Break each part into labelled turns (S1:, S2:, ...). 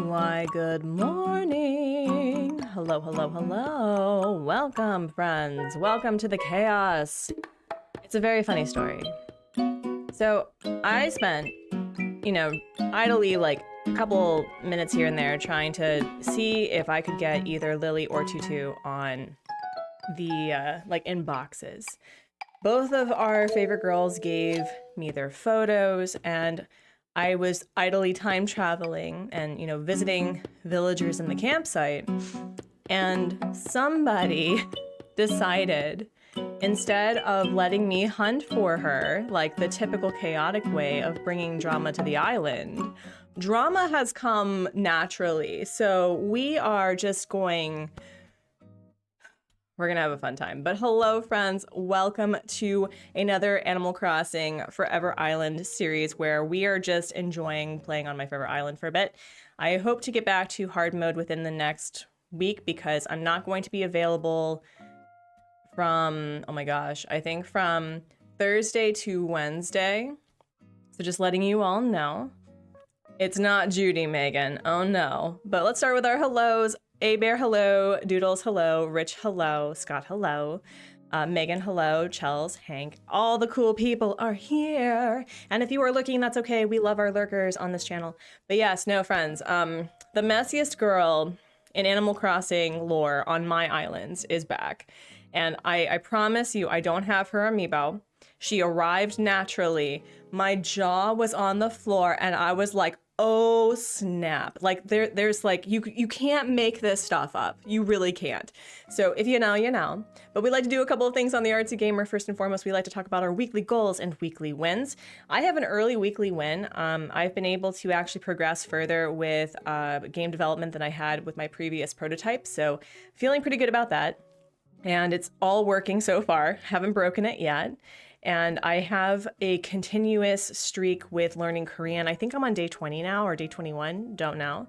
S1: Why, good morning. Hello, hello, hello. Welcome, friends. Welcome to the chaos. It's a very funny story. So I spent, idly like a couple minutes here and there trying to see if I could get either Lily or Tutu on the inboxes. Both of our favorite girls gave me their photos, and I was idly time traveling and, visiting villagers in the campsite. And somebody decided, instead of letting me hunt for her, like the typical chaotic way of bringing drama to the island, drama has come naturally. So we are just going... We're gonna have a fun time. But hello, friends. Welcome to another Animal Crossing Forever Island series where we are just enjoying playing on my favorite island for a bit. I hope to get back to hard mode within the next week because I'm not going to be available from, oh my gosh, I think from Thursday to Wednesday. So just letting you all know. It's not Judy, Megan. Oh no. But let's start with our hellos. A-Bear, hello. Doodles, hello. Rich, hello. Scott, hello. Megan, hello. Chels, Hank. All the cool people are here. And if you are looking, that's okay. We love our lurkers on this channel. But yes, no, friends. The messiest girl in Animal Crossing lore on my islands is back. And I promise you, I don't have her amiibo. She arrived naturally. My jaw was on the floor and I was like, oh snap. Like there's like, you can't make this stuff up. You really can't. So if you know, you know. But we like to do a couple of things on the Artsy Gamer. First and foremost, we like to talk about our weekly goals and weekly wins. I have an early weekly win. I've been able to actually progress further with game development than I had with my previous prototype. So feeling pretty good about that. And it's all working so far. Haven't broken it yet. And I have a continuous streak with learning Korean. I think I'm on day 20 now or day 21, don't know.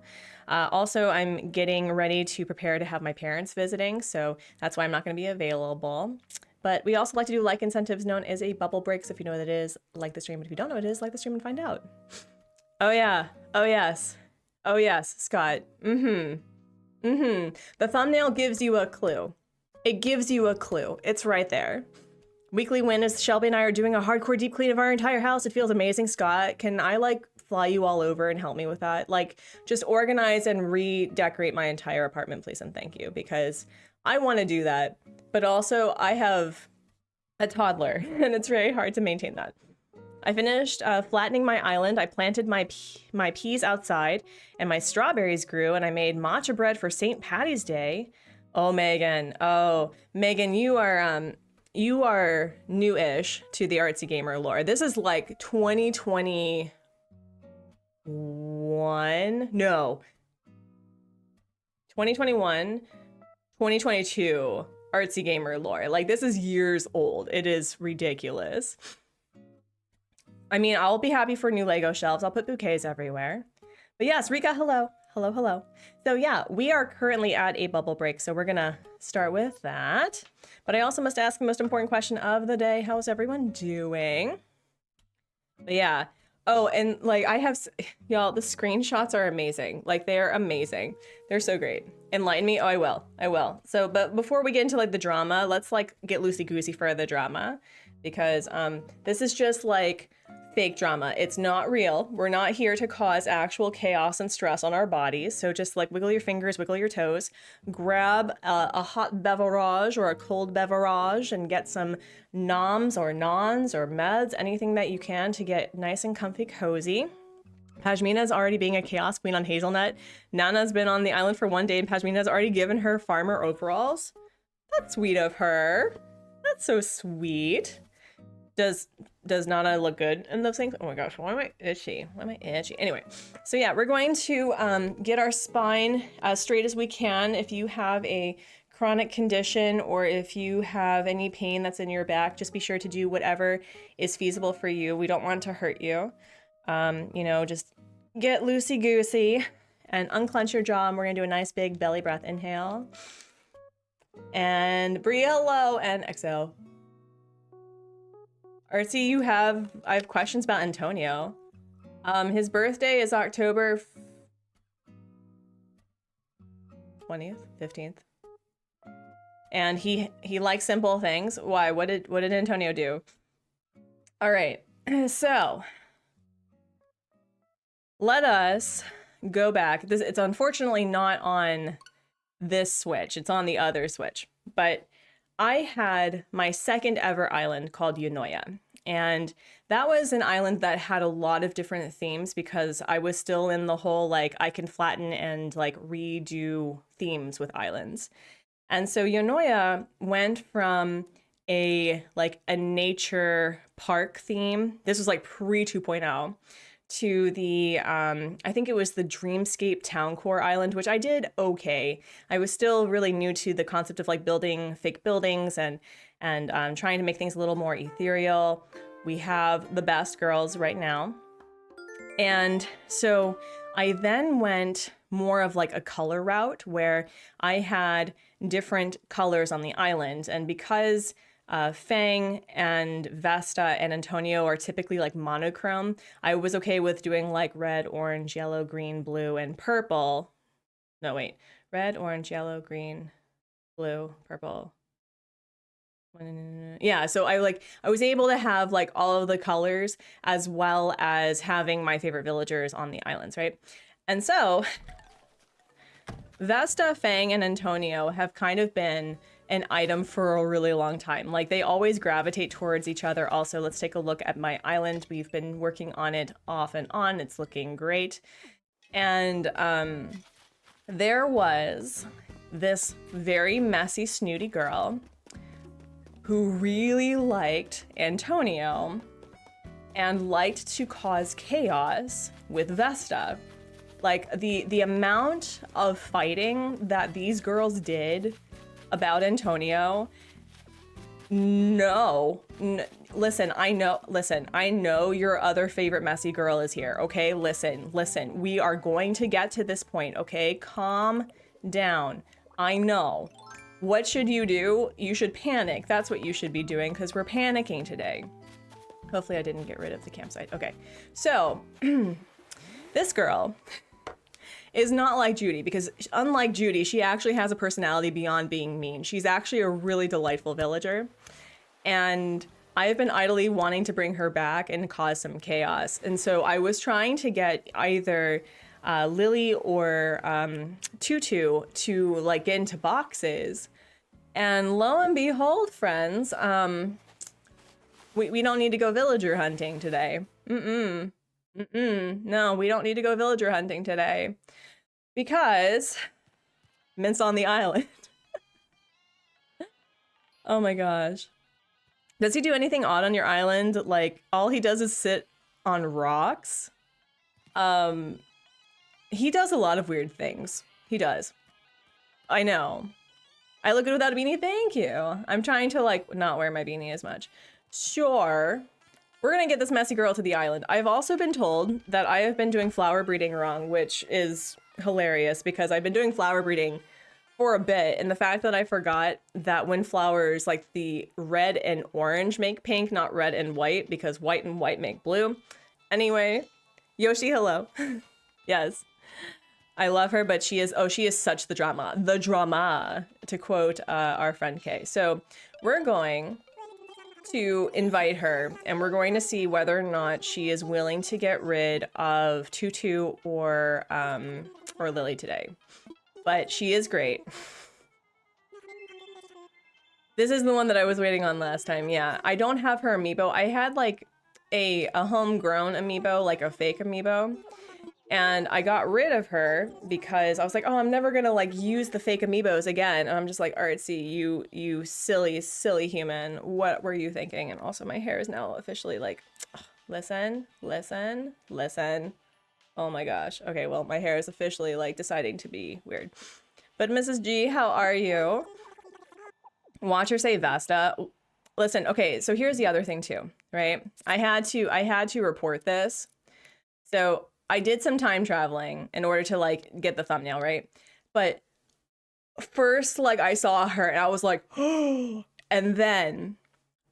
S1: Also, I'm getting ready to prepare to have my parents visiting, so that's why I'm not going to be available. But we also like to do like incentives known as a bubble break, so if you know what it is, like the stream. But if you don't know what it is, like the stream and find out. Oh yeah, oh yes, oh yes, Scott. The thumbnail gives you a clue. It gives you a clue. It's right there. Weekly win is Shelby and I are doing a hardcore deep clean of our entire house. It feels amazing. Scott, can I like fly you all over and help me with that? Like just organize and redecorate my entire apartment, please and thank you, because I want to do that. But also I have a toddler and it's very hard to maintain that. I finished flattening my island. I planted my peas outside and my strawberries grew and I made matcha bread for St. Patty's Day. Oh, Megan. Oh, Megan, you are new-ish to the Artsy Gamer lore. This is like 2021? No. 2021, 2022 Artsy Gamer lore. Like, this is years old. It is ridiculous. I mean, I'll be happy for new Lego shelves. I'll put bouquets everywhere. But yes, Rika, hello. Hello, hello. So yeah, we are currently at a bubble break, so we're gonna start with that. But I also must ask the most important question of the day. How's everyone doing? But yeah. Oh, and like I have, y'all, the screenshots are amazing. Like they're amazing. They're so great. Enlighten me? Oh, I will. So, but before we get into like the drama, let's like get loosey-goosey for the drama. Because this is just like fake drama. It's not real. We're not here to cause actual chaos and stress on our bodies. So just like wiggle your fingers, wiggle your toes, grab a hot beverage or a cold beverage and get some noms or nons or meds, anything that you can to get nice and comfy cozy. Pashmina's already being a chaos queen on Hazelnut. Nana's been on the island for one day and Pashmina's already given her farmer overalls. That's sweet of her. That's so sweet. Does Nana look good in those things? Oh my gosh, why am I itchy? Why am I itchy? Anyway, so yeah, we're going to get our spine as straight as we can. If you have a chronic condition or if you have any pain that's in your back, just be sure to do whatever is feasible for you. We don't want to hurt you. Just get loosey-goosey and unclench your jaw, and we're gonna do a nice big belly breath inhale. And breathe hello and exhale. Artsy, I have questions about Antonio. His birthday is October 20th, 15th. And he likes simple things. Why? What did Antonio do? All right. So let us go back. It's unfortunately not on this Switch. It's on the other Switch. But I had my second ever island called Yonoya. And that was an island that had a lot of different themes because I was still in the whole, like, I can flatten and, like, redo themes with islands. And so Yonoya went from a nature park theme. This was like pre 2.0 to the, I think it was the Dreamscape Town Core Island, which I did okay. I was still really new to the concept of like building fake buildings and trying to make things a little more ethereal. We have the best girls right now. And so I then went more of like a color route where I had different colors on the island. And because Fang and Vesta and Antonio are typically like monochrome, I was okay with doing like red, orange, yellow, green, blue, and purple. No, wait. Red, orange, yellow, green, blue, purple. Yeah, so I was able to have like all of the colors as well as having my favorite villagers on the islands, right? And so Vesta, Fang, and Antonio have kind of been an item for a really long time. Like they always gravitate towards each other. Also, let's take a look at my island. We've been working on it off and on. It's looking great. And there was this very messy, snooty girl who really liked Antonio and liked to cause chaos with Vesta. Like the amount of fighting that these girls did about Antonio. Listen, I know your other favorite messy girl is here. Okay, listen, we are going to get to this point. Okay, calm down. I know. What should you do? You should panic. That's what you should be doing because we're panicking today. Hopefully I didn't get rid of the campsite. Okay, so this girl is not like Judy because unlike Judy, she actually has a personality beyond being mean. She's actually a really delightful villager. And I have been idly wanting to bring her back and cause some chaos. And so I was trying to get either Lily or Tutu to like get into boxes. And lo and behold, friends, we don't need to go villager hunting today. No, we don't need to go villager hunting today. Because Mint's on the island. Oh my gosh. Does he do anything odd on your island? Like, all he does is sit on rocks. He does a lot of weird things. He does. I know. I look good without a beanie? Thank you. I'm trying to, like, not wear my beanie as much. Sure. We're gonna get this messy girl to the island. I've also been told that I have been doing flower breeding wrong, which is hilarious because I've been doing flower breeding for a bit, and the fact that I forgot that when flowers, like the red and orange make pink, not red and white, because white and white make blue. Anyway, Yoshi, hello. Yes. I love her, but she is such the drama, to quote our friend Kay. So we're going to invite her and we're going to see whether or not she is willing to get rid of Tutu or Lily today. But she is great. This is the one that I was waiting on last time. Yeah, I don't have her amiibo. I had like a homegrown amiibo, like a fake amiibo. And I got rid of her because I was like, oh, I'm never gonna like use the fake amiibos again. And I'm just like, Artsy, you silly, silly human. What were you thinking? And also my hair is now officially like, listen. Oh my gosh. Okay, well, my hair is officially like deciding to be weird. But Mrs. G, how are you? Watch her say Vesta. Listen, okay, so here's the other thing too, right? I had to report this. So I did some time traveling in order to like get the thumbnail, right? But first, like I saw her and I was like, oh, and then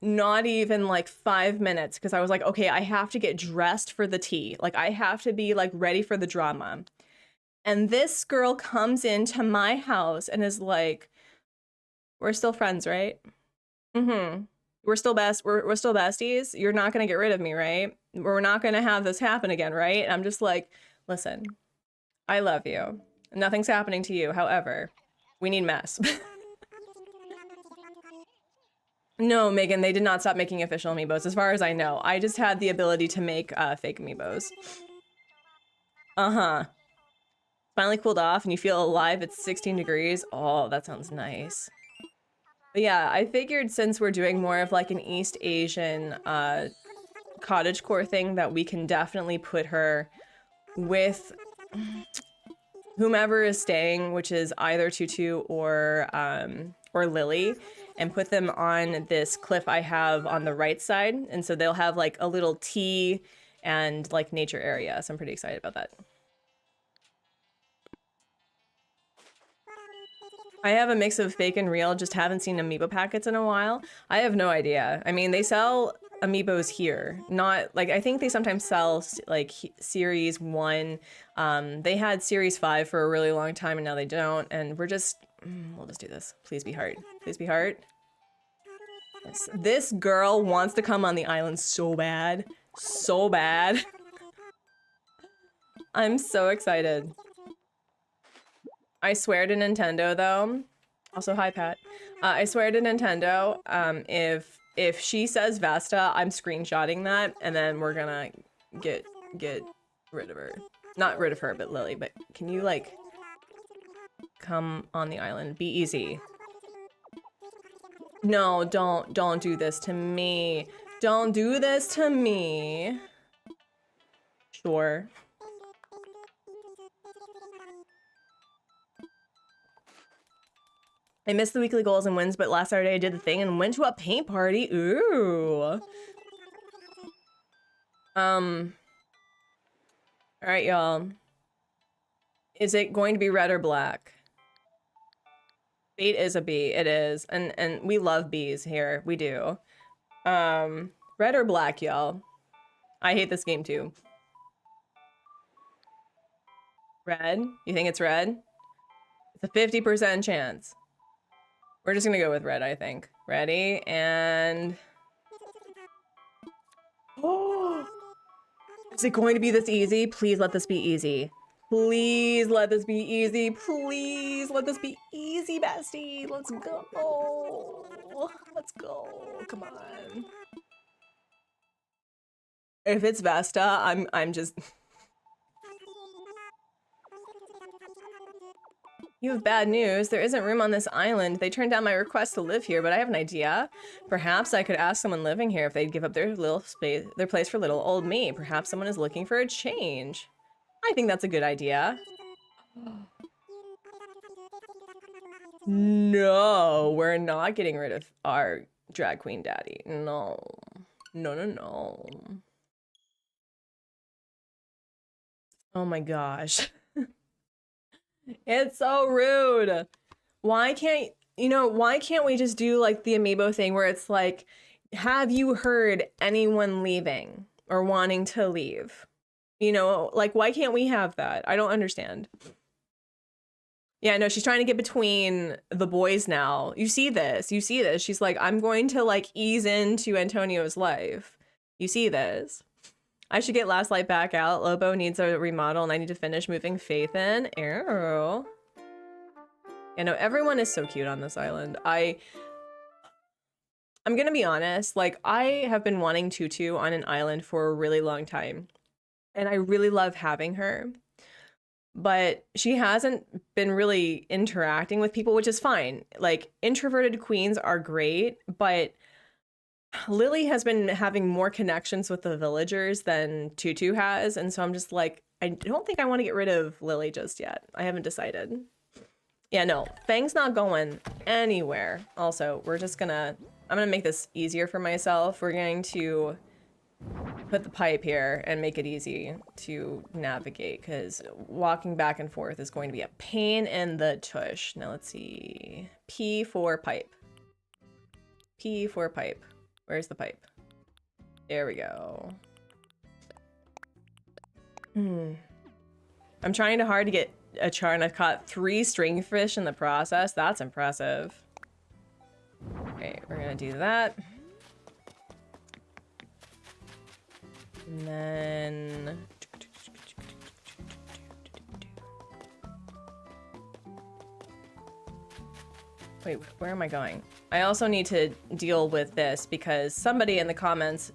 S1: not even like 5 minutes because I was like, okay, I have to get dressed for the tea. Like I have to be like ready for the drama. And this girl comes into my house and is like, we're still friends, right? Mm-hmm. We're still we're still besties. You're not gonna get rid of me, right? We're not gonna have this happen again, right? And I'm just like, listen, I love you. Nothing's happening to you. However, we need mess. No, Megan, they did not stop making official amiibos, as far as I know. I just had the ability to make fake amiibos. Uh-huh. Finally cooled off and you feel alive at 16 degrees. Oh, that sounds nice. But yeah, I figured since we're doing more of like an East Asian cottagecore thing that we can definitely put her with whomever is staying, which is either Tutu or Lily, and put them on this cliff I have on the right side. And so they'll have like a little tea and like nature area. So I'm pretty excited about that. I have a mix of fake and real, just haven't seen amiibo packets in a while. I have no idea. I mean, they sell amiibos here, not like, I think they sometimes sell like series 1. They had series 5 for a really long time and now they don't. And we'll just do this. Please be heart. Please be heart. This girl wants to come on the island so bad. So bad. I'm so excited. I swear to Nintendo though. Also, hi Pat. I swear to Nintendo, if she says Vesta, I'm screenshotting that and then we're gonna get rid of her. Not rid of her, but Lily, but can you like come on the island? Be easy. No, don't do this to me. Don't do this to me. Sure. I missed the weekly goals and wins, but last Saturday I did the thing and went to a paint party. Ooh. All right, y'all. Is it going to be red or black? Bait is a bee. It is. And we love bees here. We do. Red or black, y'all? I hate this game too. Red? You think it's red? It's a 50% chance. We're just gonna go with red, I think. Ready? And... Oh! Is it going to be this easy? Please let this be easy. Please let this be easy. Please let this be easy, bestie. Let's go. Let's go. Come on. If it's Vesta, I'm just... You have bad news. There isn't room on this island. They turned down my request to live here, but I have an idea. Perhaps I could ask someone living here if they'd give up their little space, their place for little old me. Perhaps someone is looking for a change. I think that's a good idea. No, we're not getting rid of our drag queen daddy. No. No, no, no. Oh my gosh. It's so rude. Why can't, why can't we just do like the amiibo thing where it's like, have you heard anyone leaving or wanting to leave? Like, why can't we have that? I don't understand. Yeah, no, she's trying to get between the boys now. You see this. She's like, I'm going to like ease into Antonio's life. You see this. I should get Last Light back out. Lobo needs a remodel and I need to finish moving Faith in. Ew. Everyone is so cute on this island. I'm gonna be honest, like I have been wanting Tutu on an island for a really long time. And I really love having her. But she hasn't been really interacting with people, which is fine. Like introverted queens are great, but Lily has been having more connections with the villagers than Tutu has, and so I'm just like, I don't think I want to get rid of Lily just yet. I haven't decided. Yeah, no, Fang's not going anywhere. Also, I'm gonna make this easier for myself. We're going to put the pipe here and make it easy to navigate, because walking back and forth is going to be a pain in the tush. Now let's see. P for pipe. P for pipe. Where's the pipe? There we go. I'm trying hard to get a char and I've caught 3 stringfish in the process. That's impressive. Okay, we're gonna do that. And then... Wait, where am I going? I also need to deal with this because somebody in the comments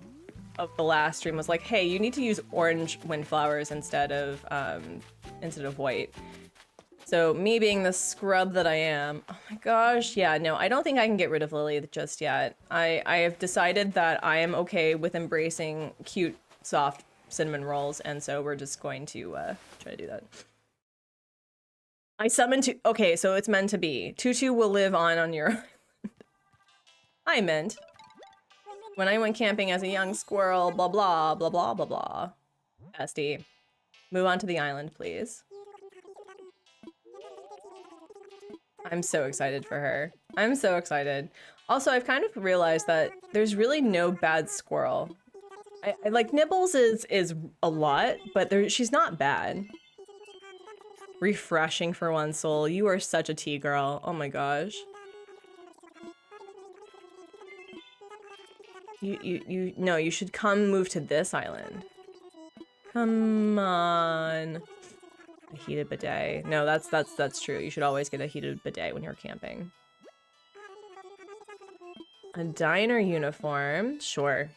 S1: of the last stream was like, hey, you need to use orange windflowers instead of white. So me being the scrub that I am, oh my gosh, yeah, no, I don't think I can get rid of Lily just yet. I have decided that I am okay with embracing cute, soft cinnamon rolls, and so we're just going to try to do that. I summoned to, okay, so it's meant to be. Tutu will live on your island. I meant. When I went camping as a young squirrel, blah, blah, blah, blah, blah, blah. Bestie. Move on to the island, please. I'm so excited for her. I'm so excited. Also, I've kind of realized that there's really no bad squirrel. I like, Nibbles is a lot, but she's not bad. Refreshing for one soul. You are such a tea girl. Oh my gosh. No, you should come move to this island. Come on. A heated bidet. No, that's true. You should always get a heated bidet when you're camping. A diner uniform. Sure.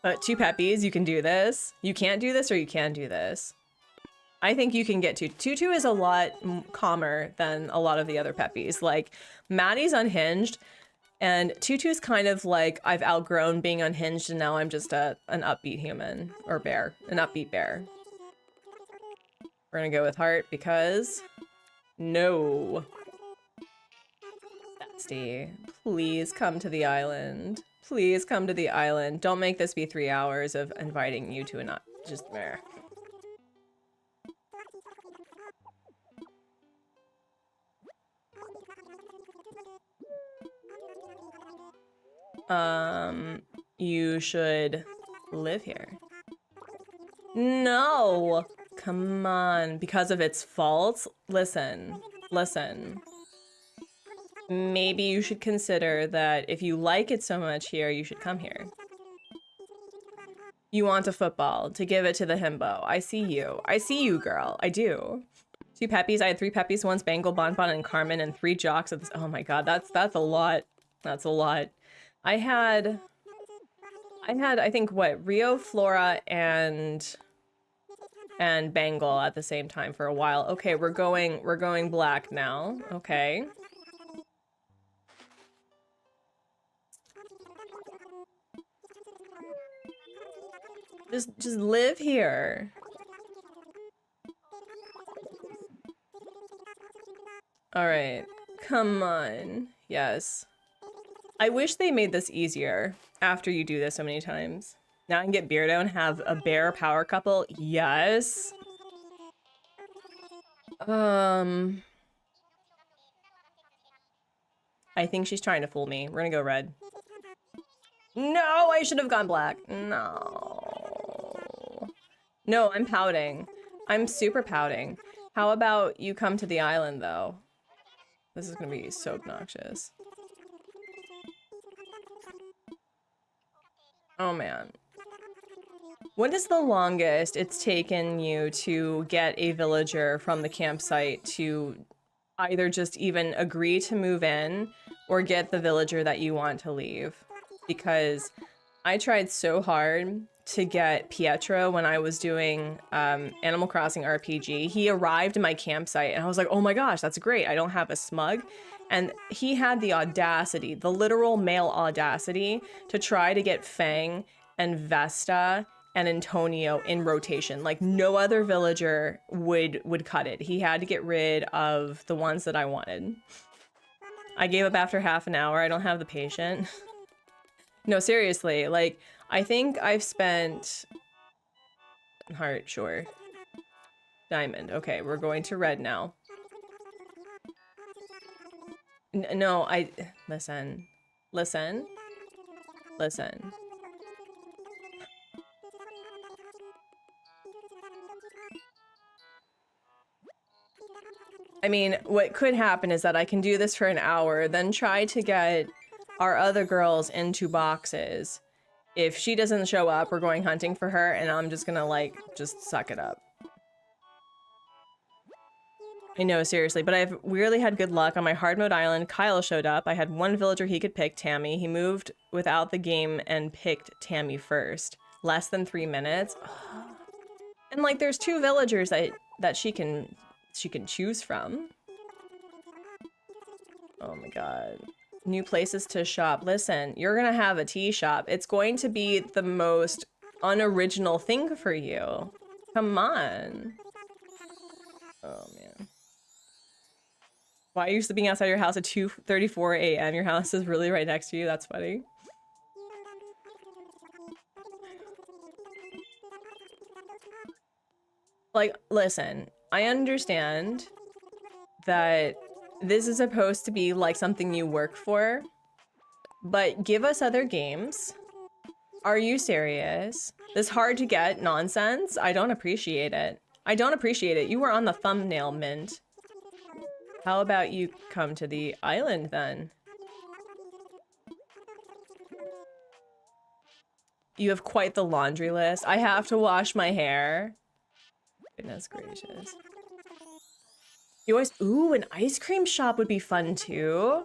S1: But 2 peppies, you can do this. You can't do this or you can do this. I think you can get Tutu. Tutu is a lot calmer than a lot of the other peppies. Like, Maddie's unhinged, and Tutu's kind of like, I've outgrown being unhinged and now I'm just an upbeat human. Or bear. An upbeat bear. We're gonna go with heart because... No. Bestie, please come to the island. Please come to the island. Don't make this be 3 hours of inviting you to an just there. You should live here. No! Come on. Because of its faults? Listen. Listen. Maybe you should consider that if you like it so much here, you should come here. You want a football to give it to the himbo. I see you. I see you, girl. I do. 2 peppies. I had 3 peppies once, Bangle, Bonbon, and Carmen, and 3 jocks of this. Oh my god, that's a lot. That's a lot. I had, I think, what, Rio, Flora, and Bangle at the same time for a while. Okay, we're going black now. Okay. Just live here. All right, come on. Yes. I wish they made this easier after you do this so many times. Now I can get Beardo and have a bear power couple. Yes. I think she's trying to fool me. We're gonna go red. No, I should have gone black. No. No, I'm pouting. I'm super pouting. How about you come to the island, though? This is gonna be so obnoxious. Oh, man. What is the longest it's taken you to get a villager from the campsite to either just even agree to move in or get the villager that you want to leave? Because I tried so hard to get Pietro when I was doing Animal Crossing RPG. He arrived in my campsite and I was like, oh my gosh, that's great. I don't have a smug. And he had the audacity, the literal male audacity, to try to get Fang and Vesta and Antonio in rotation. Like, no other villager would cut it. He had to get rid of the ones that I wanted. I gave up after half an hour. I don't have the patience. No, seriously, like, I think I've spent... Heart, sure. Diamond. Okay, we're going to red now. No, listen. Listen. Listen. I mean, what could happen is that I can do this for an hour, then try to get our other girls into boxes. If she doesn't show up, we're going hunting for her, and I'm just gonna, like, just suck it up. I know, seriously, but I've weirdly had good luck on my hard mode island. Kyle showed up. I had one villager he could pick, Tammy. He moved without the game and picked Tammy first. Less than 3 minutes. And like, there's 2 villagers that she can choose from. Oh my god. New places to shop. Listen, you're gonna have a tea shop. It's going to be the most unoriginal thing for you. Come on. Oh man. Why are you sleeping outside your house at 2:34 a.m.? Your house is really right next to you. That's funny. Like, listen, I understand that this is supposed to be like something you work for, but give us other games. Are you serious? This hard to get nonsense? I don't appreciate it. I don't appreciate it. You were on the thumbnail, Mint. How about you come to the island then? You have quite the laundry list. I have to wash my hair. Goodness gracious. You always, ooh, an ice cream shop would be fun too.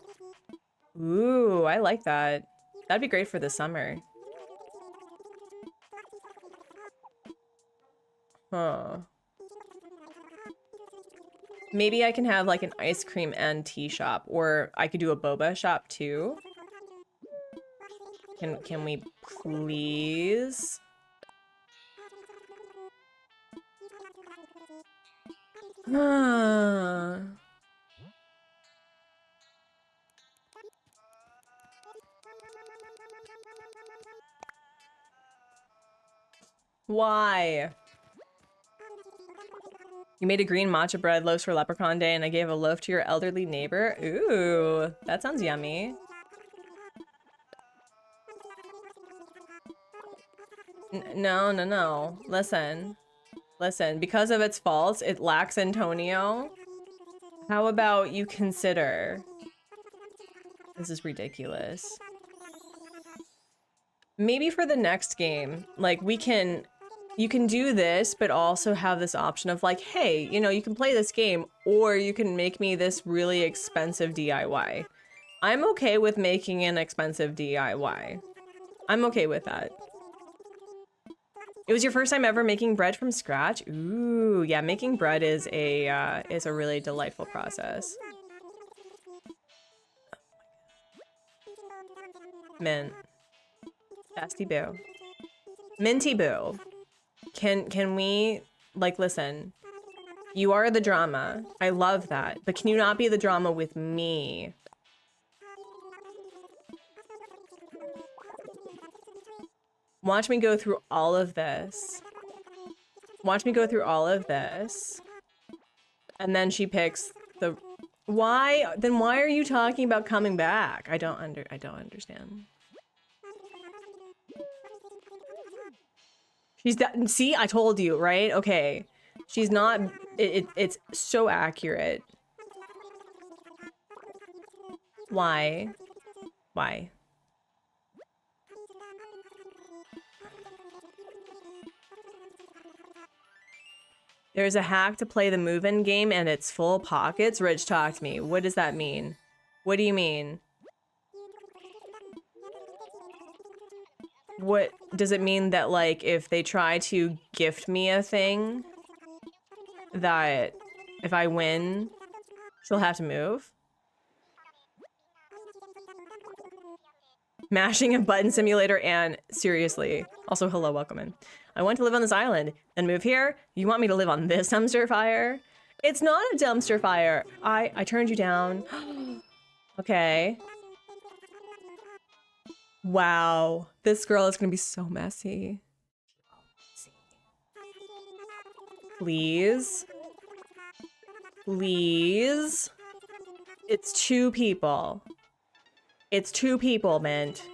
S1: Ooh, I like that. That'd be great for the summer. Huh. Maybe I can have like an ice cream and tea shop, or I could do a boba shop too. Can we please? Why? You made a green matcha bread loaves for Leprechaun Day, and I gave a loaf to your elderly neighbor. Ooh, that sounds yummy. No. Listen. Because of its faults, it lacks Antonio. How about you consider? This is ridiculous. Maybe for the next game, like you can do this, but also have this option of like, hey, you know, you can play this game, or you can make me this really expensive DIY. I'm okay with making an expensive DIY. I'm okay with that. It was your first time ever making bread from scratch? Ooh, yeah, making bread is a really delightful process. Mint. Nasty boo. Minty boo. Can we, like, listen, you are the drama. I love that. But can you not be the drama with me? Watch me go through all of this. Watch me go through all of this. And then she picks the... Why? Then why are you talking about coming back? I don't understand. She's that. See, I told you, right? Okay. She's not... It's so accurate. Why? Why? There's a hack to play the move-in game and it's full pockets. Rich, talk to me. What does that mean? What do you mean? What does it mean that, like, if they try to gift me a thing, that if I win, she'll have to move? Mashing a button simulator and seriously. Also, hello, welcome in. I want to live on this island and move here. You want me to live on this dumpster fire? It's not a dumpster fire. I turned you down. Okay. Wow. This girl is gonna be so messy. Please. Please. It's 2 people. It's 2 people, Mint.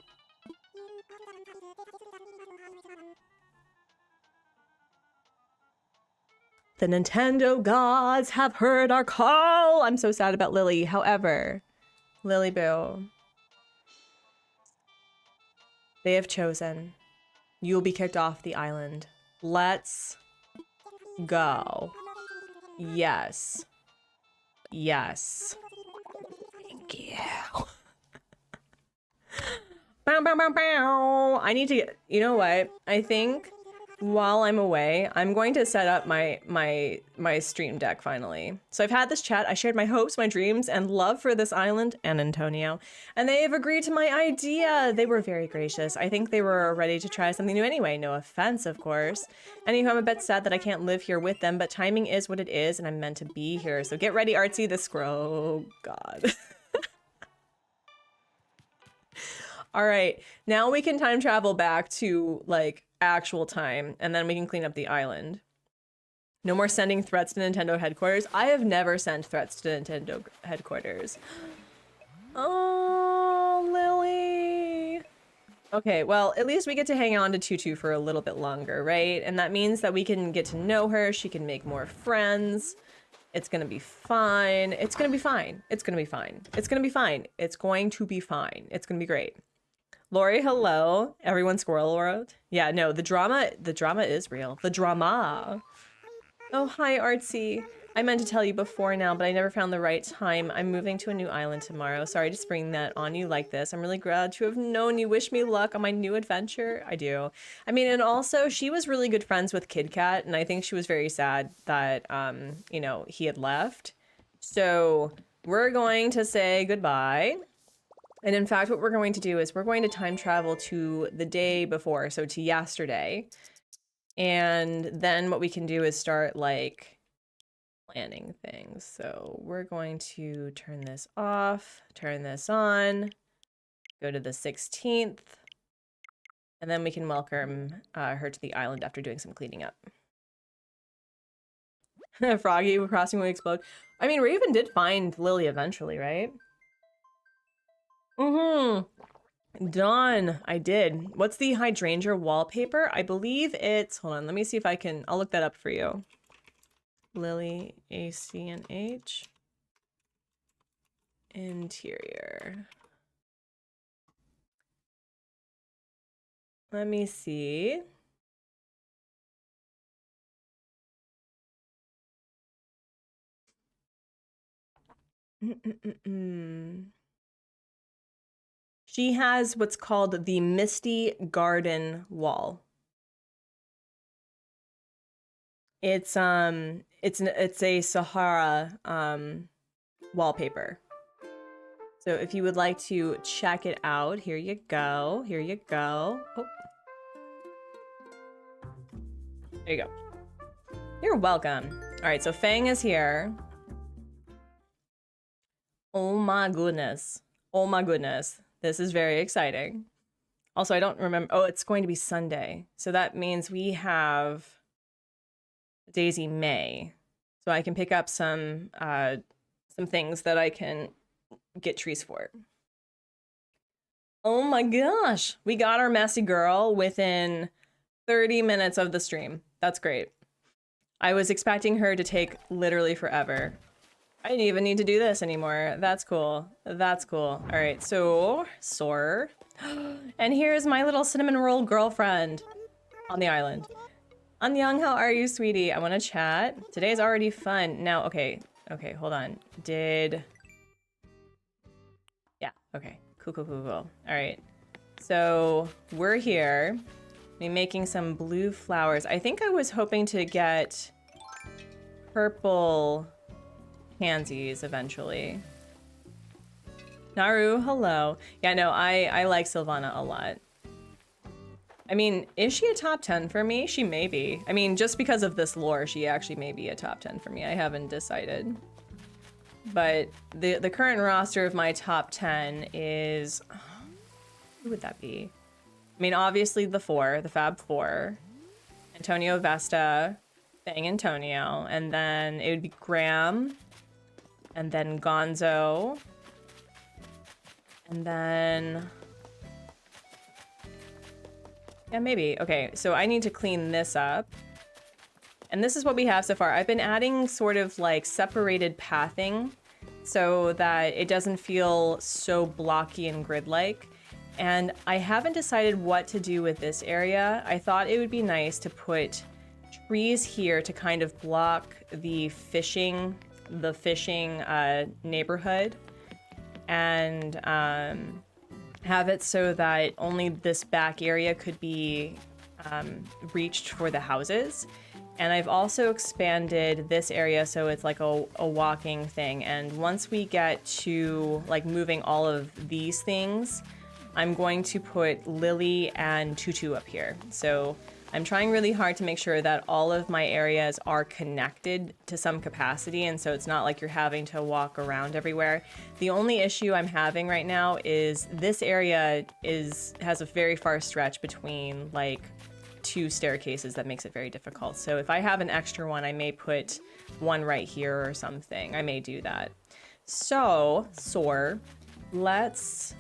S1: The Nintendo gods have heard our call. I'm so sad about Lily. However, Lily Boo, they have chosen. You will be kicked off the island. Let's go. Yes. Yes. Thank you. Bow, bow, bow, bow. I need to get, you know what? I think while I'm away, I'm going to set up my stream deck finally. So I've had this chat. I shared my hopes, my dreams, and love for this island and Antonio, and they have agreed to my idea. They were very gracious. I think they were ready to try something new anyway. No offense, of course. Anywho, I'm a bit sad that I can't live here with them, but timing is what it is, and I'm meant to be here. So get ready, Artsy. The scroll. Oh, God. All right, now we can time travel back to like actual time, and then we can clean up the island. No more sending threats to Nintendo headquarters. I have never sent threats to Nintendo headquarters. Oh, Lily. Okay, well, at least we get to hang on to Tutu for a little bit longer, right? And that means that we can get to know her. She can make more friends. It's gonna be fine. It's gonna be fine. It's gonna be fine. It's gonna be fine. It's going to be fine. It's gonna be great. Lori, hello. Everyone Squirrel World. Yeah, no, the drama is real. The drama. Oh, hi, Artsy. I meant to tell you before now, but I never found the right time. I'm moving to a new island tomorrow. Sorry to spring that on you like this. I'm really glad to have known you. Wish me luck on my new adventure. I do. I mean, and also, she was really good friends with Kid Cat, and I think she was very sad that, you know, he had left. So, we're going to say goodbye. And in fact, what we're going to do is we're going to time travel to the day before, so to yesterday. And then what we can do is start like planning things. So we're going to turn this off, turn this on, go to the 16th, and then we can welcome her to the island after doing some cleaning up. Froggy crossing will explode. I mean, Raven did find Lily eventually, right? Done. I did. What's the hydrangea wallpaper? I believe it's... Hold on, let me see if I can... I'll look that up for you. Lily, ACNH. Interior. Let me see. She has what's called the Misty Garden Wall. It's a Sahara wallpaper. So if you would like to check it out, here you go. Here you go. Oh. There you go. You're welcome. All right, so Fang is here. Oh my goodness. Oh my goodness. This is very exciting. Also, I don't remember. Oh, it's going to be Sunday. So that means we have Daisy May. So I can pick up some things that I can get trees for. Oh my gosh. We got our messy girl within 30 minutes of the stream. That's great. I was expecting her to take literally forever. I didn't even need to do this anymore. That's cool. That's cool. All right, so Soar. And here's my little cinnamon roll girlfriend on the island. Annyeong, how are you, sweetie? I want to chat. Today's already fun. Now, okay, hold on. Yeah, okay. Cool. All right. So we're here. I'm making some blue flowers. I think I was hoping to get purple pansies eventually. Naru, hello. Yeah, no, I like Sylvana a lot. I mean, is she a top 10 for me? She may be. I mean, just because of this lore, she actually may be a top 10 for me. I haven't decided. But the current roster of my top 10 is... who would that be? I mean, obviously the Fab Four. Antonio Vesta, Fang Antonio, and then it would be Graham, and then Gonzo, and then... yeah, maybe. Okay, so I need to clean this up. And this is what we have so far. I've been adding sort of like separated pathing so that it doesn't feel so blocky and grid-like. And I haven't decided what to do with this area. I thought it would be nice to put trees here to kind of block the fishing neighborhood, and have it so that only this back area could be reached for the houses. And I've also expanded this area so it's like a walking thing. And once we get to like moving all of these things, I'm going to put Lily and Tutu up here. So I'm trying really hard to make sure that all of my areas are connected to some capacity, and so it's not like you're having to walk around everywhere. The only issue I'm having right now is this area has a very far stretch between like 2 staircases that makes it very difficult. So if I have an extra one, I may put one right here or something. I may do that. So, let's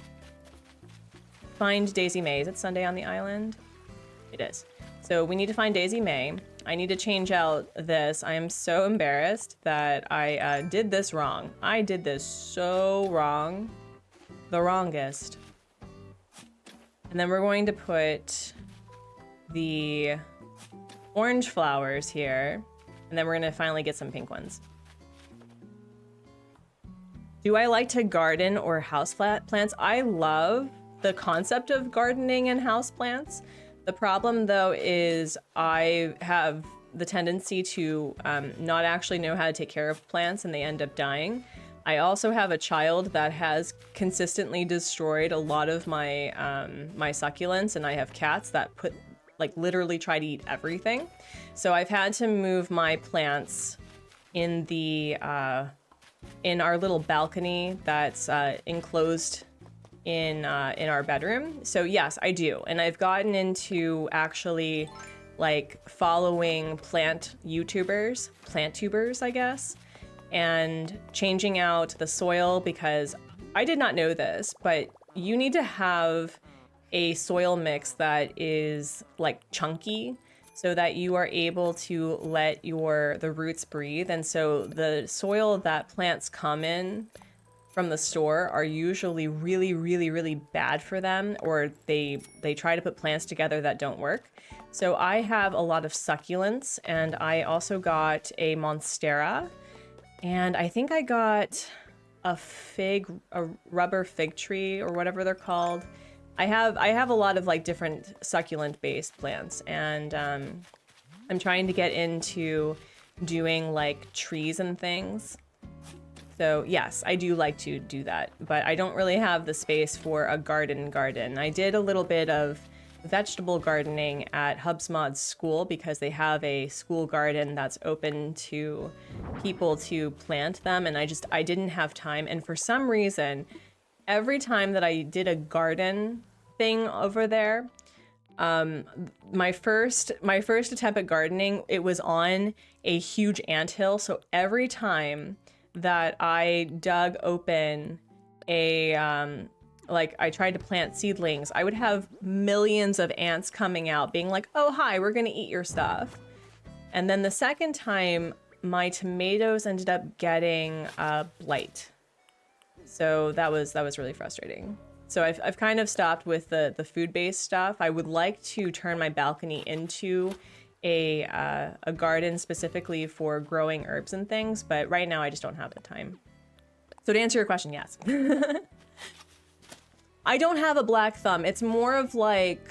S1: find Daisy May. Is it Sunday on the island? It is. So we need to find Daisy May. I need to change out this. I am so embarrassed that I did this wrong. I did this so wrong. The wrongest. And then we're going to put the orange flowers here. And then we're going to finally get some pink ones. Do I like to garden or house plants? I love the concept of gardening and houseplants. The problem, though, is I have the tendency to not actually know how to take care of plants, and they end up dying. I also have a child that has consistently destroyed a lot of my my succulents, and I have cats that literally try to eat everything. So I've had to move my plants in the in our little balcony that's enclosed in our bedroom. So yes, I do. And I've gotten into actually like following plant tubers, I guess, and changing out the soil, because I did not know this, but you need to have a soil mix that is like chunky so that you are able to let the roots breathe. And so the soil that plants come in from the store are usually really, really, really bad for them, or they try to put plants together that don't work. So I have a lot of succulents, and I also got a monstera, and I think I got a rubber fig tree, or whatever they're called. I have a lot of like different succulent based plants, and I'm trying to get into doing like trees and things. So yes, I do like to do that, but I don't really have the space for a garden. I did a little bit of vegetable gardening at HubSmod's school because they have a school garden that's open to people to plant them, and I didn't have time. And for some reason, every time that I did a garden thing over there, my first attempt at gardening, it was on a huge anthill. So every time that I dug open I tried to plant seedlings, I would have millions of ants coming out being like, oh, hi, we're gonna eat your stuff. And then the second time, my tomatoes ended up getting blight. So that was really frustrating. So I've kind of stopped with the food-based stuff. I would like to turn my balcony into a garden specifically for growing herbs and things, but right now I just don't have the time. So to answer your question, yes. I don't have a black thumb. It's more of like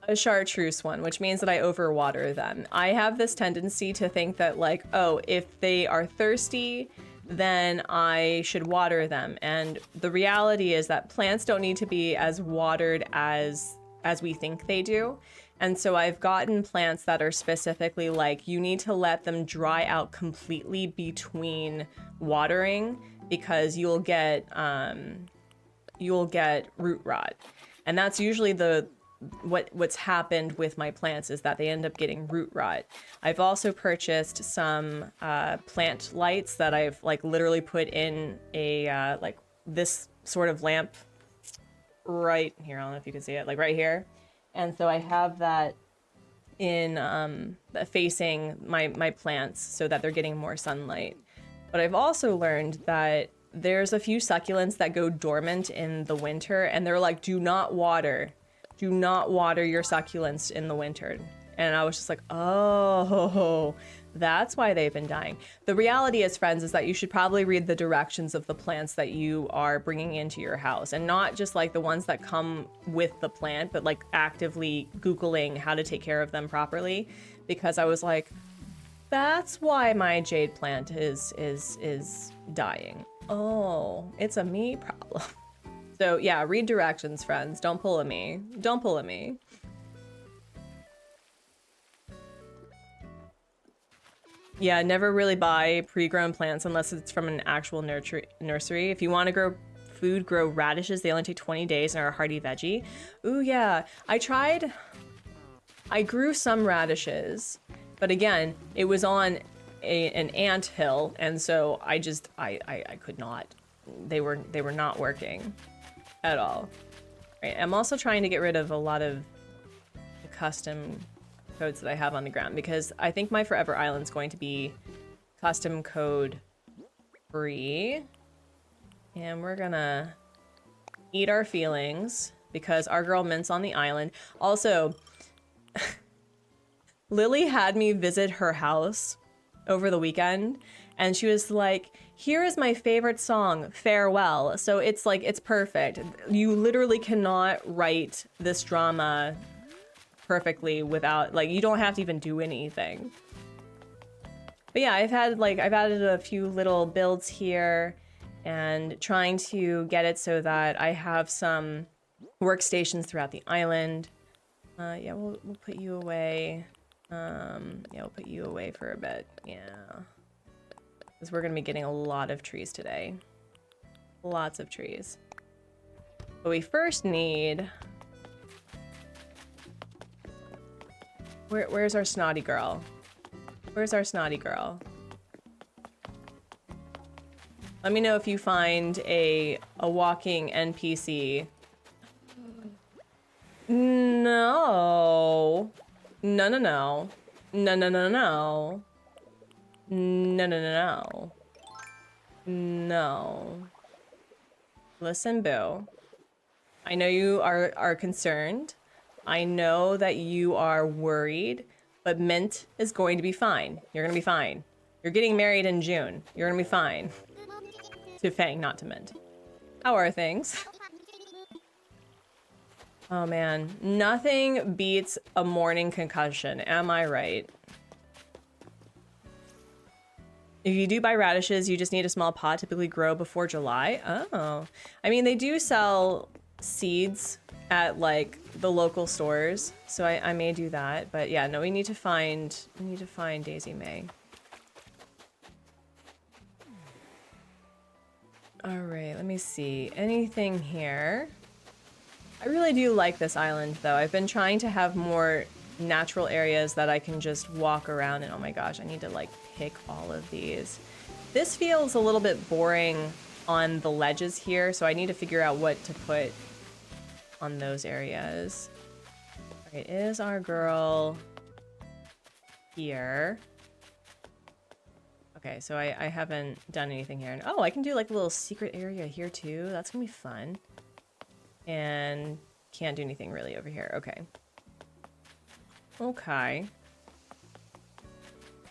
S1: a chartreuse one, which means that I overwater them. I have this tendency to think that like, oh, if they are thirsty, then I should water them. And the reality is that plants don't need to be as watered as we think they do. And so I've gotten plants that are specifically like, you need to let them dry out completely between watering, because you'll get root rot. And that's usually what's happened with my plants, is that they end up getting root rot. I've also purchased some plant lights that I've like literally put in a like this sort of lamp right here. I don't know if you can see it, like right here. And so I have that in facing my plants so that they're getting more sunlight. But I've also learned that there's a few succulents that go dormant in the winter, and they're like, do not water your succulents in the winter. And I was just like, oh, that's why they've been dying. The reality is, friends, is that you should probably read the directions of the plants that you are bringing into your house, and not just like the ones that come with the plant, but like actively Googling how to take care of them properly. Because I was like, that's why my jade plant is dying. Oh, it's a me problem. So yeah, read directions, friends. Don't pull at me. Don't pull at me. Yeah, never really buy pre-grown plants unless it's from an actual nursery. If you want to grow food, grow radishes. They only take 20 days and are a hardy veggie. Ooh, yeah. I grew some radishes, but again, it was on an ant hill, and so I could not. They were not working at all. Right, I'm also trying to get rid of a lot of the custom codes that I have on the ground, because I think my Forever Island's going to be custom code free. And we're gonna eat our feelings because our girl Mint's on the island. Also, Lily had me visit her house over the weekend, and she was like, here is my favorite song, Farewell. So it's like, it's perfect. You literally cannot write this drama perfectly without, like, you don't have to even do anything. But yeah, I've added a few little builds here and trying to get it so that I have some workstations throughout the island. Yeah, we'll put you away. Yeah, we'll put you away for a bit. Yeah. Because we're gonna be getting a lot of trees today. Lots of trees. But we first need... Where's our snotty girl? Where's our snotty girl? Let me know if you find a walking NPC. No. No, no, no. No, no, no, no. No, no, no, no. No. Listen, boo. I know you are concerned. I know that you are worried, but Mint is going to be fine. You're gonna be fine. You're getting married in June. You're gonna be fine. To Fang, not to Mint. How are things? Oh man, nothing beats a morning concussion, am I right? If you do buy radishes, you just need a small pot, typically grow before July. Oh, I mean, they do sell seeds at like the local stores, so I may do that. But yeah, no, we need to find Daisy May. All right, let me see. Anything here? I really do like this island though. I've been trying to have more natural areas that I can just walk around in. Oh my gosh, I need to like pick all of these. This feels a little bit boring on the ledges here, so I need to figure out what to put on those areas. All right, is our girl here? Okay, so I haven't done anything here. Oh, I can do like a little secret area here too. That's gonna be fun. And can't do anything really over here. Okay. Okay.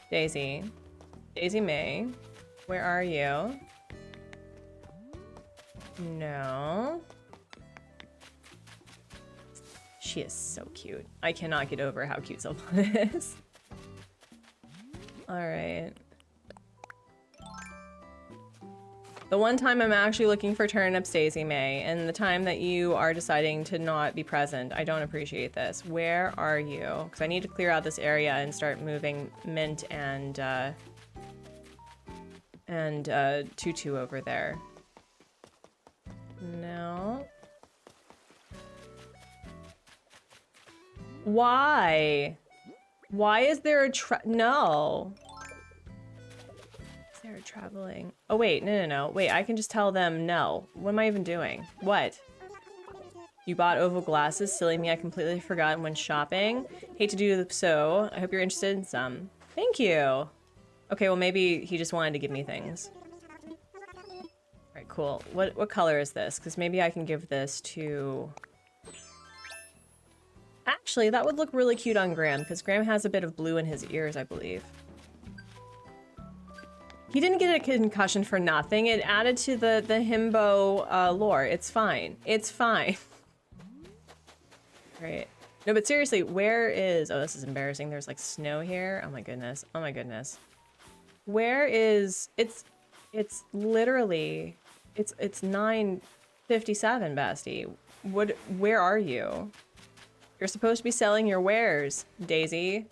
S1: Daisy. Daisy May. Where are you? No. She is so cute. I cannot get over how cute Sylvan is. Alright. The one time I'm actually looking for turnips, Daisy May, and the time that you are deciding to not be present, I don't appreciate this. Where are you? Because I need to clear out this area and start moving Mint and Tutu over there. No. Why? Why is there a no. They're traveling. Oh wait, no. Wait, I can just tell them no. What am I even doing? What? You bought oval glasses. Silly me, I completely forgot when shopping. Hate to do so. I hope you're interested in some. Thank you. Okay, well maybe he just wanted to give me things. All right, cool. What color is this? Because maybe I can give this to... Actually, that would look really cute on Graham, because Graham has a bit of blue in his ears, I believe. He didn't get a concussion for nothing. It added to the himbo lore. It's fine. It's fine. Right. No, but seriously, where is... Oh, this is embarrassing. There's like snow here. Oh my goodness. Oh my goodness. Where is... It's literally... It's 9:57, bestie. Where are you? You're supposed to be selling your wares, Daisy.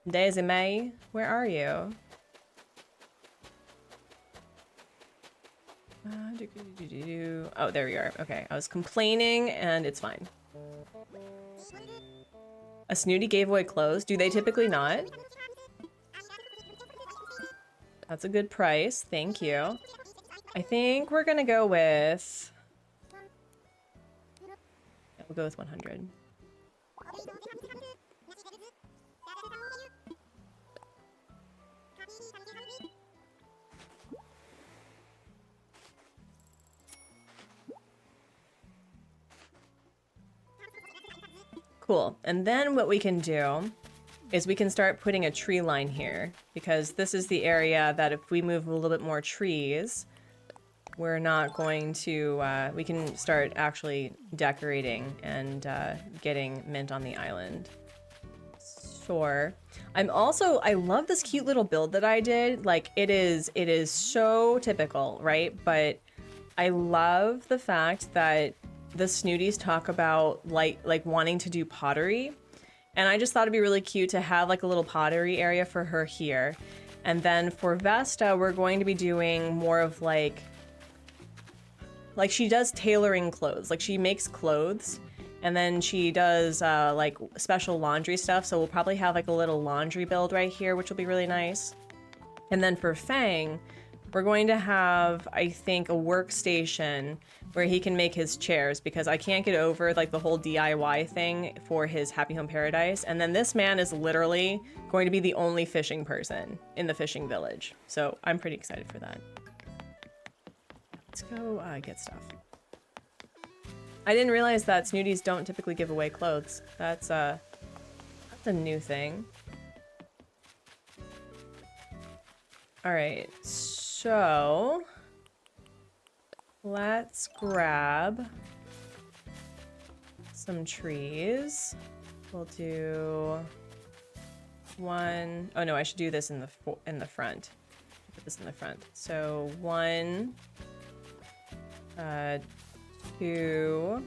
S1: Daisy May, where are you? Oh, there we are. Okay, I was complaining and it's fine. A snooty gave away clothes. Do they typically not? That's a good price. Thank you. I think we're gonna go with... Yeah, we'll go with 100. Cool. And then what we can do is we can start putting a tree line here, because this is the area that if we move a little bit more trees, we're not going to, we can start actually decorating and getting mint on the island. Sure. I love this cute little build that I did. Like, it is so typical, right? But I love the fact that the Snooties talk about like wanting to do pottery. And I just thought it'd be really cute to have like a little pottery area for her here. And then for Vesta, we're going to be doing more of like she does tailoring clothes. Like she makes clothes and then she does like special laundry stuff. So we'll probably have like a little laundry build right here, which will be really nice. And then for Fang, we're going to have, I think, a workstation where he can make his chairs, because I can't get over like the whole DIY thing for his Happy Home Paradise. And then this man is literally going to be the only fishing person in the fishing village. So I'm pretty excited for that. Let's go get stuff. I didn't realize that Snooties don't typically give away clothes. That's a new thing. All right, so let's grab some trees. We'll do one. Oh no, I should do this in the front. Put this in the front. So 1, 2.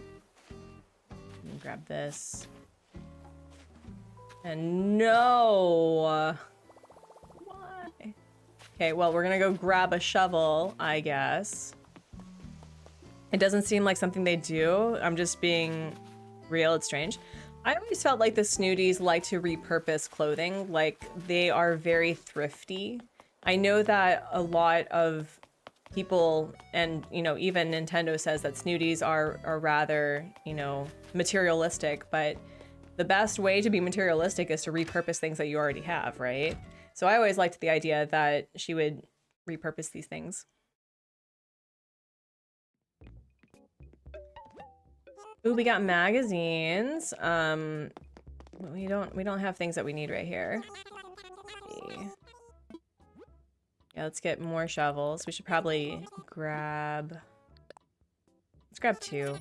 S1: Grab this. And no. Why? Okay, well, we're gonna go grab a shovel, I guess. It doesn't seem like something they do. I'm just being real. It's strange. I always felt like the Snooties like to repurpose clothing. Like, they are very thrifty. I know that a lot of people, and, you know, even Nintendo says that Snooties are rather, you know, materialistic, but the best way to be materialistic is to repurpose things that you already have, right? So I always liked the idea that she would repurpose these things. Ooh, we got magazines. We don't have things that we need right here. Yeah, let's get more shovels. We should probably grab... Let's grab 2.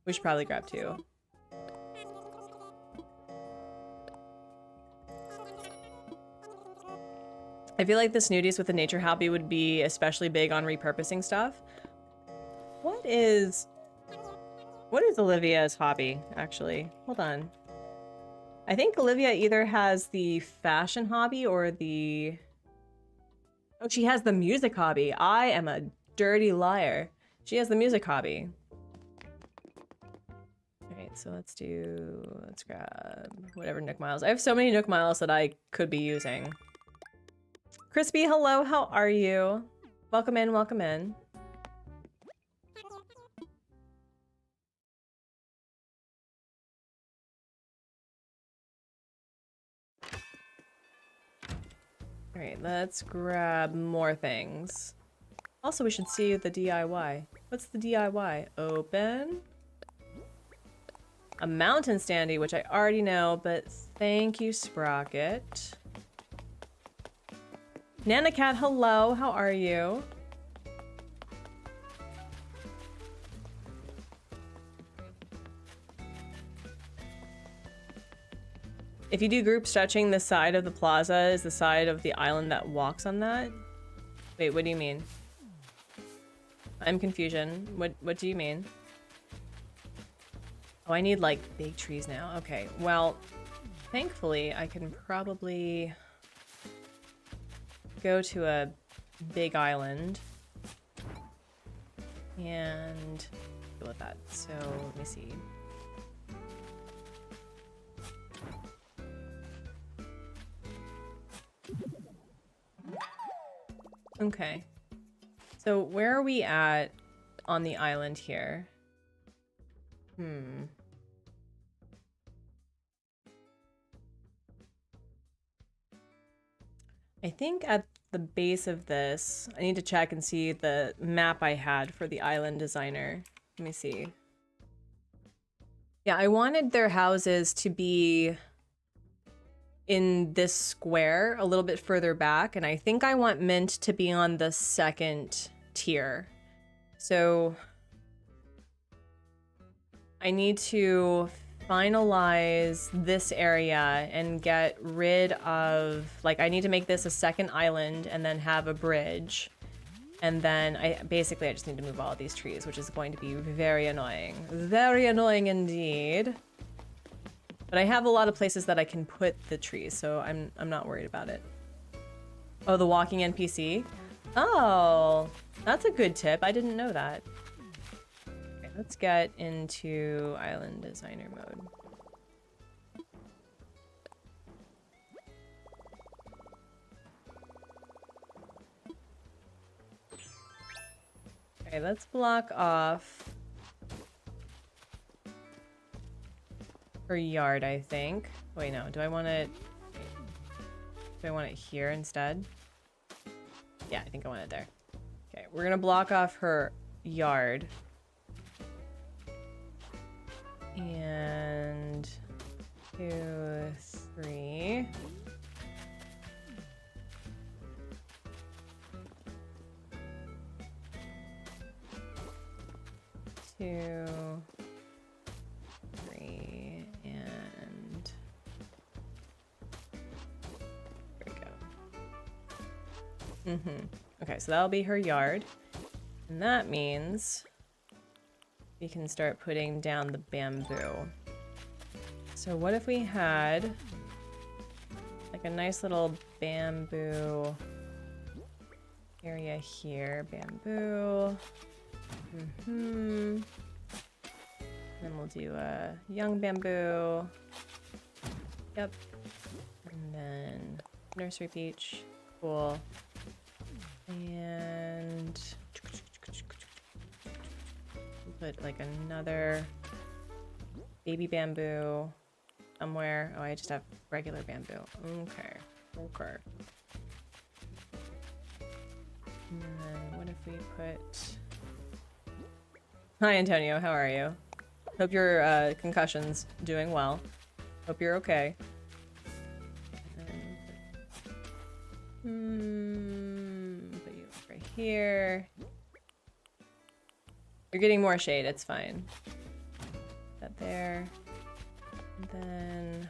S1: We should probably grab 2. I feel like the Snooties with the nature hobby would be especially big on repurposing stuff. What is Olivia's hobby, actually? Hold on. I think Olivia either has the fashion hobby or the... Oh, she has the music hobby. I am a dirty liar. She has the music hobby. Alright, so let's grab whatever Nook Miles. I have so many Nook Miles that I could be using. Crispy, hello, how are you? Welcome in, welcome in. let's grab more things. Also, we should see the DIY. What's the DIY? Open. A mountain standee, which I already know, but thank you, Sprocket. Nana Cat, hello, how are you? If you do group stretching, the side of the plaza is the side of the island that walks on that? Wait, what do you mean? I'm confusion. What do you mean? Oh, I need like big trees now. Okay, well, thankfully I can probably go to a big island and deal with that. So let me see. Okay. So where are we at on the island here? I think at the base of this, I need to check and see the map I had for the island designer. Let me see. Yeah, I wanted their houses to be in this square a little bit further back, and I think I want Mint to be on the second tier. So I need to finalize this area and get rid of, like, I need to make this a second island and then have a bridge. And then I just need to move all of these trees, which is going to be very annoying. Very annoying indeed. But I have a lot of places that I can put the trees, so I'm not worried about it. Oh, the walking NPC? Oh, that's a good tip. I didn't know that. Okay, let's get into island designer mode. Okay, let's block off her yard, I think. Wait, no. Do I want it here instead? Yeah, I think I want it there. Okay, we're gonna block off her yard. And 2, 3. Two, 3, and there we go. Okay, so that'll be her yard. And that means we can start putting down the bamboo. So what if we had like a nice little bamboo area here? Bamboo. Then we'll do a young bamboo. Yep. And then nursery peach. Cool. And put like another baby bamboo somewhere. Oh, I just have regular bamboo. Okay. Okay. And then what if we put... Hi, Antonio. How are you? Hope your concussion's doing well. Hope you're okay. Put you over here. You're getting more shade. It's fine. That there. And then...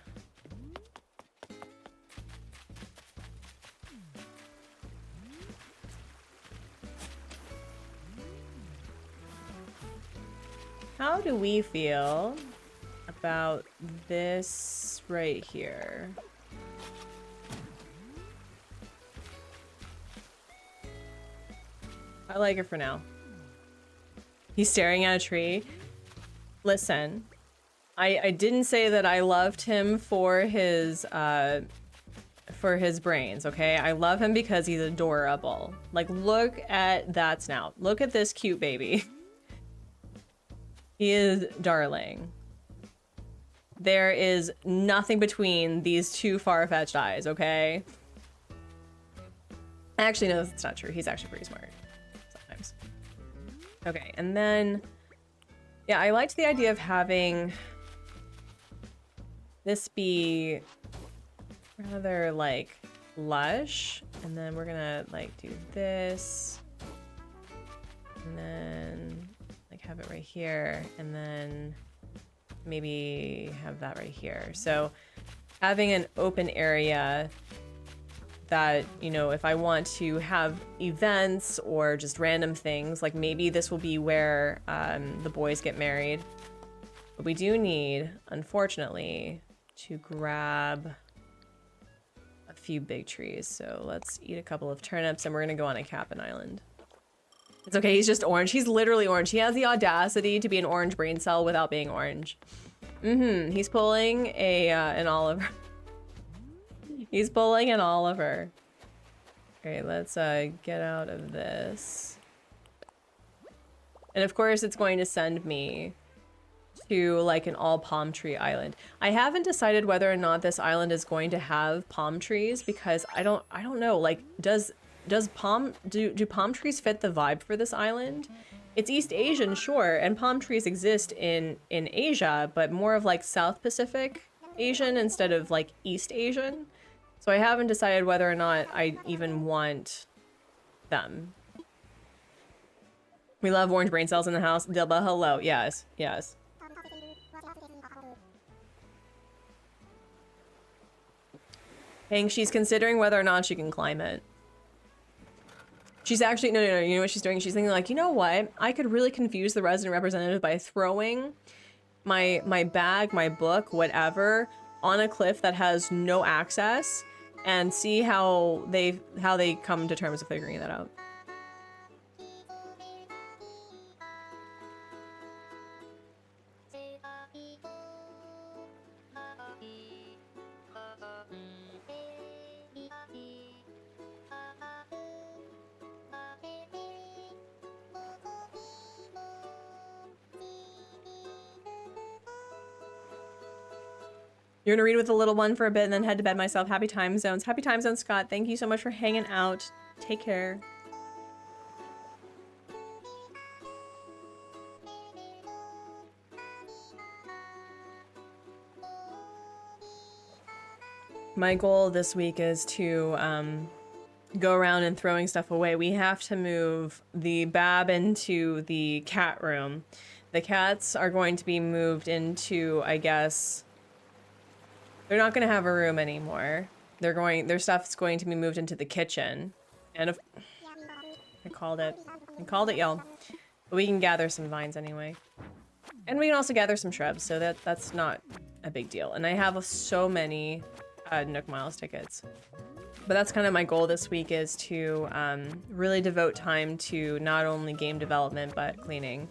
S1: How do we feel about this right here? I like it for now. He's staring at a tree. Listen, I didn't say that I loved him for his brains, okay? I love him because he's adorable. Like, look at that snout. Look at this cute baby. He is darling. There is nothing between these two far-fetched eyes, okay? Actually, no, that's not true. He's actually pretty smart sometimes. Okay, and then, yeah, I liked the idea of having this be rather like lush, and then we're gonna like do this, and then like have it right here, and then maybe have that right here. So having an open area that, you know, if I want to have events or just random things, like maybe this will be where the boys get married. But we do need, unfortunately, to grab a few big trees. So let's eat a couple of turnips and we're gonna go on a Cap'n Island. It's okay, he's just orange. He's literally orange. He has the audacity to be an orange brain cell without being orange. He's pulling an Oliver. He's pulling an Oliver. Okay, let's get out of this. And of course it's going to send me to like an all palm tree island. I haven't decided whether or not this island is going to have palm trees because I don't know, like do palm trees fit the vibe for this island? It's East Asian, sure, and palm trees exist in Asia, but more of like South Pacific Asian instead of like East Asian. So I haven't decided whether or not I even want them. We love orange brain cells in the house. Dilba, hello. Yes, yes. Hank, she's considering whether or not she can climb it. She's actually, no, you know what she's doing? She's thinking like, you know what? I could really confuse the resident representative by throwing my bag, my book, whatever, on a cliff that has no access and see how they come to terms of figuring that out. You're gonna read with the little one for a bit and then head to bed myself. Happy time zones. Happy time zones, Scott. Thank you so much for hanging out. Take care. My goal this week is to go around and throwing stuff away. We have to move the Bab into the cat room. The cats are going to be moved into, I guess, they're not going to have a room anymore. Their stuff's going to be moved into the kitchen. And I called it, y'all. But we can gather some vines anyway. And we can also gather some shrubs, so that's not a big deal. And I have so many Nook Miles tickets. But that's kind of my goal this week, is to really devote time to not only game development, but cleaning.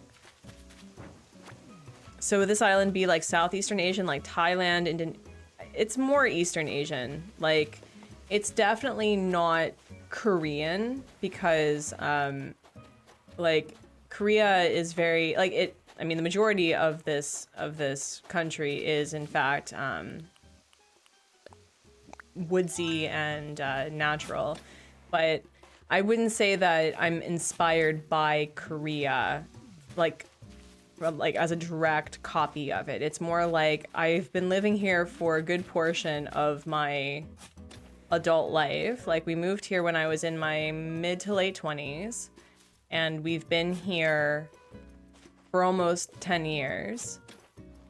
S1: So would this island be like Southeastern Asian, like Thailand, it's more Eastern Asian. Like, it's definitely not Korean because, like, Korea is very, like, I mean, the majority of this country is, in fact, woodsy and natural. But I wouldn't say that I'm inspired by Korea, like as a direct copy of it. It's more like I've been living here for a good portion of my adult life. Like, we moved here when I was in my mid to late 20s, and we've been here for almost 10 years.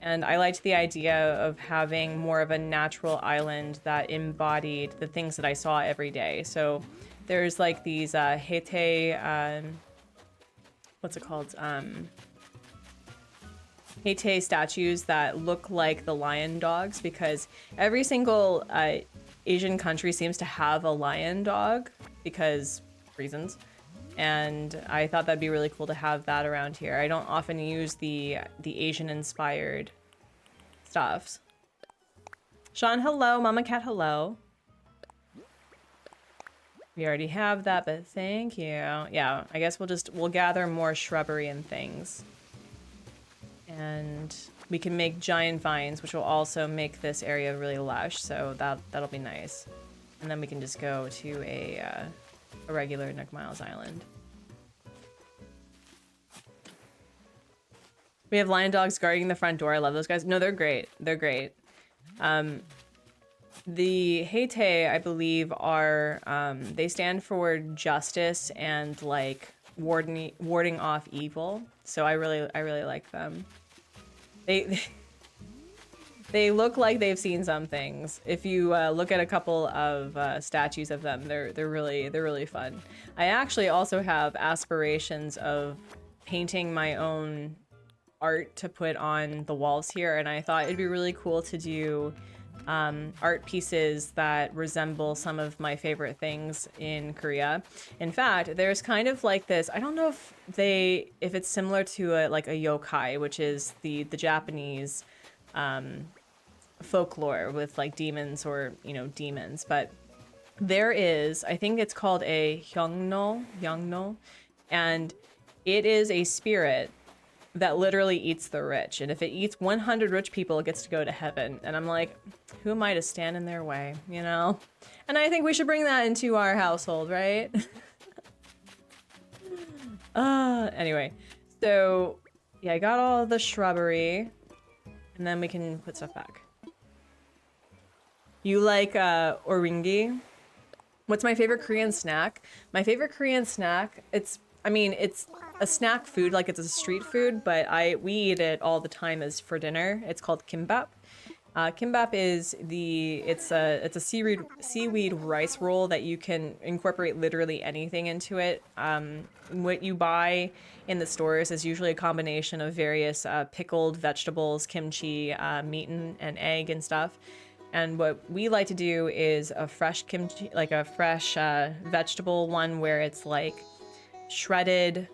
S1: And I liked the idea of having more of a natural island that embodied the things that I saw every day. So there's like these Hete, what's it called? Hete statues that look like the lion dogs, because every single Asian country seems to have a lion dog because reasons. And I thought that'd be really cool to have that around here. I don't often use the Asian inspired stuffs. Sean, hello. Mama Cat, hello. We already have that, but thank you. Yeah, I guess we'll gather more shrubbery and things. And we can make giant vines, which will also make this area really lush, so that'll be nice. And then we can just go to a a regular Nook Miles Island. We have lion dogs guarding the front door. I love those guys. No, they're great. They're great. The Heite, I believe, are they stand for justice and like warding off evil. So I really like them. They look like they've seen some things. If you look at a couple of statues of them, they're really fun. I actually also have aspirations of painting my own art to put on the walls here, and I thought it'd be really cool to do art pieces that resemble some of my favorite things in Korea. In fact, there's kind of like this, I don't know if it's similar to like a yokai, which is the Japanese folklore with like demons or, you know, demons, but there is, I think it's called a hyungno, and it is a spirit that literally eats the rich, and if it eats 100 rich people, it gets to go to heaven. And I'm like, who am I to stand in their way, you know? And I think we should bring that into our household, right? Anyway, so yeah, I got all the shrubbery, and then we can put stuff back. You like oringi? What's my favorite Korean snack? My favorite Korean snack, it's a snack food, like it's a street food, but we eat it all the time as for dinner. It's called kimbap. Kimbap is it's a seaweed rice roll that you can incorporate literally anything into it. What you buy in the stores is usually a combination of various pickled vegetables, kimchi, meat and egg and stuff. And what we like to do is a fresh kimchi, like a fresh vegetable one where it's like shredded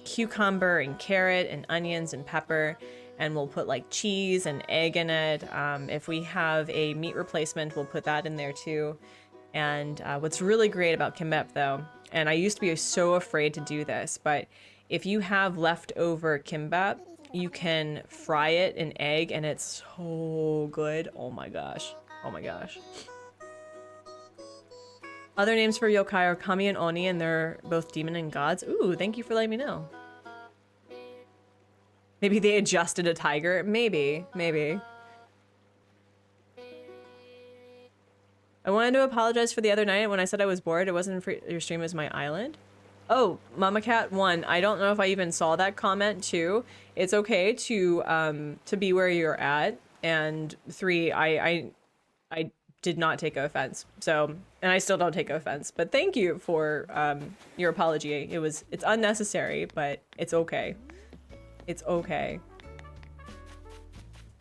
S1: cucumber and carrot and onions and pepper, and we'll put like cheese and egg in it. If we have a meat replacement, we'll put that in there too. And what's really great about kimbap though, and I used to be so afraid to do this, but if you have leftover kimbap, you can fry it in egg and it's so good. Oh my gosh. Oh my gosh. Other names for yokai are kami and oni, and they're both demon and gods. Ooh, thank you for letting me know. Maybe they adjusted a tiger. Maybe. I wanted to apologize for the other night when I said I was bored. It wasn't for your stream, it was my island. Oh, Mama Cat 1. I don't know if I even saw that comment too. It's okay to be where you're at. And 3, I did not take offense. So, and I still don't take offense. But thank you for your apology. It's unnecessary, but it's okay. It's okay.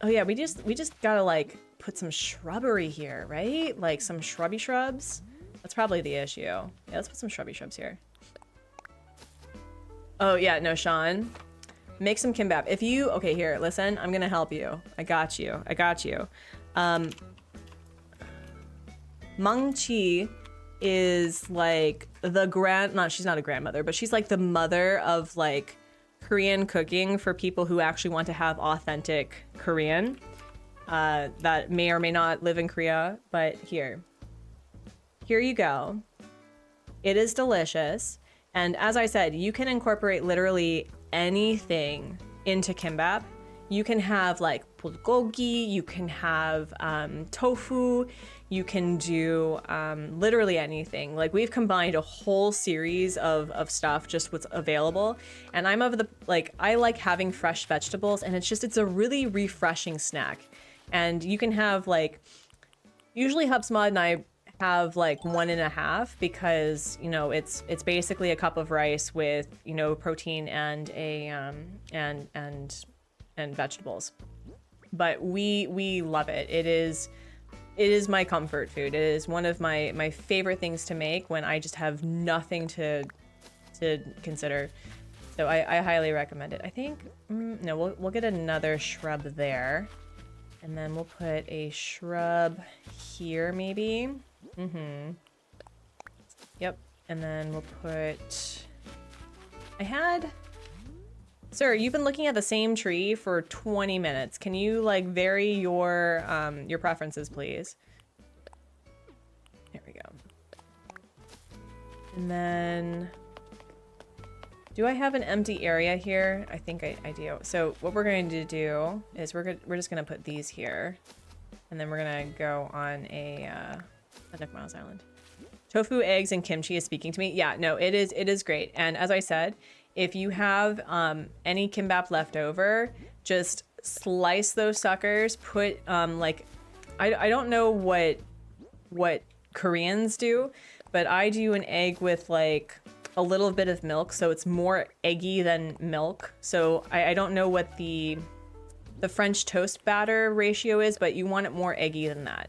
S1: Oh yeah, we just gotta like put some shrubbery here, right? Like some shrubs. That's probably the issue. Yeah, let's put some shrubs here. Oh yeah, no, Sean. Make some kimbap. If you, okay, here, listen, I'm gonna help you. I got you. Mangchi is like she's not a grandmother, but she's like the mother of like Korean cooking for people who actually want to have authentic Korean that may or may not live in Korea. But here you go. It is delicious. And as I said, you can incorporate literally anything into kimbap. You can have like bulgogi, you can have tofu, you can do literally anything. Like we've combined a whole series of stuff, just what's available. And I'm of the, like, I like having fresh vegetables, and it's a really refreshing snack. And you can have like, usually Hubsmod and I have like 1.5 because, you know, it's basically a cup of rice with, you know, protein and a and vegetables. But we love it. It is my comfort food. It is one of my favorite things to make when I just have nothing to consider. So I highly recommend it. I think no, we'll get another shrub there, and then we'll put a shrub here maybe. Yep, and then we'll put. Sir, you've been looking at the same tree for 20 minutes. Can you like vary your preferences, please? Here we go. And then, do I have an empty area here? I think I do. So what we're going to do is we're just going to put these here. And then we're going to go on a Nick Miles Island. Tofu, eggs, and kimchi is speaking to me. Yeah, no, it is great. And as I said, if you have any kimbap left over, just slice those suckers, put like, I don't know what Koreans do, but I do an egg with like a little bit of milk, so it's more eggy than milk. So I don't know what the French toast batter ratio is, but you want it more eggy than that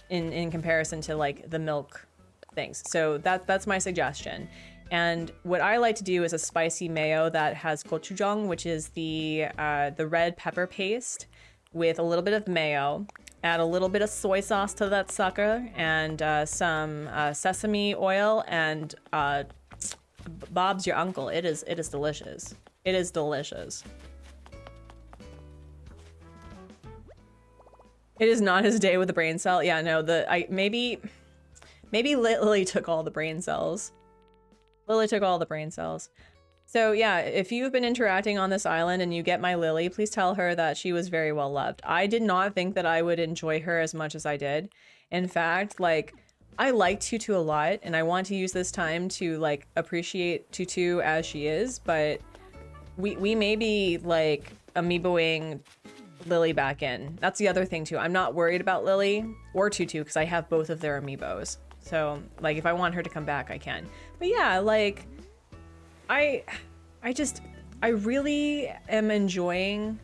S1: in comparison to like the milk things. So that's my suggestion. And what I like to do is a spicy mayo that has gochujang, which is the red pepper paste with a little bit of mayo. Add a little bit of soy sauce to that sucker and some sesame oil and Bob's your uncle. It is delicious. It is delicious. It is not his day with the brain cell. Yeah, no, maybe Lily took all the brain cells. Lily took all the brain cells. So yeah, if you've been interacting on this island and you get my Lily, please tell her that she was very well loved. I did not think that I would enjoy her as much as I did. In fact, like, I like Tutu a lot and I want to use this time to like appreciate Tutu as she is, but we may be like amiiboing Lily back in. That's the other thing too. I'm not worried about Lily or Tutu because I have both of their amiibos. So like if I want her to come back, I can. But yeah, like I really am enjoying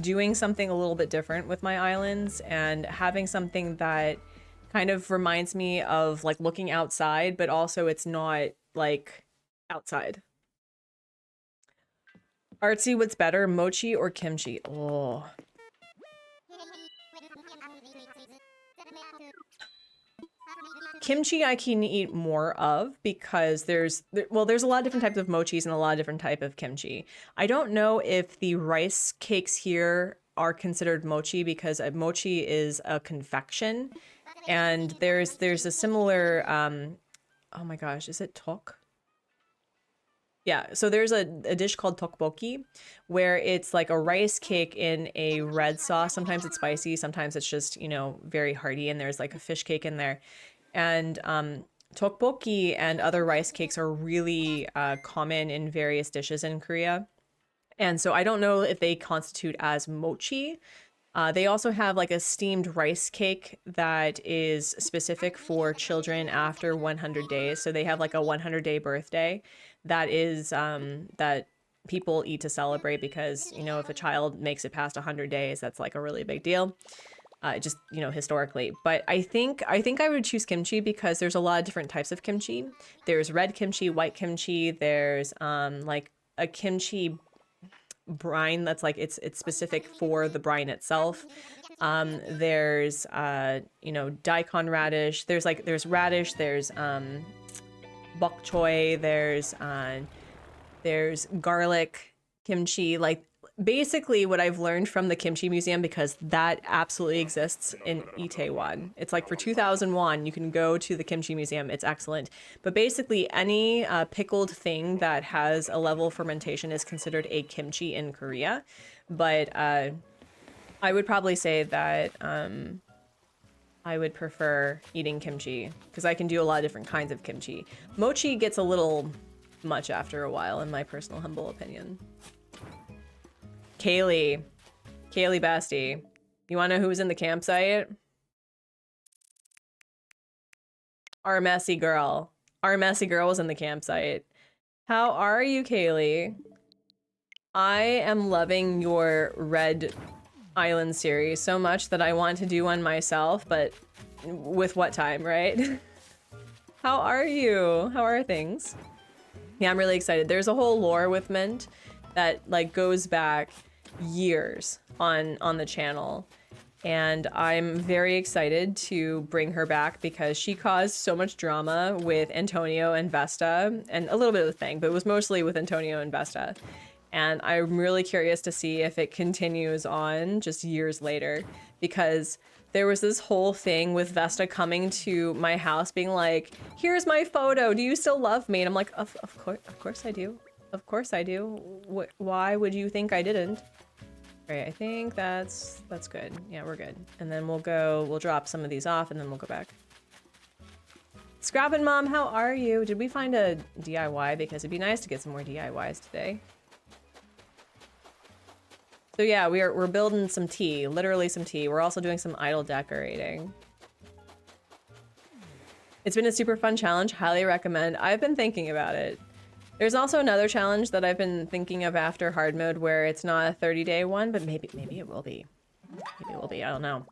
S1: doing something a little bit different with my islands and having something that kind of reminds me of like looking outside, but also it's not like outside. Artsy, what's better, mochi or kimchi? Oh. Kimchi I can eat more of because there's a lot of different types of mochis and a lot of different type of kimchi. I don't know if the rice cakes here are considered mochi because a mochi is a confection, and there's a similar oh my gosh, is it tok? Yeah, so there's a dish called tteokbokki where it's like a rice cake in a red sauce. Sometimes it's spicy, sometimes it's just, you know, very hearty, and there's like a fish cake in there. And tteokbokki and other rice cakes are really common in various dishes in Korea. And so I don't know if they constitute as mochi. They also have like a steamed rice cake that is specific for children after 100 days. So they have like a 100-day birthday that is that people eat to celebrate because, you know, if a child makes it past 100 days, that's like a really big deal. Just, you know, historically. But I think I would choose kimchi because there's a lot of different types of kimchi. There's red kimchi, white kimchi. There's like a kimchi brine that's like it's specific for the brine itself. There's you know, daikon radish. There's radish. There's bok choy. There's garlic kimchi. Like basically what I've learned from the kimchi museum, because that absolutely exists in Itaewon. It's like for 2,000 won, you can go to the kimchi museum. It's excellent. But basically any pickled thing that has a level of fermentation is considered a kimchi in Korea. But I would probably say that I would prefer eating kimchi because I can do a lot of different kinds of kimchi. Mochi gets a little much after a while, in my personal humble opinion. Kaylee Basti, you want to know who was in the campsite? Our messy girl was in the campsite. How are you, Kaylee? I am loving your Red Island series so much that I want to do one myself, but with what time, right? How are you? How are things? Yeah, I'm really excited. There's a whole lore with Mint that like goes back years on the channel, and I'm very excited to bring her back because she caused so much drama with Antonio and Vesta, and a little bit of Thing, but it was mostly with Antonio and Vesta. And I'm really curious to see if it continues on just years later, because there was this whole thing with Vesta coming to my house being like, here's my photo, do you still love me? And I'm like, of course I do. Of course I do. Why would you think I didn't? All right, I think that's good. Yeah, we're good. And then we'll drop some of these off and then we'll go back. Scrappin' Mom, how are you? Did we find a DIY? Because it'd be nice to get some more DIYs today. So yeah, we're building some tea, literally some tea. We're also doing some idle decorating. It's been a super fun challenge, highly recommend. I've been thinking about it. There's also another challenge that I've been thinking of after hard mode where it's not a 30-day one, but maybe it will be. Maybe it will be, I don't know.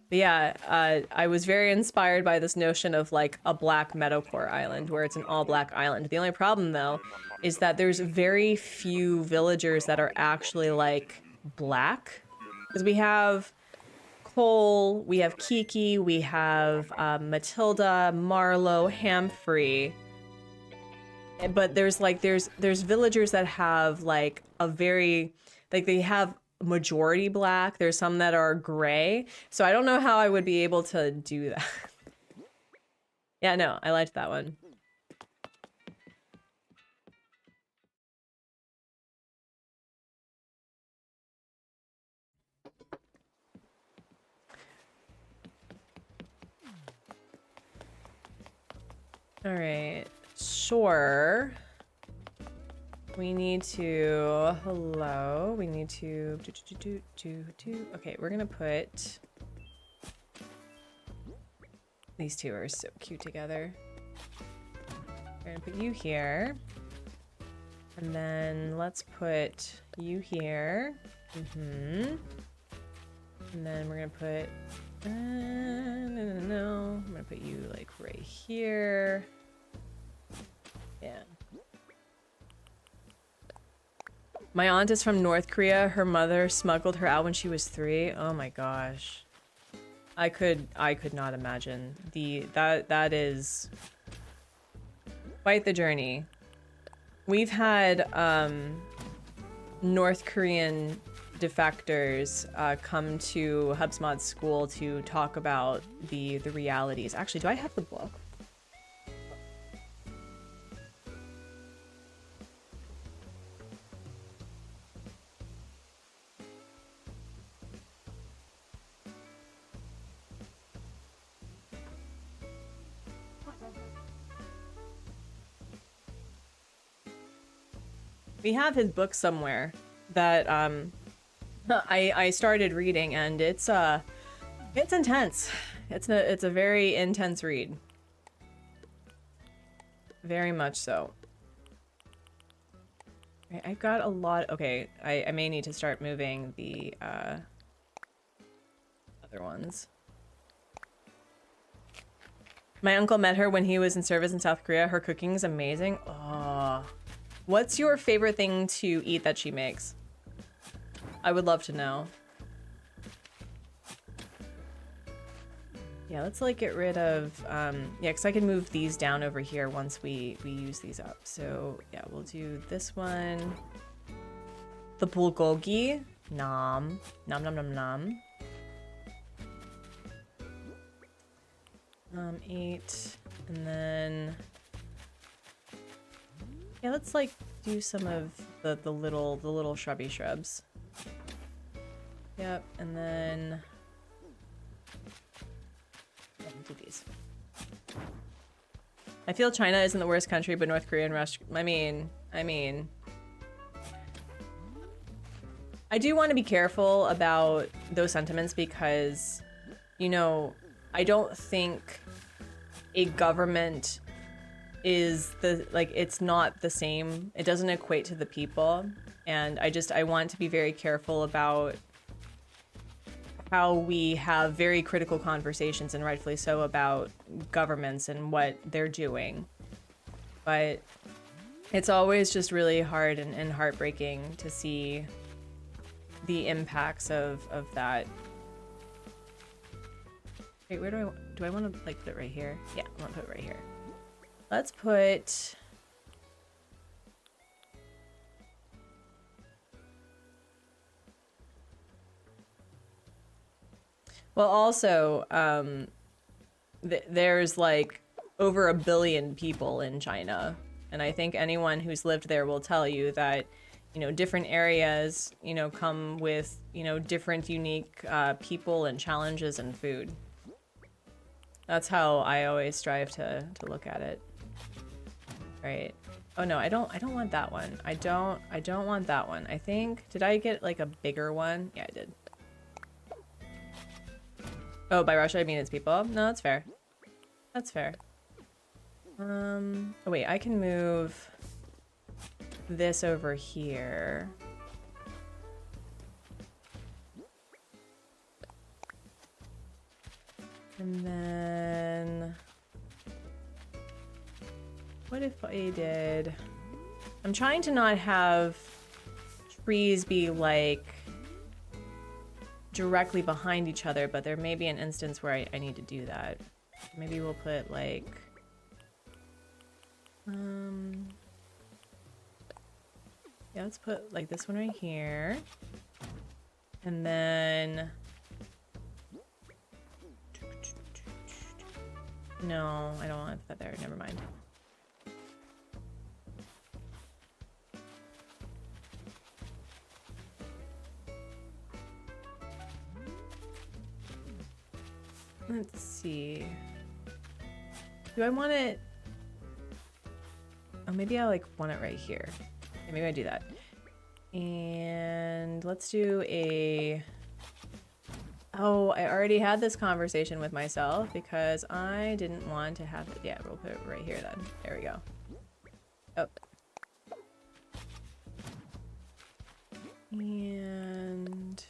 S1: But yeah, I was very inspired by this notion of like a black metalcore island where it's an all black island. The only problem though is that there's very few villagers that are actually like black. Because we have Cole, we have Kiki, we have Matilda, Marlo, Hamfrey. But there's villagers that have like a very, like they have majority black. There's some that are gray. So I don't know how I would be able to do that. Yeah, no, I liked that one. All right, sure. We need to, hello, we need to, okay, we're gonna put, these two are so cute together. We're gonna put you here, and then let's put you here, and then we're gonna put, no, I'm gonna put you like right here, yeah. My aunt is from North Korea. Her mother smuggled her out when she was 3. Oh my gosh. I could not imagine. That is quite the journey. We've had North Korean defectors come to HubSpot's school to talk about the realities. Actually, do I have the book? We have his book somewhere that I started reading, and it's intense. It's a very intense read. Very much so. I've got a lot. Okay, I may need to start moving the other ones. My uncle met her when he was in service in South Korea. Her cooking is amazing. Oh. What's your favorite thing to eat that she makes? I would love to know. Yeah, let's like get rid of, yeah, because I can move these down over here once we use these up. So yeah, we'll do this one. The bulgogi. Nom. Nom nom nom nom. 8. And then... yeah, let's like do some of the little shrubby shrubs. Yep, and then do these. I feel China isn't the worst country, but North Korea and Russia. I mean, I do want to be careful about those sentiments because, you know, I don't think a government is it's not the same. It doesn't equate to the people. And I want to be very careful about how we have very critical conversations, and rightfully so, about governments and what they're doing. But it's always just really hard and heartbreaking to see the impacts of that. Wait, where do I want to like put it right here? Yeah, I want to put it right here. Let's put... Well, also, there's like over 1 billion people in China. And I think anyone who's lived there will tell you that, you know, different areas, you know, come with, you know, different unique people and challenges and food. That's how I always strive to look at it. Right. Oh no, I don't want that one. I don't want that one. I think, did I get like a bigger one? Yeah, I did. Oh, by Russia I mean its people. No, that's fair. That's fair. Oh wait, I can move this over here. And then what if I did, I'm trying to not have trees be like directly behind each other, but there may be an instance where I need to do that. Maybe we'll put like yeah, let's put like this one right here. And then no, I don't want that there. Never mind. Let's see. Do I want it? Oh, maybe I like want it right here. Okay, maybe I do that. And let's do a... Oh, I already had this conversation with myself because I didn't want to have it. Yeah, we'll put it right here then. There we go. Oh. And...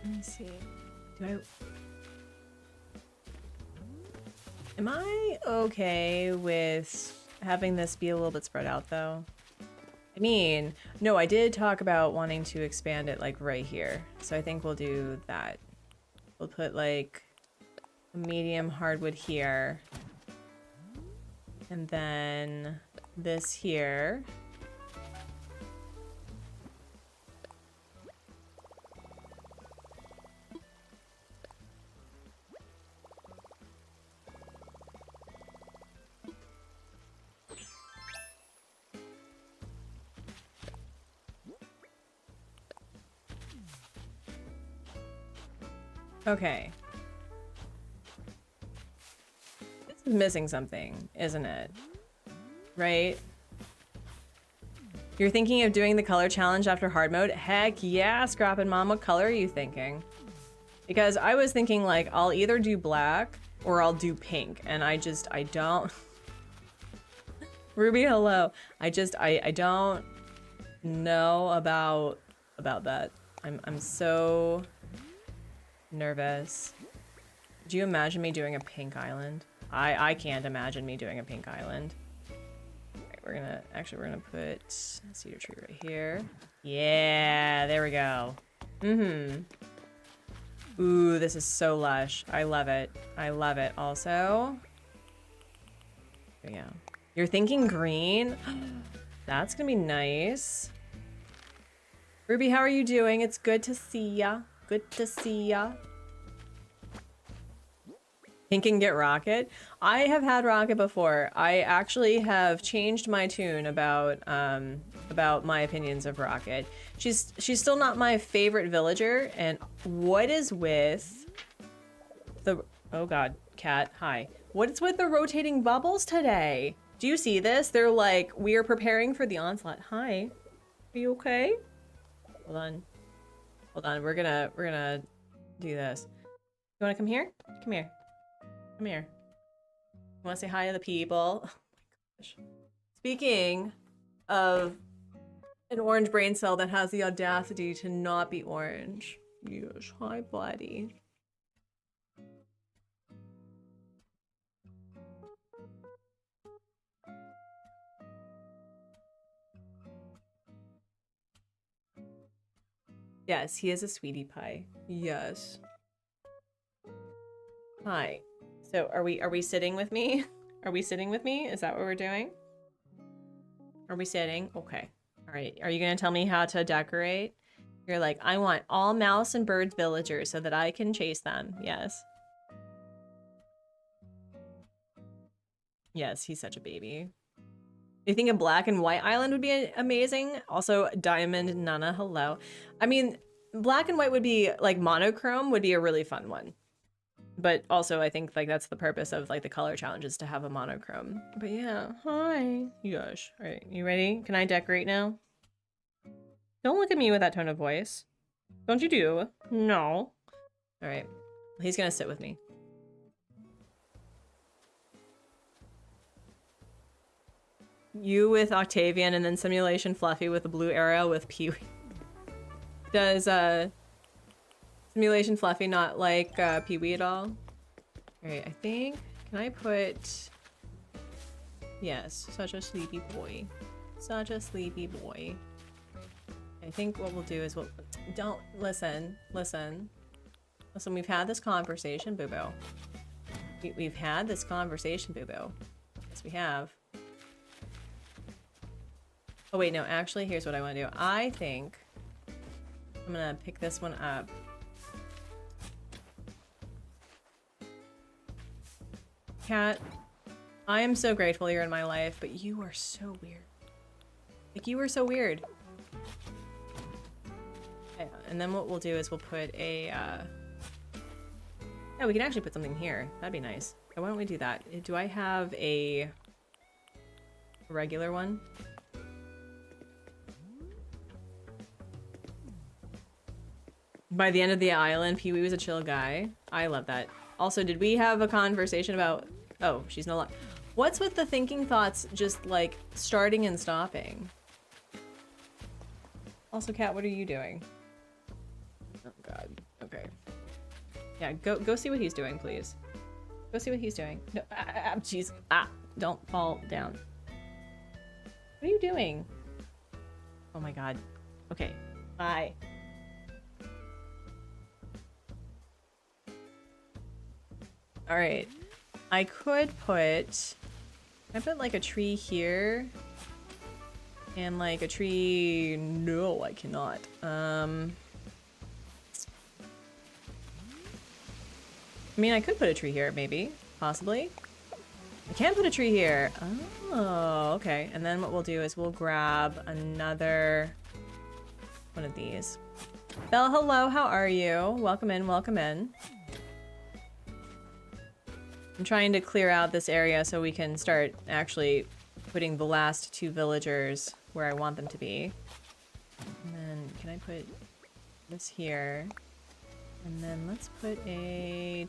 S1: let me see. Am I okay with having this be a little bit spread out though? I mean, no, I did talk about wanting to expand it like right here. So I think we'll do that. We'll put like a medium hardwood here. And then this here. Okay. This is missing something, isn't it? Right? You're thinking of doing the color challenge after hard mode? Heck yeah, Scrappin' Mom. What color are you thinking? Because I was thinking like, I'll either do black or I'll do pink. And I don't... Ruby, hello. I don't know about that. I'm so... nervous. Do you imagine me doing a pink island? I can't imagine me doing a pink island. Alright, we're gonna put a cedar tree right here. Yeah, there we go. Ooh, this is so lush. I love it. I love it. Also, there we go. You're thinking green? That's gonna be nice. Ruby, how are you doing? It's good to see ya. Good to see ya. Pink can get Rocket. I have had Rocket before. I actually have changed my tune about my opinions of Rocket. She's still not my favorite villager. And what is with the... Oh god, cat, hi. What is with the rotating bubbles today? Do you see this? They're like, we are preparing for the onslaught. Hi. Are you okay? Hold on. Hold on, we're gonna do this. You wanna come here? Come here. Come here. You wanna say hi to the people? Oh my gosh. Speaking of an orange brain cell that has the audacity to not be orange. Yes, hi buddy. Yes, he is a sweetie pie. Yes. Hi. So are we sitting with me? Are we sitting with me? Is that what we're doing? Are we sitting? Okay. All right. Are you going to tell me how to decorate? You're like, I want all mouse and bird villagers so that I can chase them. Yes. Yes, he's such a baby. You think a black and white island would be amazing? Also, Diamond Nana, hello. I mean, black and white would be, like, monochrome would be a really fun one. But also, I think, like, that's the purpose of, like, the color challenges to have a monochrome. But yeah, hi. Gosh. All right, you ready? Can I decorate now? Don't look at me with that tone of voice. Don't you do? No. All right. He's gonna sit with me. You with Octavian and then Simulation Fluffy with the blue arrow with Pee-wee. Does Simulation Fluffy not like Pee-wee at all? Alright, I think... Can I put... Yes, such a sleepy boy. Such a sleepy boy. I think what we'll do is we'll... Don't... Listen. Listen. Listen, we've had this conversation, boo-boo. We've had this conversation, boo-boo. Yes, we have. Oh wait, no, actually, here's what I want to do. I think I'm gonna pick this one up. Cat, I am so grateful you're in my life, but you are so weird. Like, you are so weird. Yeah, and then what we'll do is we'll put a, yeah, we can actually put something here. That'd be nice. So why don't we do that? Do I have a regular one? By the end of the island, Pee-wee was a chill guy. I love that. Also, did we have a conversation about... Oh, she's no longer... What's with the thinking thoughts just, like, starting and stopping? Also, Kat, what are you doing? Oh, God. Okay. Yeah, go see what he's doing, please. Go see what he's doing. No, jeez. Don't fall down. What are you doing? Oh, my God. Okay. Bye. All right, I could put like a tree here and like a tree. No, I cannot. I mean, I could put a tree here, maybe, possibly. I can put a tree here. Oh, okay. And then what we'll do is we'll grab another one of these. Belle, hello, how are you? Welcome in, welcome in. I'm trying to clear out this area so we can start actually putting the last two villagers where I want them to be. And then can I put this here? And then let's put a...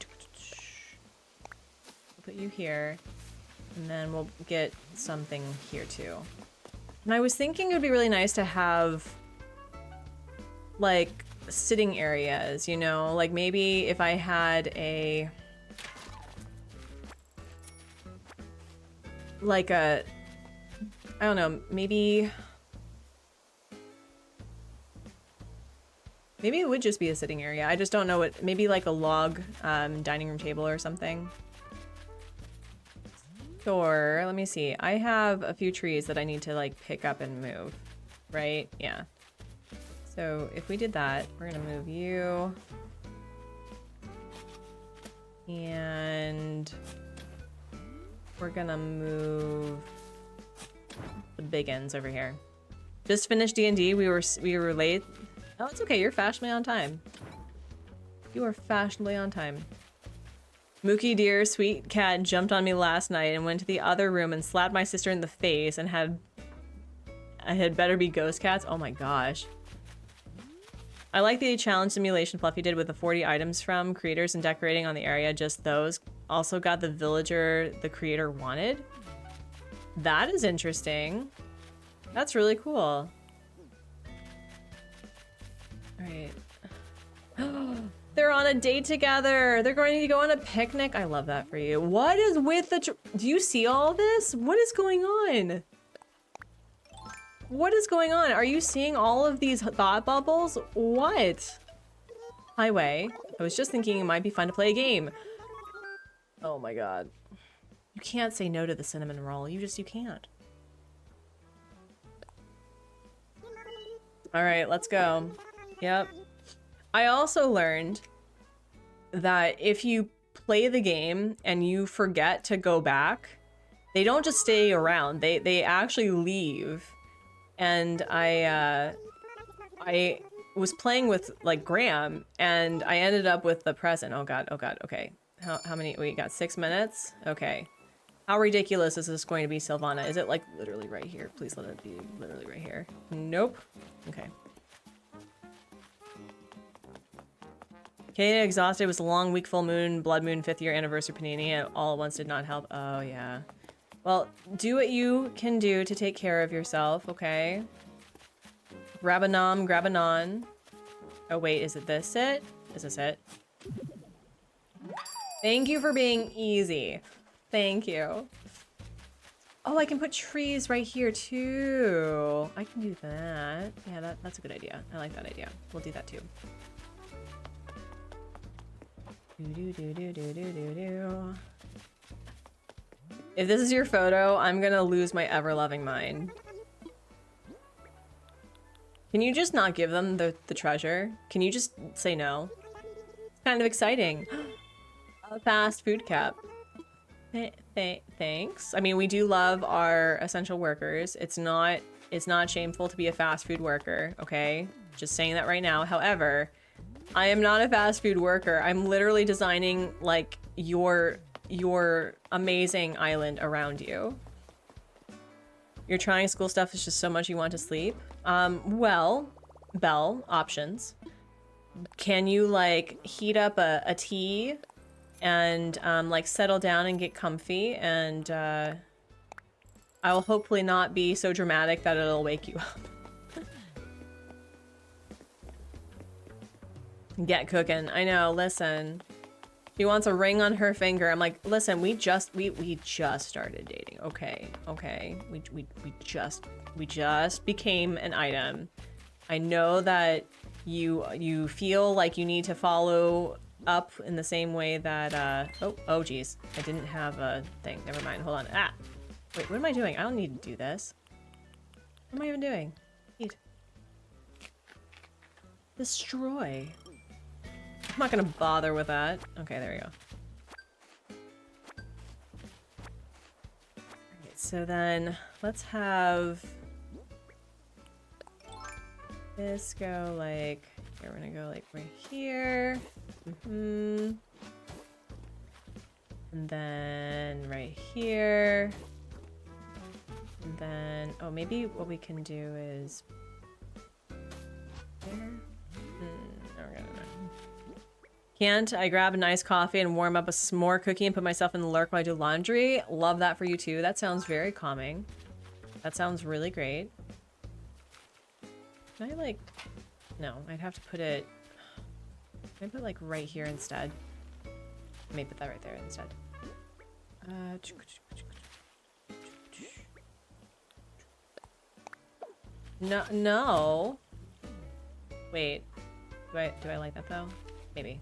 S1: We'll put you here. And then we'll get something here too. And I was thinking it would be really nice to have like sitting areas, you know? Like maybe if I had a... like a, I don't know, maybe it would just be a sitting area. I just don't know what, maybe like a log dining room table or something. Sure, let me see. I have a few trees that I need to like pick up and move, right? Yeah. So if we did that, we're gonna move you. And we're gonna move the big ends over here. Just finished D&D. We were late. Oh, it's okay. You're fashionably on time. You are fashionably on time. Mookie dear, sweet cat jumped on me last night and went to the other room and slapped my sister in the face and I had better be ghost cats. Oh my gosh. I like the challenge simulation Fluffy did with the 40 items from creators and decorating on the area, just those. Also got the villager the creator wanted. That is interesting. That's really cool. Alright. They're on a date together. They're going to go on a picnic. I love that for you. What is with the... Do you see all this? What is going on? What is going on? Are you seeing all of these thought bubbles? What? Highway. I was just thinking it might be fun to play a game. Oh my god. You can't say no to the cinnamon roll. You can't. All right, let's go. Yep. I also learned that if you play the game and you forget to go back, they don't just stay around. They actually leave. And I was playing with like Graham and I ended up with the present. Oh god, okay. How many? We got 6 minutes? Okay. How ridiculous is this going to be, Sylvana? Is it like literally right here? Please let it be literally right here. Nope. Okay. Kate exhausted. It was a long week, full moon, blood moon, 5th year anniversary panini, and all at once did not help. Oh yeah. Well, do what you can do to take care of yourself, okay? Grab a nom, grab a non. Oh wait, is it this it? Is this it? Thank you for being easy. Thank you. Oh, I can put trees right here too. I can do that. Yeah, that's a good idea. I like that idea. We'll do that too. If this is your photo, I'm gonna lose my ever-loving mind. Can you just not give them the treasure? Can you just say no? It's kind of exciting. A fast food cap. Thanks. I mean, we do love our essential workers. It's not shameful to be a fast food worker, okay? Just saying that right now. However, I am not a fast food worker. I'm literally designing like your amazing island around you. Your trying school stuff is just so much you want to sleep. Well, Belle, options. Can you like heat up a tea and like settle down and get comfy, and I will hopefully not be so dramatic that it'll wake you up. Get cooking. I know, listen. She wants a ring on her finger. I'm like, listen, we just started dating. Okay. We just became an item. I know that you feel like you need to follow up in the same way that oh geez. I didn't have a thing. Never mind. Hold on. Ah. Wait, what am I doing? I don't need to do this. What am I even doing? Eat. Destroy. I'm not gonna bother with that. Okay, there we go. Alright, so then let's have this go like here. We're gonna go like right here. And then right here. And then maybe what we can do is here. Can't I grab a nice coffee and warm up a s'more cookie and put myself in the lurk while I do laundry? Love that for you too. That sounds very calming. That sounds really great. Can I like... No, I'd have to put it... Can I put like right here instead? Let me put that right there instead. No. Wait. Do I like that though? Maybe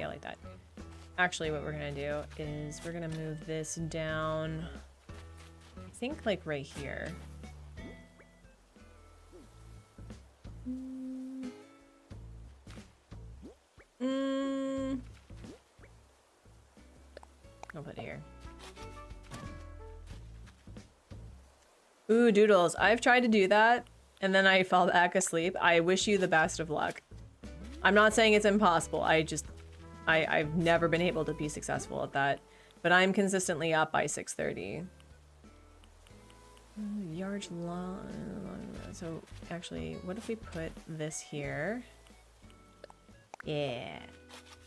S1: I like that. Actually, what we're gonna do is we're gonna move this down. I think like right here. I'll put it here. Ooh, Doodles. I've tried to do that and then I fall back asleep. I wish you the best of luck. I'm not saying it's impossible. I've never been able to be successful at that, but I'm consistently up by 6:30. Yard long. So actually, what if we put this here? Yeah,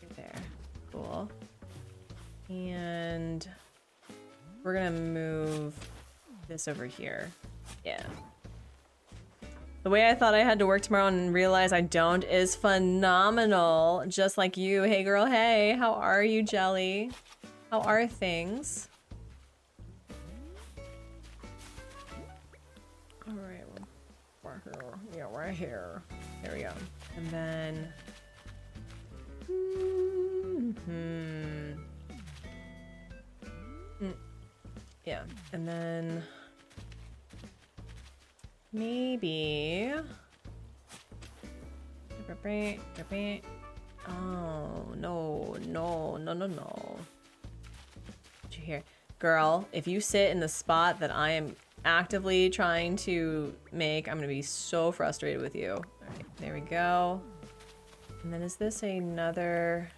S1: right there. Cool. And we're gonna move this over here. Yeah. The way I thought I had to work tomorrow and realize I don't is phenomenal. Just like you. Hey girl, hey. How are you, Jelly? How are things? Alright, we're here. Yeah, we're here. There we go. And then... And then maybe. Oh, no. Did you hear? Girl, if you sit in the spot that I am actively trying to make, I'm gonna be so frustrated with you. All right, there we go. And then is this another...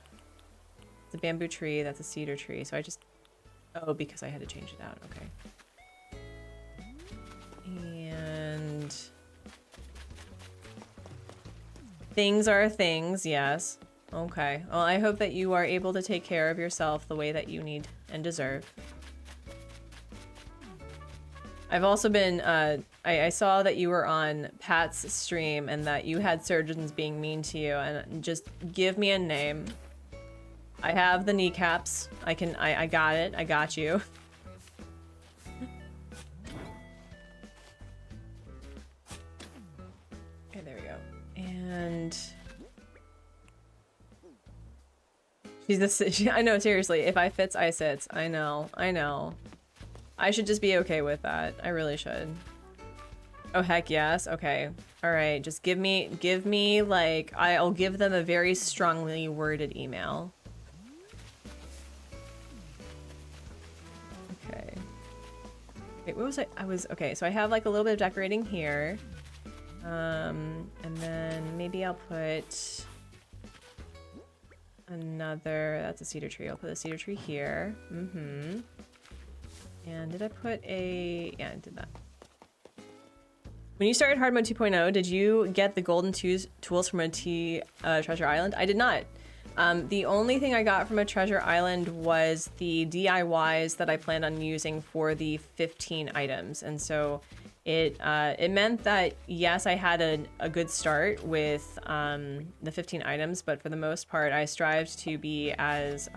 S1: It's a bamboo tree, that's a cedar tree. So I just... Oh, because I had to change it out, okay. And... Things are things, yes. Okay. Well, I hope that you are able to take care of yourself the way that you need and deserve. I've also been, I saw that you were on Pat's stream and that you had surgeons being mean to you, and just give me a name. I have the kneecaps. I got it. I got you. Okay, there we go. And... I know, seriously, if I fits, I sits. I know. I should just be okay with that. I really should. Oh, heck yes. Okay. All right. Just give me like, I'll give them a very strongly worded email. Okay. Wait, what was okay, so I have like a little bit of decorating here. And then maybe I'll put another, that's a cedar tree. I'll put a cedar tree here. And did I put a... Yeah, I did that. When you started Hard Mode 2.0, did you get the golden tools from a Treasure Island? I did not. The only thing I got from a Treasure Island was the DIYs that I planned on using for the 15 items. And so it meant that, yes, I had a good start with the 15 items, but for the most part, I strived to be as...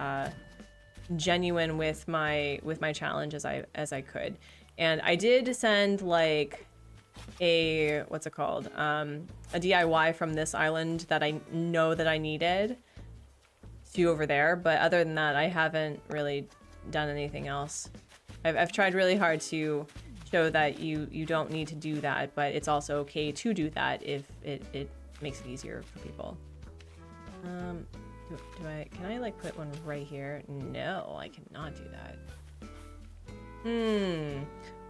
S1: genuine with my challenge as I could. And I did send like a what's it called, a DIY from this island that I know that I needed to over there, but other than that I haven't really done anything else. I've tried really hard to show that you don't need to do that, but it's also okay to do that if it makes it easier for people. Can I like put one right here? No, I cannot do that.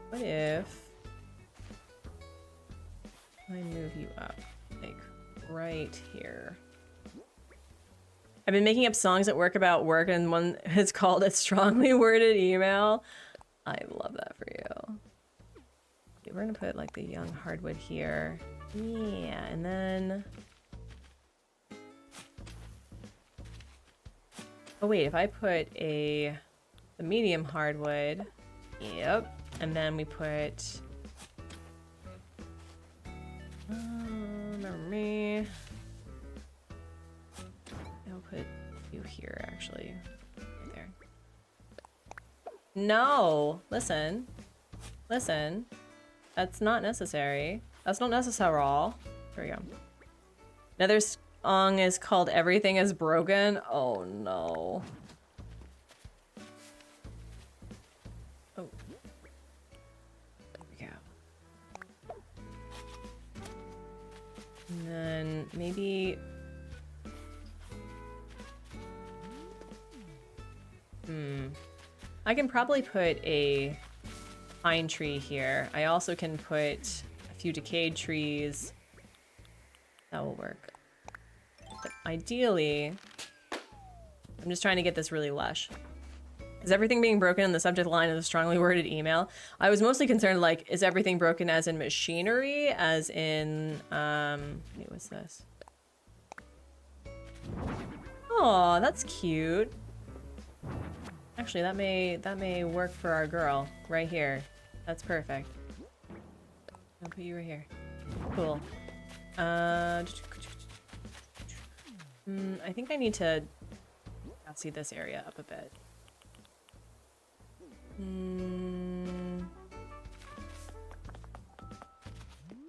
S1: What if I move you up, like right here? I've been making up songs at work about work, and one is called A Strongly Worded Email. I love that for you. Okay, we're gonna put like the young hardwood here. Yeah, and then... Oh wait, if I put the medium hardwood, yep, and then we put, remember me, I'll put you here actually, right there. No, listen, that's not necessary. That's not necessary. There we go. Another song is called Everything is Broken. Oh no. Oh. There we go. And then maybe... I can probably put a pine tree here. I also can put a few decayed trees. That will work. But ideally, I'm just trying to get this really lush. Is everything being broken in the subject line of the strongly worded email? I was mostly concerned, like, is everything broken as in machinery? As in, wait, what's this? Oh, that's cute. Actually, that may work for our girl right here. That's perfect. I'll put you right here. Cool. I think I need to see this area up a bit.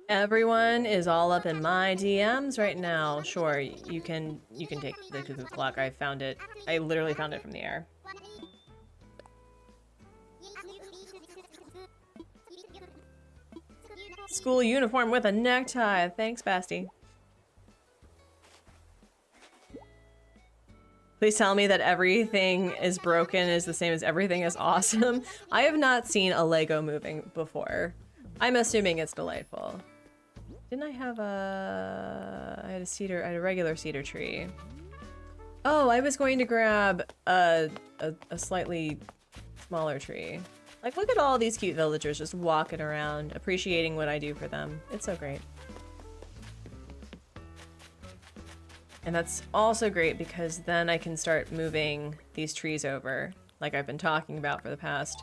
S1: Everyone is all up in my DMs right now. Sure, you can take the cuckoo clock. I found it. I literally found it from the air. School uniform with a necktie. Thanks, Basti. Please tell me that everything is broken is the same as everything is awesome. I have not seen a Lego moving before. I'm assuming it's delightful. Didn't I have a... I had a regular cedar tree. Oh, I was going to grab a slightly smaller tree. Like, look at all these cute villagers just walking around, appreciating what I do for them. It's so great. And that's also great because then I can start moving these trees over, like I've been talking about for the past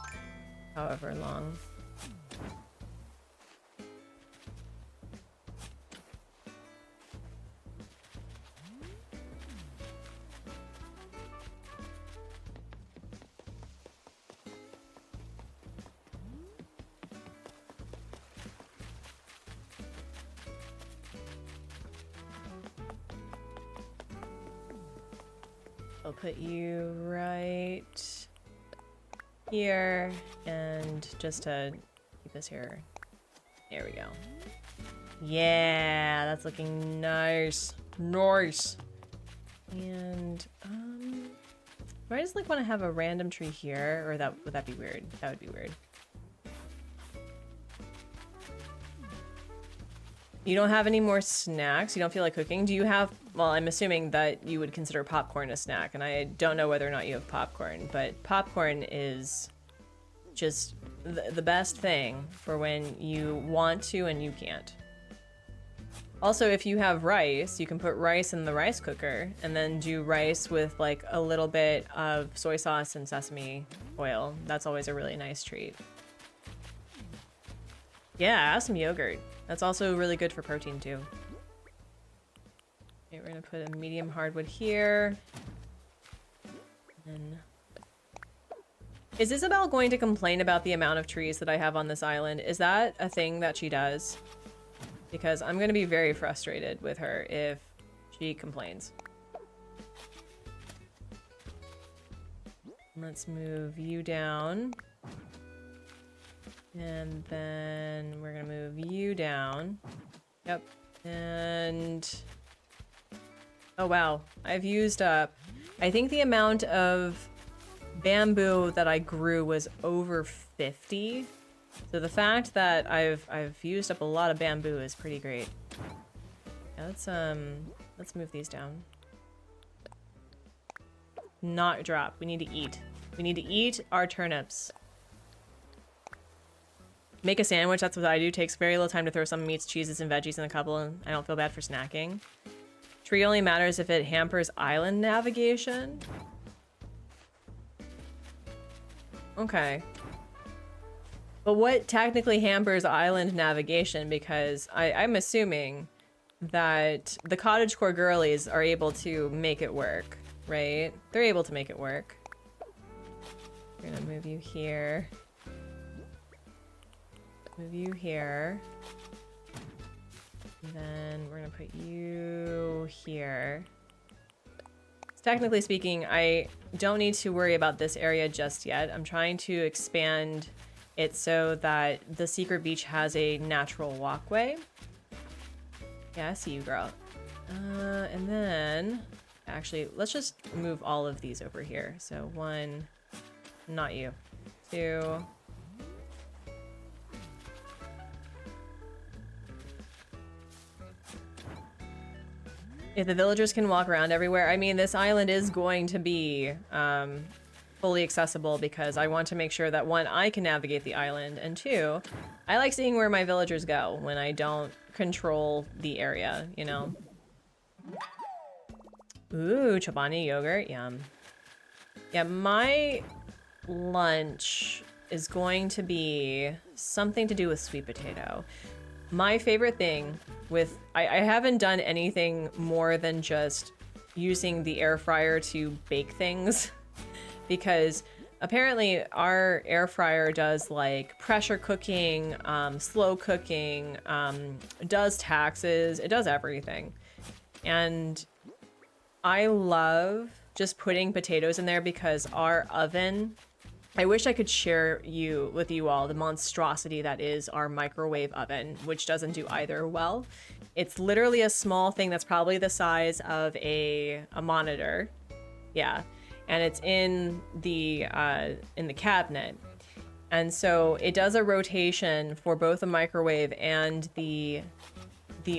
S1: however long. I'll put you right here, and just to keep this here. There we go. Yeah, that's looking nice. Nice. And do I just like want to have a random tree here, or would that be weird? That would be weird. You don't have any more snacks? You don't feel like cooking? Do you have... Well, I'm assuming that you would consider popcorn a snack, and I don't know whether or not you have popcorn, but popcorn is just the best thing for when you want to and you can't. Also, if you have rice, you can put rice in the rice cooker and then do rice with like a little bit of soy sauce and sesame oil. That's always a really nice treat. Yeah, have some yogurt. That's also really good for protein too. Okay, we're gonna put a medium hardwood here. And is Isabel going to complain about the amount of trees that I have on this island? Is that a thing that she does? Because I'm gonna be very frustrated with her if she complains. Let's move you down. And then we're gonna move you down. Yep. And... oh wow, I've used up... I think the amount of bamboo that I grew was over 50. So the fact that I've used up a lot of bamboo is pretty great. Yeah, let's move these down. Not drop. We need to eat. We need to eat our turnips. Make a sandwich, that's what I do. Takes very little time to throw some meats, cheeses, and veggies in a couple, and I don't feel bad for snacking. Tree only matters if it hampers island navigation. Okay. But what technically hampers island navigation? Because I'm assuming that the cottagecore girlies are able to make it work, right? They're able to make it work. We're gonna move you here. Move you here. And then we're gonna put you here. So technically speaking, I don't need to worry about this area just yet. I'm trying to expand it so that the secret beach has a natural walkway. Yeah, I see you, girl. And then, actually, let's just move all of these over here. So 1, not you, 2, if the villagers can walk around everywhere, I mean, this island is going to be fully accessible because I want to make sure that 1, I can navigate the island, and 2, I like seeing where my villagers go when I don't control the area, you know? Ooh, Chobani yogurt, yum. Yeah, my lunch is going to be something to do with sweet potato. My favorite thing with... I haven't done anything more than just using the air fryer to bake things because apparently our air fryer does like pressure cooking, slow cooking, does taxes, it does everything. And I love just putting potatoes in there because our oven I wish I could share with you all the monstrosity that is our microwave oven, which doesn't do either well. It's literally a small thing that's probably the size of a monitor. Yeah. And it's in the cabinet. And so it does a rotation for both the microwave and the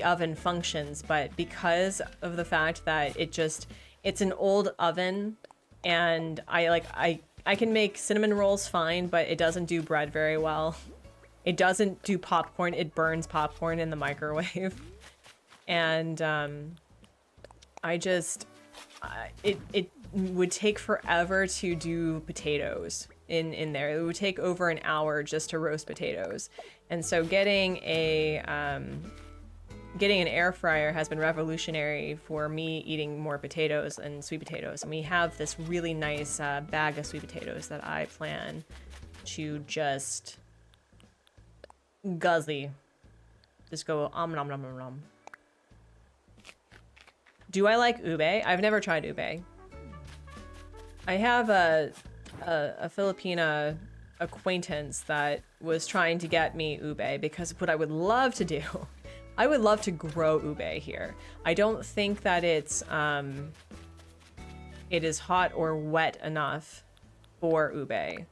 S1: oven functions, but because of the fact that it's an old oven, and I can make cinnamon rolls fine, but it doesn't do bread very well. It doesn't do popcorn. It burns popcorn in the microwave. And it would take forever to do potatoes in there. It would take over an hour just to roast potatoes. And so getting an air fryer has been revolutionary for me eating more potatoes and sweet potatoes. And we have this really nice bag of sweet potatoes that I plan to just guzzly. Just go nom nom nom nom. Do I like ube? I've never tried ube. I have a Filipina acquaintance that was trying to get me ube because what I would love to do, I would love to grow ube here. I don't think that it is hot or wet enough for ube,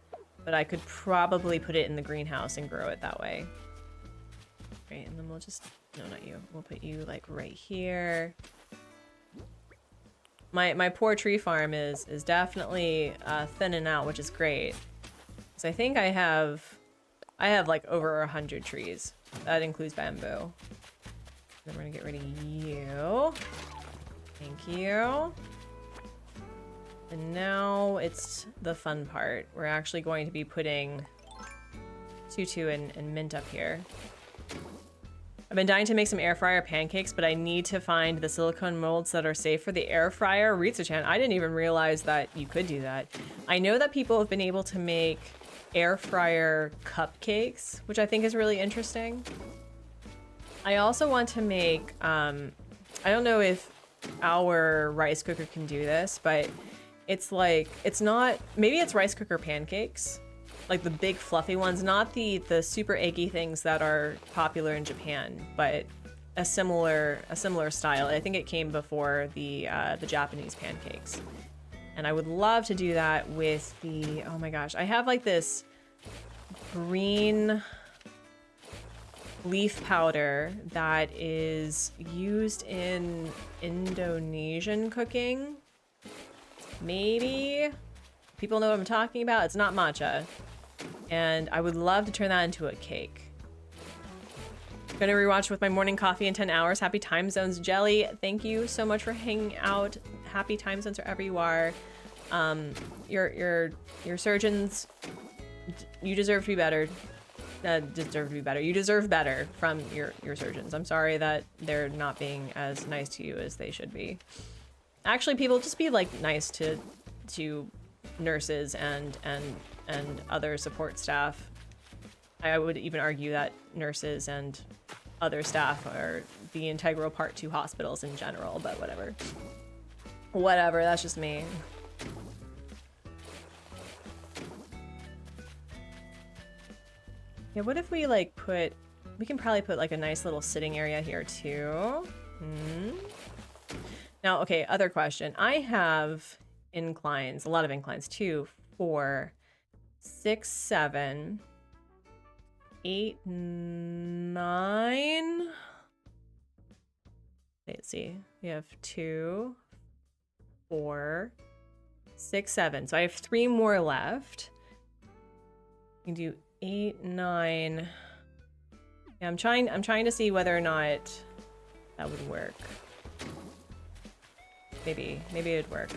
S1: but I could probably put it in the greenhouse and grow it that way. Right, and then we'll just, no, not you. We'll put you like right here. My poor tree farm is definitely thinning out, which is great. So I think I have like over 100 trees. That includes bamboo. Then we're gonna get rid of you. Thank you. And now it's the fun part. We're actually going to be putting tutu and mint up here. I've been dying to make some air fryer pancakes, but I need to find the silicone molds that are safe for the air fryer. Ritsu-chan, I didn't even realize that you could do that. I know that people have been able to make air fryer cupcakes, which I think is really interesting. I also want to make, I don't know if our rice cooker can do this, but it's like, it's not, maybe it's rice cooker pancakes. Like the big fluffy ones, not the super eggy things that are popular in Japan, but a similar style. I think it came before the Japanese pancakes. And I would love to do that with the, oh my gosh, I have like this green leaf powder that is used in Indonesian cooking. Maybe people know what I'm talking about. It's not matcha. And I would love to turn that into a cake. Gonna rewatch with my morning coffee in 10 hours. Happy time zones, Jelly. Thank you so much for hanging out. Happy time zones wherever you are. Your surgeons, you deserve to be better. You deserve better from your surgeons. I'm sorry that they're not being as nice to you as they should be. Actually, people, just be like nice to nurses and other support staff. I would even argue that nurses and other staff are the integral part to hospitals in general, but whatever. Whatever, that's just me. Yeah, what if we like we can probably put like a nice little sitting area here too. Now, okay, other question. I have inclines, a lot of inclines, 2, 4, 6, 7, 8, 9. Let's see. We have 2, 4, 6, 7. So I have 3 more left. You can do 8, 9. Yeah, I'm trying to see whether or not that would work. Maybe it'd work.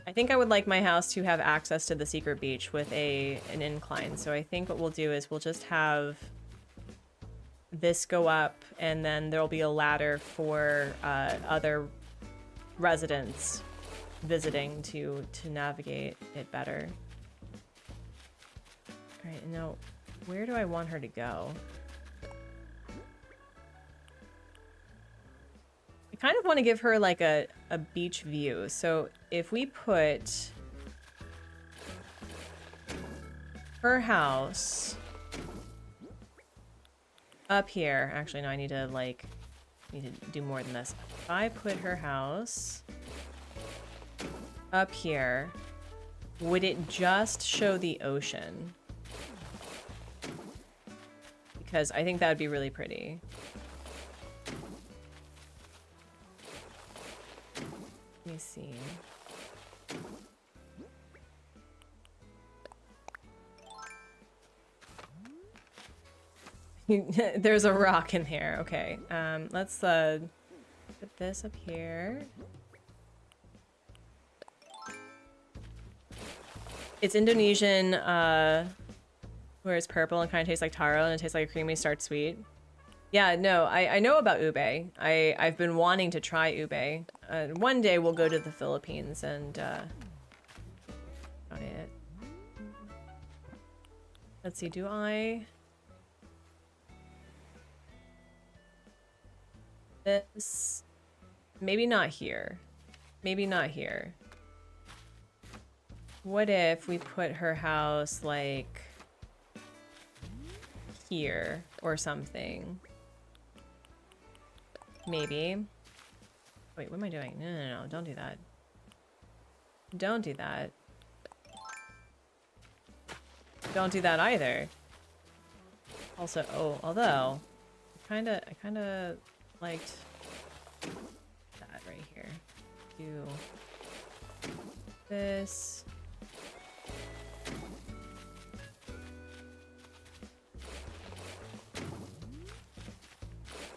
S1: I think I would like my house to have access to the secret beach with an incline. So I think what we'll do is we'll just have this go up, and then there'll be a ladder for other residents visiting to navigate it better. All right, now where do I want her to go? I kind of want to give her like a beach view. So if we put her house up here. Actually, no, I need to like do more than this. If I put her house up here, would it just show the ocean? Because I think that would be really pretty. Let me see. There's a rock in here. Okay. Let's put this up here. It's Indonesian, where it's purple and kind of tastes like taro, and it tastes like a creamy starch sweet. Yeah, no, I know about ube. I've been wanting to try ube. One day we'll go to the Philippines and try it. Let's see, do I... This... Maybe not here. Maybe not here. What if we put her house, like, here or something? Maybe. Wait, what am I doing? No, no, no, don't do that. Don't do that. Don't do that either. Also, oh, although, I kinda liked that right here. Do this.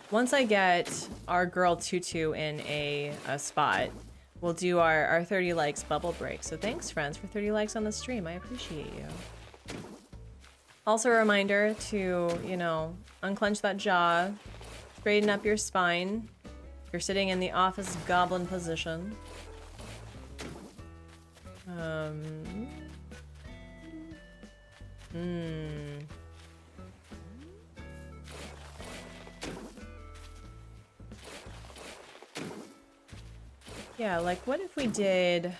S1: Once I get our girl Tutu in a spot, we'll do our 30 likes bubble break. So thanks, friends, for 30 likes on the stream. I appreciate you. Also a reminder to, you know, unclench that jaw, straighten up your spine. You're sitting in the office goblin position. Yeah, like what if we did...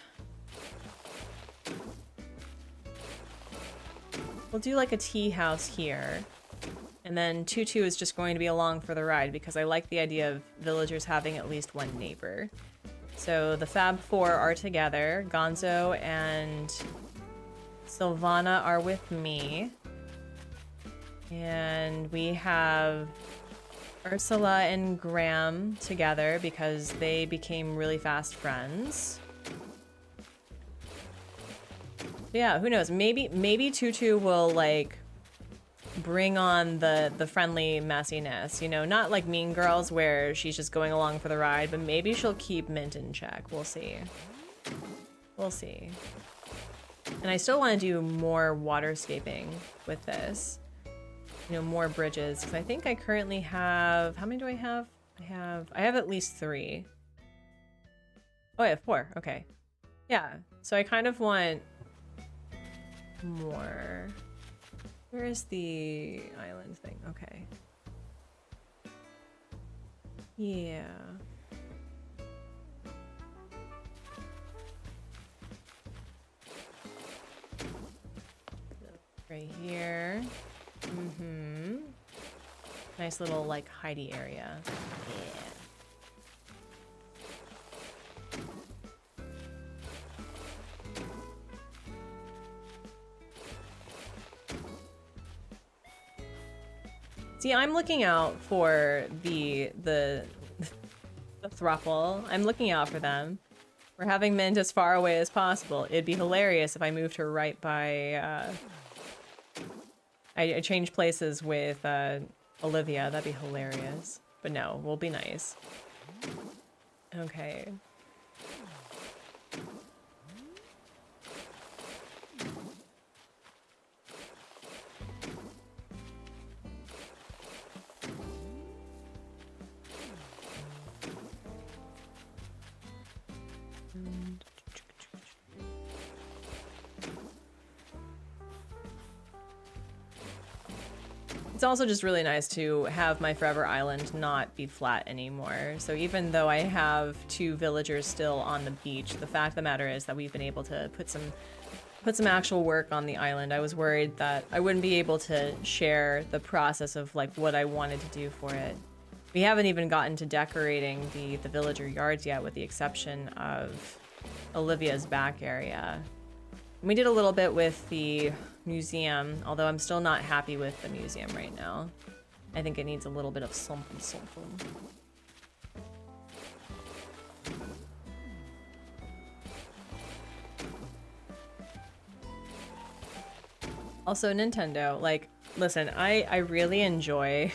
S1: We'll do like a tea house here. And then Tutu is just going to be along for the ride because I like the idea of villagers having at least one neighbor. So the Fab Four are together. Gonzo and Sylvana are with me. And we have Ursula and Graham together because they became really fast friends. Yeah, who knows? Maybe Tutu will like bring on the friendly messiness, you know, not like Mean Girls where she's just going along for the ride, but maybe she'll keep Mint in check. We'll see. We'll see. And I still want to do more waterscaping with this. You know, more bridges, because I think I currently have, how many do I have? I have at least 3. Oh, I have 4. Okay. Yeah. So I kind of want more. Where is the island thing? Okay. Yeah. Right here. Mm-hmm. Nice little, like, hidey area. Yeah. See, I'm looking out for the throuple. I'm looking out for them. We're having Mint as far away as possible. It'd be hilarious if I moved her right by, I changed places with Olivia. That'd be hilarious. But no, we'll be nice. Okay. It's also just really nice to have my Forever Island not be flat anymore. So even though I have 2 villagers still on the beach, the fact of the matter is that we've been able to put some put some actual work on the island. I was worried that I wouldn't be able to share the process of like what I wanted to do for it. We haven't even gotten to decorating the villager yards yet, with the exception of Olivia's back area. And we did a little bit with the museum, although I'm still not happy with the museum right now. I think it needs a little bit of something. Also, Nintendo, like, listen, I really enjoy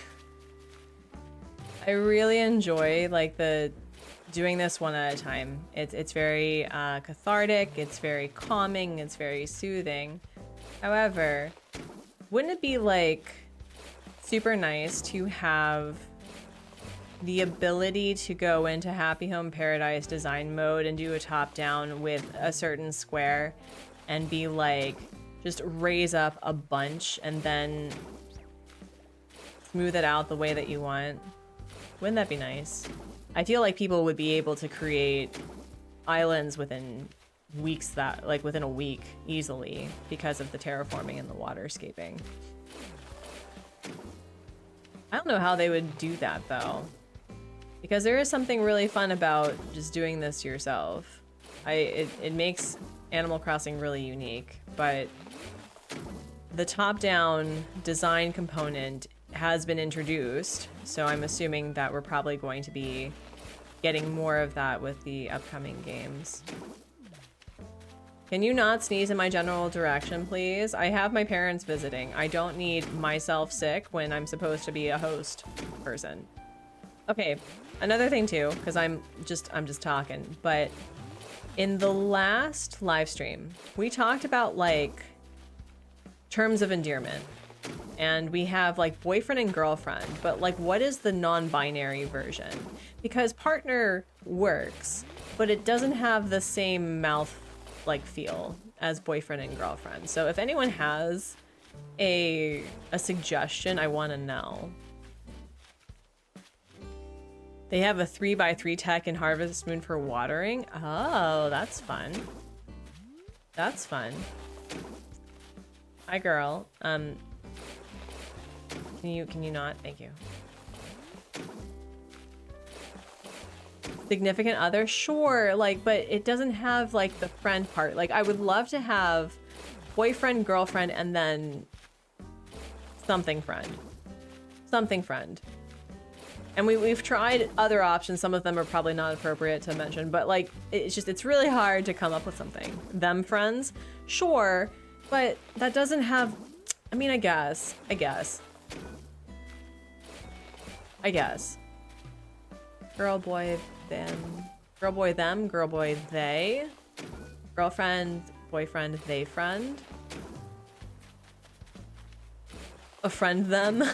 S1: like the doing this one at a time. It's very cathartic, it's very calming, it's very soothing. However, wouldn't it be like super nice to have the ability to go into Happy Home Paradise design mode and do a top down with a certain square and be like, just raise up a bunch and then smooth it out the way that you want? Wouldn't that be nice? I feel like people would be able to create islands within weeks, that like within a week easily, because of the terraforming and the waterscaping. I don't know how they would do that though, because there is something really fun about just doing this yourself. It makes Animal Crossing really unique, but the top-down design component has been introduced, so I'm assuming that we're probably going to be getting more of that with the upcoming games. Can you not sneeze in my general direction, please? I have my parents visiting. I don't need myself sick when I'm supposed to be a host person. Okay, another thing too, because I'm just talking, but in the last live stream, we talked about like terms of endearment. And we have like boyfriend and girlfriend, but like what is the non-binary version? Because partner works, but it doesn't have the same mouth like feel as boyfriend and girlfriend. So if anyone has a suggestion, I want to know. They have a 3x3 tech in Harvest Moon for watering. Oh, that's fun. That's fun. Hi, girl. Can you not? Thank you. Significant other? Sure, like, but it doesn't have like the friend part. Like, I would love to have boyfriend, girlfriend, and then something friend. Something friend. And we've tried other options. Some of them are probably not appropriate to mention, but like, it's really hard to come up with something. Them friends? Sure, but that doesn't have, I mean, I guess. Girl, boy, them. Girl, boy, them. Girl, boy, they. Girlfriend, boyfriend, they friend. A friend, them.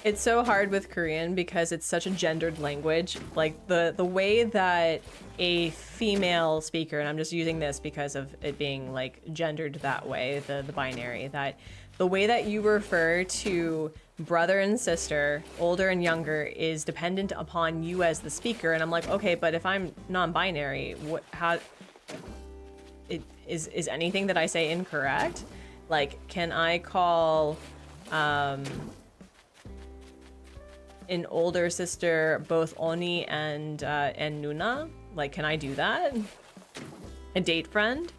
S1: It's so hard with Korean because it's such a gendered language. Like the way that a female speaker, and I'm just using this because of it being like gendered that way, the binary, that the way that you refer to brother and sister, older and younger, is dependent upon you as the speaker. And I'm like, okay, but if I'm non-binary, is anything that I say incorrect? Like, can I call an older sister both Oni and Nuna? Like, can I do that? A date friend?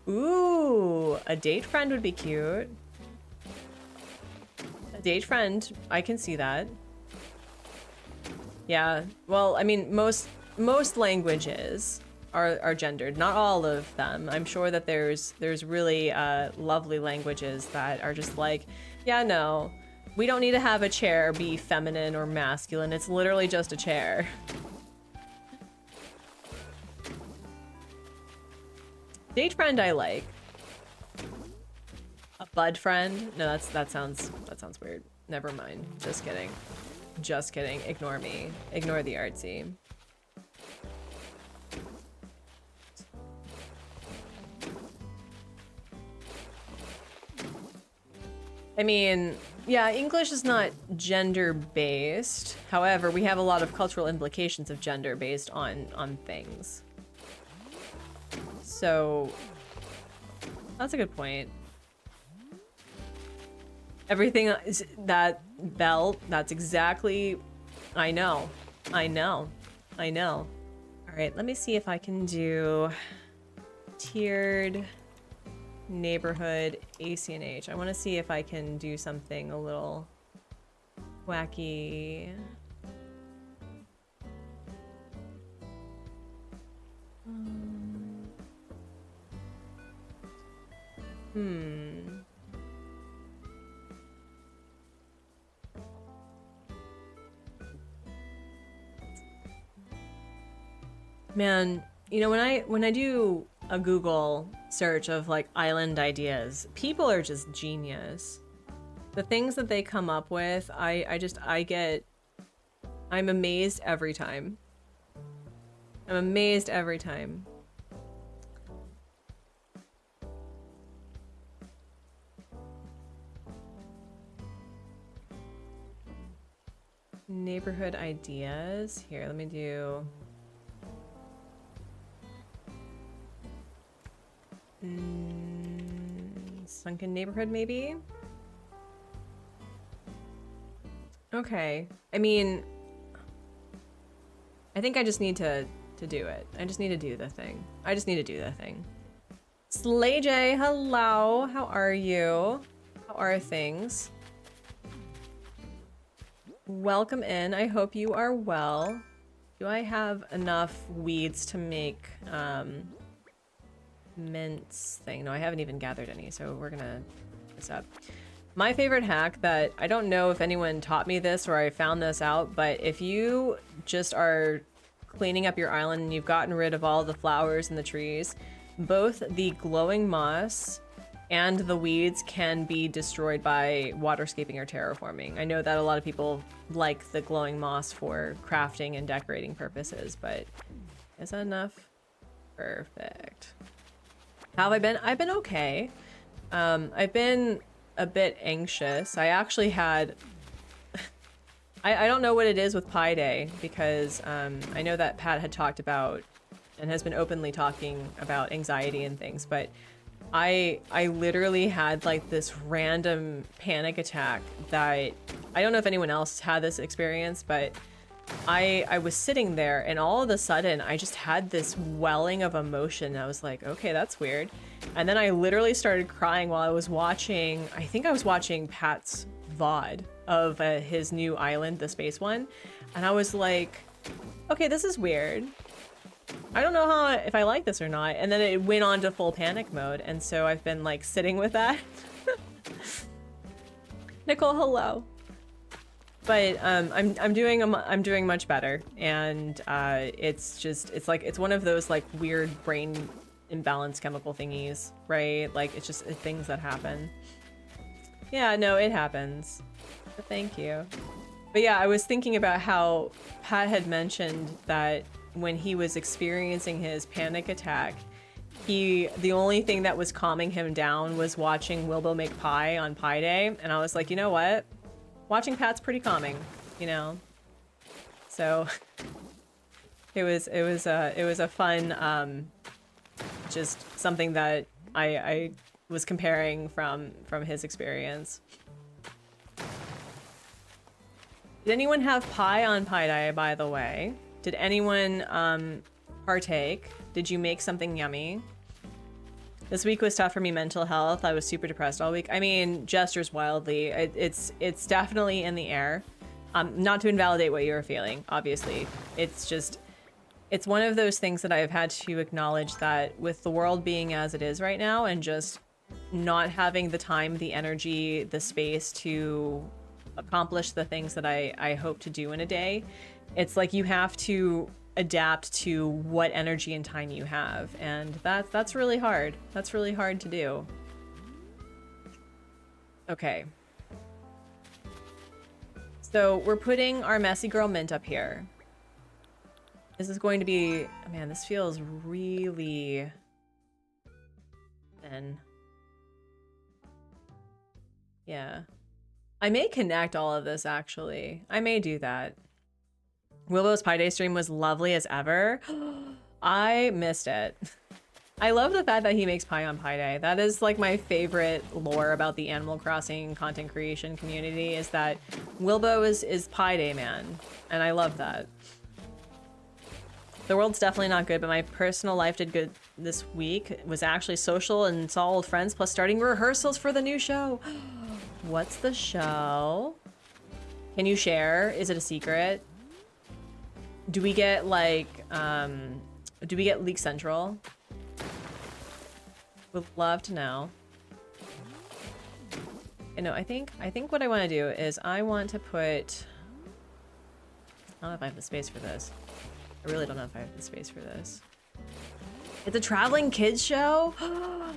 S1: Ooh, a date friend would be cute. A date friend, I can see that. Yeah, well, I mean, most languages are gendered. Not all of them. I'm sure that there's really lovely languages that are just like, yeah, no, we don't need to have a chair be feminine or masculine. It's literally just a chair. Date friend I like. A bud friend? No, that sounds weird. Never mind. Just kidding. Just kidding. Ignore me. Ignore the artsy. I mean, yeah, English is not gender-based. However, we have a lot of cultural implications of gender based on things. So, that's a good point. Everything is that belt, that's exactly... I know. I know. I know. Alright, let me see if I can do tiered neighborhood ACNH. I want to see if I can do something a little wacky. Man, you know, when I do a Google search of like island ideas, people are just genius. The things that they come up with, I'm amazed every time. I'm amazed every time. Neighborhood ideas. Here, let me do... sunken neighborhood, maybe? Okay. I mean, I think I just need to do it. I just need to do the thing. I just need to do the thing. Slay J, hello. How are you? How are things? Welcome in. I hope you are well. Do I have enough weeds to make mince thing? No, I haven't even gathered any, so we're gonna pick this up. My favorite hack that I don't know if anyone taught me this or I found this out, but if you just are cleaning up your island and you've gotten rid of all the flowers and the trees, both the glowing moss and the weeds can be destroyed by waterscaping or terraforming. I know that a lot of people like the glowing moss for crafting and decorating purposes, but is that enough? Perfect. How have I been? I've been okay. I've been a bit anxious. I actually had... I don't know what it is with Pi Day, because I know that Pat had talked about and has been openly talking about anxiety and things, but I literally had like this random panic attack that I don't know if anyone else had this experience, but I was sitting there and all of a sudden I just had this welling of emotion. I was like, okay, that's weird. And then I literally started crying while I was watching, I think I was watching Pat's VOD of his new island, the space one. And I was like, okay, this is weird. I don't know if I like this or not. And then it went on to full panic mode. And so I've been like sitting with that. Nicole, hello. But I'm doing much better, and it's one of those like weird brain imbalance chemical thingies, right? Like it's just things that happen. Yeah, no, it happens. But thank you. But yeah, I was thinking about how Pat had mentioned that when he was experiencing his panic attack, the only thing that was calming him down was watching Wilbo make pie on Pi Day, and I was like, you know what? Watching Pat's pretty calming, you know. So it was a fun just something that I was comparing from his experience. Did anyone have pie on Pi Day, by the way? Did anyone partake? Did you make something yummy? This week was tough for me mental health. I was super depressed all week. I mean, gestures wildly. It's definitely in the air. Not to invalidate what you're feeling, obviously. It's one of those things that I've had to acknowledge that with the world being as it is right now and just not having the time, the energy, the space to accomplish the things that I hope to do in a day, it's like you have to adapt to what energy and time you have, and that's really hard. That's really hard to do. Okay. So we're putting our messy girl mint up here. This is going to be, man, this feels really thin. Yeah. I may connect all of this, actually. I may do that. Wilbow's Pi Day stream was lovely as ever. I missed it. I love the fact that he makes pie on Pi Day. That is like my favorite lore about the Animal Crossing content creation community, is that Wilbow is Pi Day man. And I love that. The world's definitely not good, but my personal life did good this week. It was actually social and saw old friends, plus starting rehearsals for the new show. What's the show? Can you share? Is it a secret? Do we get like, do we get Leak Central? Would love to know. You know, I think what I want to do is I want to put, I don't know if I have the space for this. I really don't know if I have the space for this. It's a traveling kids show?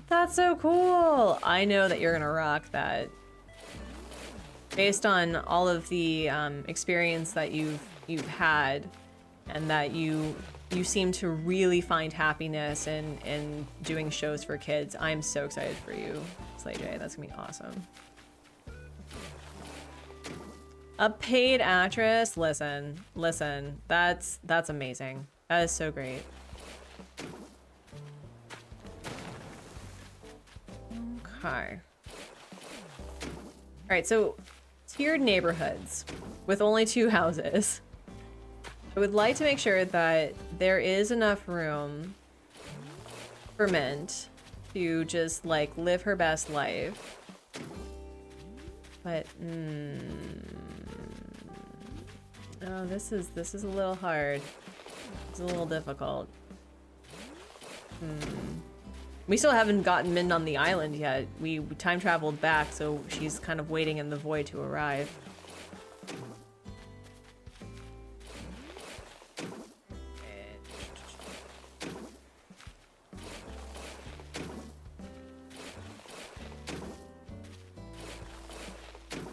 S1: That's so cool. I know that you're gonna rock that. Based on all of the experience that you've had, and that you seem to really find happiness in doing shows for kids. I'm so excited for you, Slay J. That's gonna be awesome. A paid actress? Listen, that's amazing. That is so great. Okay. All right, so tiered neighborhoods with only 2 houses. I would like to make sure that there is enough room for Mint to just like live her best life. But oh, this is a little hard. It's a little difficult. We still haven't gotten Mint on the island yet. We time traveled back, so she's kind of waiting in the void to arrive.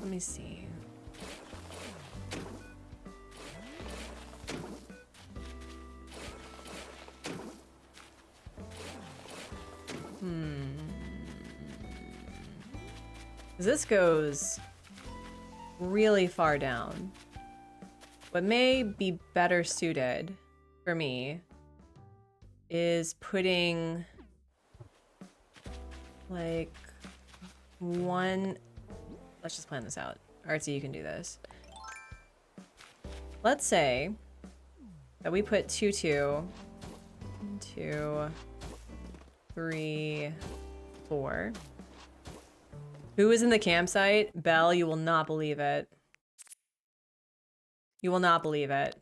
S1: Let me see. This goes really far down. What may be better suited for me is putting like one. Let's just plan this out. Artsy, you can do this. Let's say that we put 2, 2, 2, 3, 4. Who is in the campsite? Belle, you will not believe it. You will not believe it.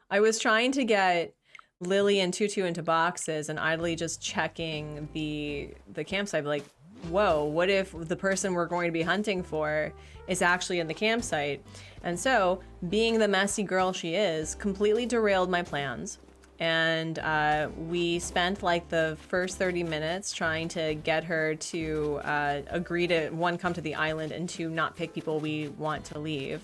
S1: I was trying to get Lily and Tutu into boxes and idly just checking the campsite, like, whoa, what if the person we're going to be hunting for is actually in the campsite? And so, being the messy girl she is, completely derailed my plans. And we spent like the first 30 minutes trying to get her to agree to, 1, come to the island, and 2, not pick people we want to leave.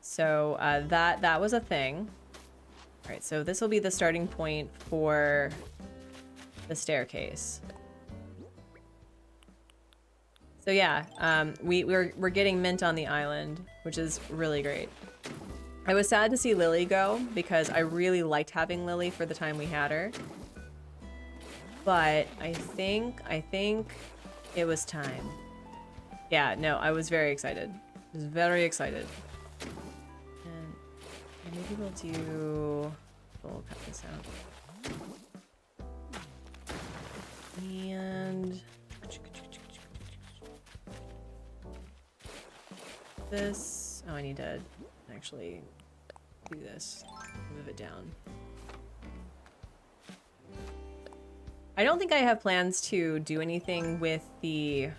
S1: So that was a thing. All right, so this will be the starting point for the staircase. So yeah, we're getting Mint on the island, which is really great. I was sad to see Lily go because I really liked having Lily for the time we had her. But I think it was time. Yeah, no, I was very excited. I was very excited. And maybe we'll cut this out. And this, oh, I need to actually do this, move it down. I don't think I have plans to do anything with the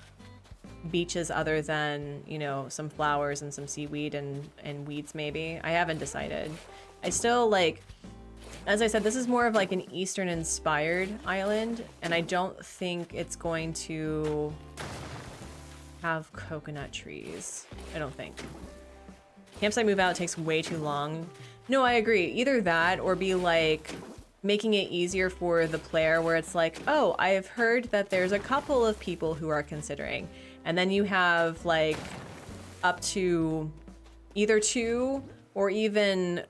S1: beaches other than, you know, some flowers and some seaweed and weeds maybe. I haven't decided. I still like, as I said, this is more of like an Eastern inspired island, and I don't think it's going to have coconut trees. I don't think. Campsite move out takes way too long. No, I agree. Either that or be like making it easier for the player where it's like, oh, I have heard that there's a couple of people who are considering. And then you have like up to either 2 or even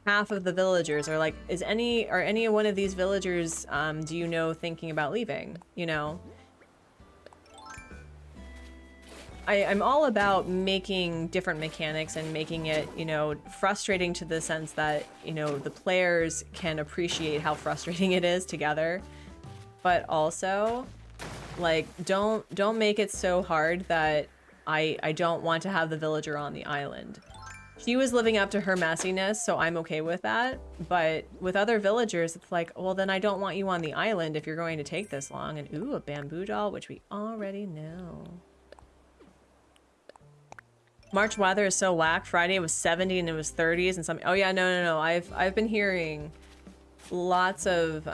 S1: half of the villagers are like, are any one of these villagers, do you know, thinking about leaving, you know? I'm all about making different mechanics and making it, you know, frustrating to the sense that, you know, the players can appreciate how frustrating it is together. But also, like, don't make it so hard that I don't want to have the villager on the island. She was living up to her messiness, so I'm okay with that. But with other villagers, it's like, well, then I don't want you on the island if you're going to take this long. And ooh, a bamboo doll, which we already know. March weather is so whack. Friday it was 70 and it was 30s and some. Oh yeah, no. I've been hearing lots of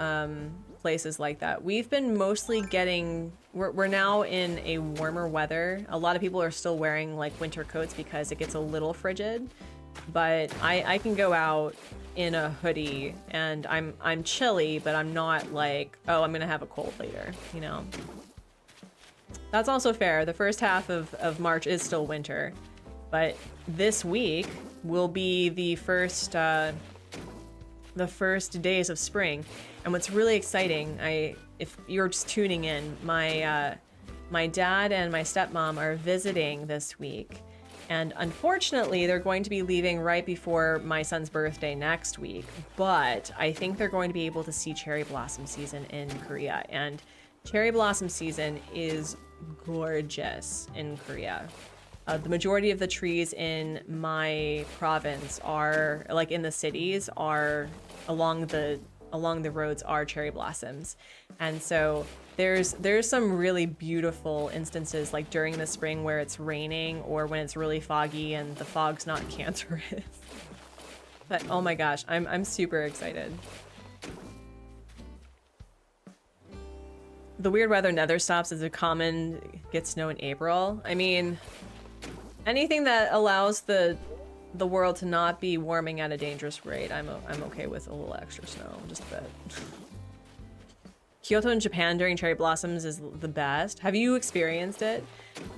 S1: places like that. We've been mostly getting. We're now in a warmer weather. A lot of people are still wearing like winter coats because it gets a little frigid. But I can go out in a hoodie and I'm chilly, but I'm not like, oh, I'm gonna have a cold later, you know. That's also fair. The first half of March is still winter. But this week will be the first days of spring. And what's really exciting, if you're just tuning in, my dad and my stepmom are visiting this week. And unfortunately, they're going to be leaving right before my son's birthday next week. But I think they're going to be able to see cherry blossom season in Korea. And cherry blossom season is gorgeous in Korea. The majority of the trees in my province are, like in the cities, are along the roads are cherry blossoms. And so there's some really beautiful instances like during the spring where it's raining or when it's really foggy and the fog's not cancerous. But oh my gosh, I'm super excited. The weird weather never stops as a common gets snow in April. I mean, anything that allows the world to not be warming at a dangerous rate, I'm okay with a little extra snow, just a bit. Kyoto in Japan during cherry blossoms is the best. Have you experienced it?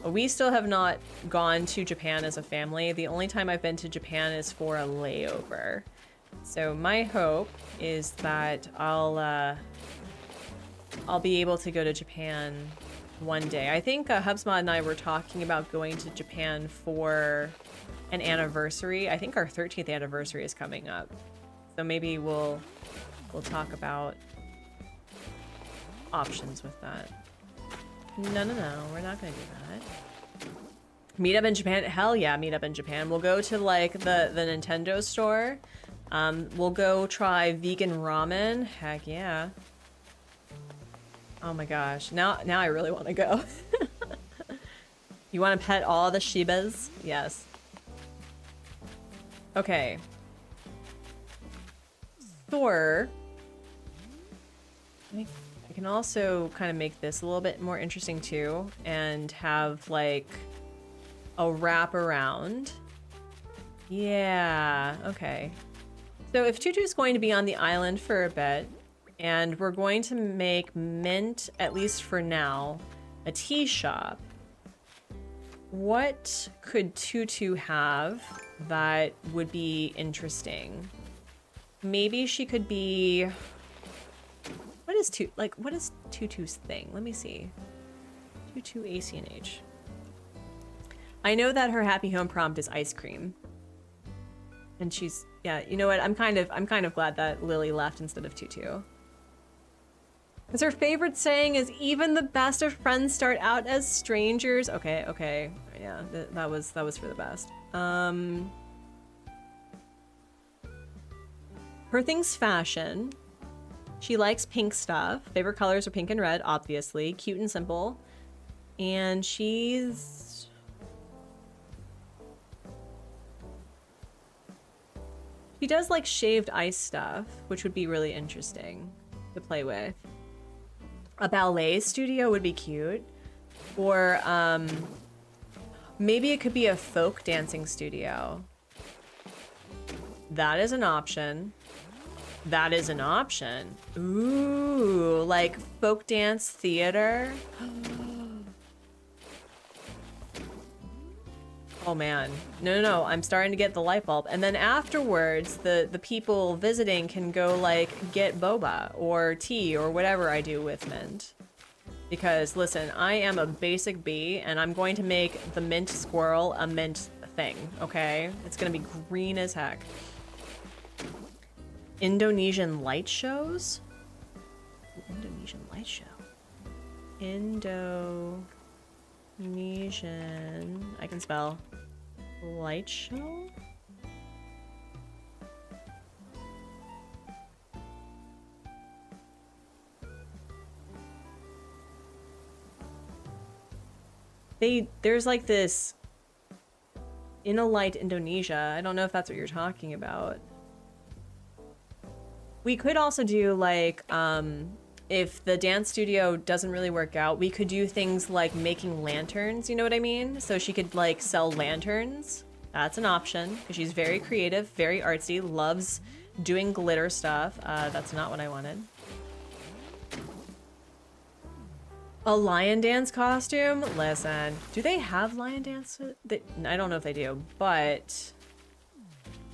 S1: We still have not gone to Japan as a family. The only time I've been to Japan is for a layover. So my hope is that I'll be able to go to Japan one day. I think Hubsmod and I were talking about going to Japan for an anniversary. I think our 13th anniversary is coming up. So maybe we'll talk about options with that. No, we're not gonna do that. Meet up in Japan? Hell yeah, meet up in Japan. We'll go to like the Nintendo store. We'll go try vegan ramen. Heck yeah. Oh my gosh, now I really want to go. You want to pet all the Shibas? Yes. Okay. Thor. I can also kind of make this a little bit more interesting too, and have like a wraparound. Yeah, okay. So if Tutu's going to be on the island for a bit, and we're going to make Mint, at least for now, a tea shop, what could Tutu have that would be interesting? Maybe she could be... What is Tutu's thing? Let me see. Tutu ACNH. I know that her happy home prompt is ice cream. And she's... Yeah, you know what? I'm kind of glad that Lily left instead of Tutu. Because her favorite saying is, even the best of friends start out as strangers. Okay. Yeah, that was for the best. Her thing's fashion. She likes pink stuff. Favorite colors are pink and red, obviously. Cute and simple. And she's... She does like shaved ice stuff, which would be really interesting to play with. A ballet studio would be cute. Or maybe it could be a folk dancing studio. That is an option. That is an option. Ooh, like folk dance theater. Oh man, no, I'm starting to get the light bulb. And then afterwards, the people visiting can go like get boba or tea or whatever I do with mint. Because listen, I am a basic bee and I'm going to make the mint squirrel a mint thing, okay? It's gonna be green as heck. Indonesian light shows? Indonesian light show. Indonesian, I can spell. Light show? There's like this in a light Indonesia. I don't know if that's what you're talking about. We could also do like if the dance studio doesn't really work out, we could do things like making lanterns, you know what I mean? So she could like sell lanterns. That's an option because she's very creative, very artsy, loves doing glitter stuff. That's not what I wanted. A lion dance costume? Listen, do they have lion dance? I don't know if they do, but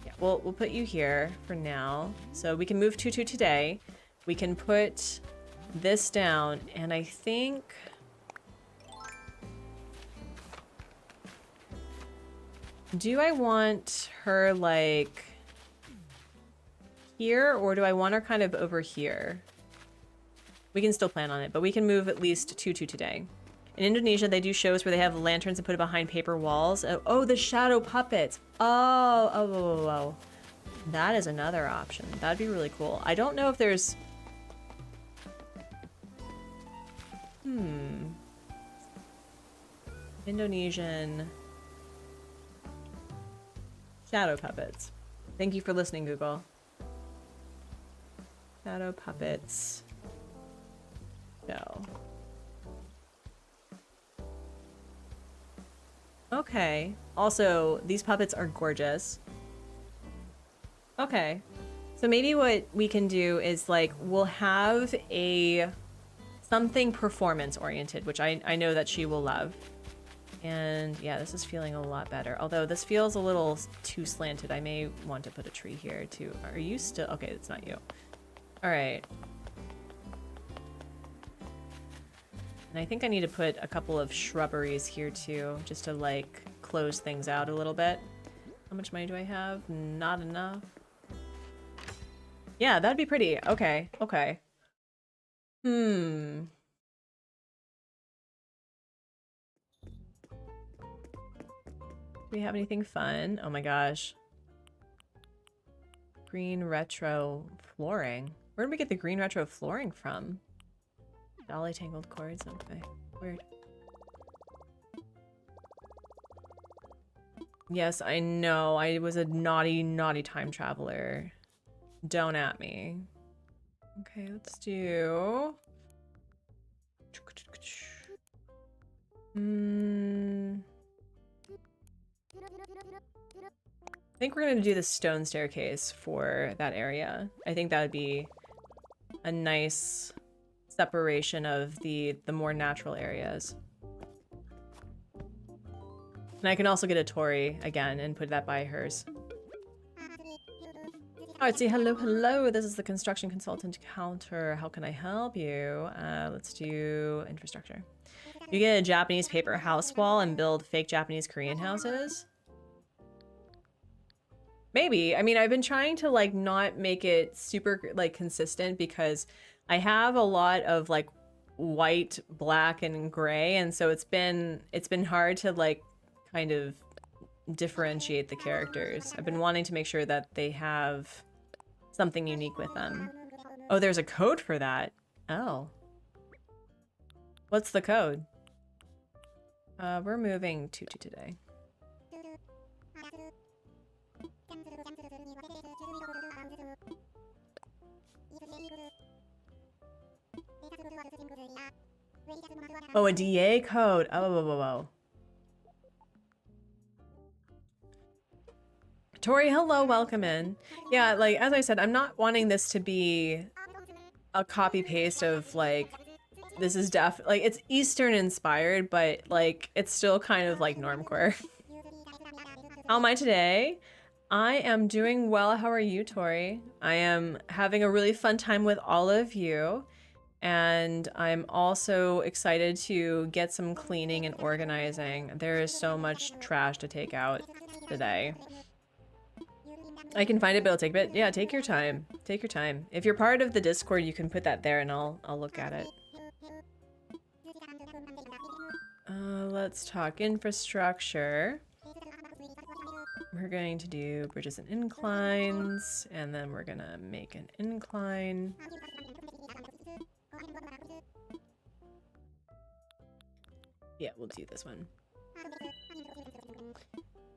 S1: yeah, we'll put you here for now. So we can move Tutu today. We can put this down, and I think do I want her like here or do I want her kind of over here? We can still plan on it, but we can move at least Tutu today. In Indonesia, they do shows where they have lanterns and put it behind paper walls. Oh, the shadow puppets. Oh. That is another option. That'd be really cool. I don't know if there's Indonesian shadow puppets. Thank you for listening, Google. Shadow puppets. Show. Okay. Also, these puppets are gorgeous. Okay. So maybe what we can do is like we'll have a something performance oriented, which I know that she will love. And yeah, this is feeling a lot better. Although this feels a little too slanted. I may want to put a tree here too. Are you still? Okay, it's not you. All right. And I think I need to put a couple of shrubberies here too, just to like close things out a little bit. How much money do I have? Not enough. Yeah, that'd be pretty. Okay, okay. Do we have anything fun? Oh my gosh. Green retro flooring. Where did we get the green retro flooring from? Dolly tangled cords. Okay, weird. Yes, I know. I was a naughty, naughty time traveler. Don't at me. Okay, let's do... I think we're gonna do the stone staircase for that area. I think that would be a nice separation of the more natural areas. And I can also get a Tori again and put that by hers. Artsy, hello, hello. This is the construction consultant counter. How can I help you? Let's do infrastructure. You get a Japanese paper house wall and build fake Japanese Korean houses? Maybe. I mean, I've been trying to like not make it super like consistent because I have a lot of like white, black, and gray, and so it's been hard to like kind of differentiate the characters. I've been wanting to make sure that they have something unique with them. Oh, there's a code for that. Oh. What's the code? We're moving Tutu today. Oh, a DA code. Oh, whoa. Tori, hello, welcome in. Yeah, like, as I said, I'm not wanting this to be a copy paste of like, this is like, it's Eastern inspired, but like, it's still kind of like normcore. How am I today? I am doing well. How are you, Tori? I am having a really fun time with all of you. And I'm also excited to get some cleaning and organizing. There is so much trash to take out today. I can find it, but it'll take a bit. Yeah, take your time. Take your time. If you're part of the Discord, you can put that there and I'll look at it. Let's talk infrastructure. We're going to do bridges and inclines, and then we're gonna make an incline. Yeah, we'll do this one.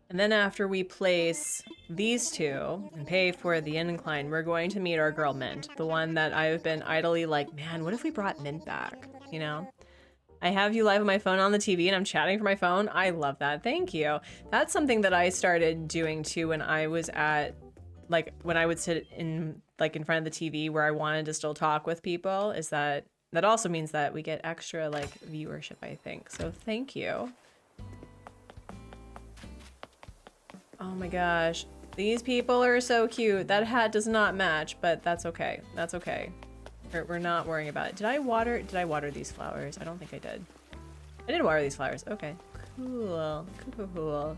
S1: And then after we place these two and pay for the incline, we're going to meet our girl Mint, the one that I've been idly like, man, what if we brought Mint back? You know? I have you live on my phone on the TV and I'm chatting from my phone. I love that. Thank you. That's something that I started doing too when I was at, like, when I would sit in, like, in front of the TV where I wanted to still talk with people, is that also means that we get extra, like, viewership, I think. So thank you. Oh my gosh. These people are so cute. That hat does not match, but that's okay. That's okay. We're not worrying about it. Did I water these flowers? I don't think I did. I did water these flowers. Okay. Cool. Cool, cool.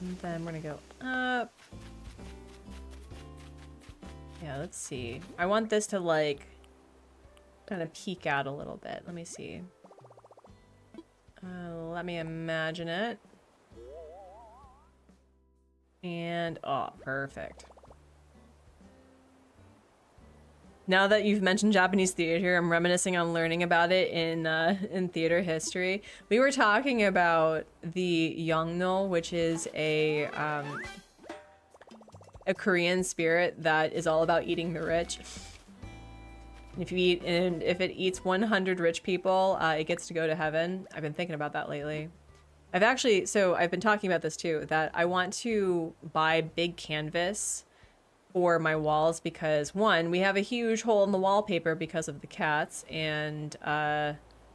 S1: And then we're gonna go up. Yeah, let's see. I want this to, like, kind of peek out a little bit. Let me see. Let me imagine it. And, oh, perfect. Now that you've mentioned Japanese theater, I'm reminiscing on learning about it in theater history. We were talking about the Yongno, which is a Korean spirit that is all about eating the rich. If it eats 100 rich people, it gets to go to heaven. I've been thinking about that lately. I've been talking about this too, that I want to buy big canvas for my walls because, one, we have a huge hole in the wallpaper because of the cats, and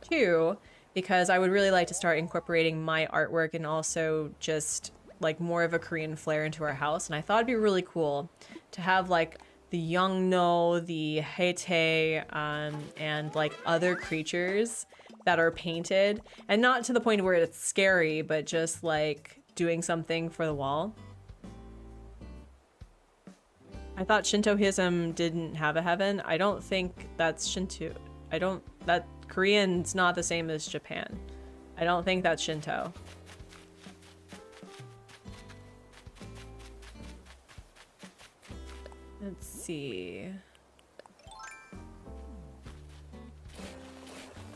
S1: two, because I would really like to start incorporating my artwork and also just like more of a Korean flair into our house. And I thought it'd be really cool to have like the Yongno, the Haete, and like other creatures that are painted, and not to the point where it's scary, but just like doing something for the wall. I thought Shintoism didn't have a heaven. I don't think that's Shinto. That Korean's not the same as Japan. I don't think that's Shinto. Let's see.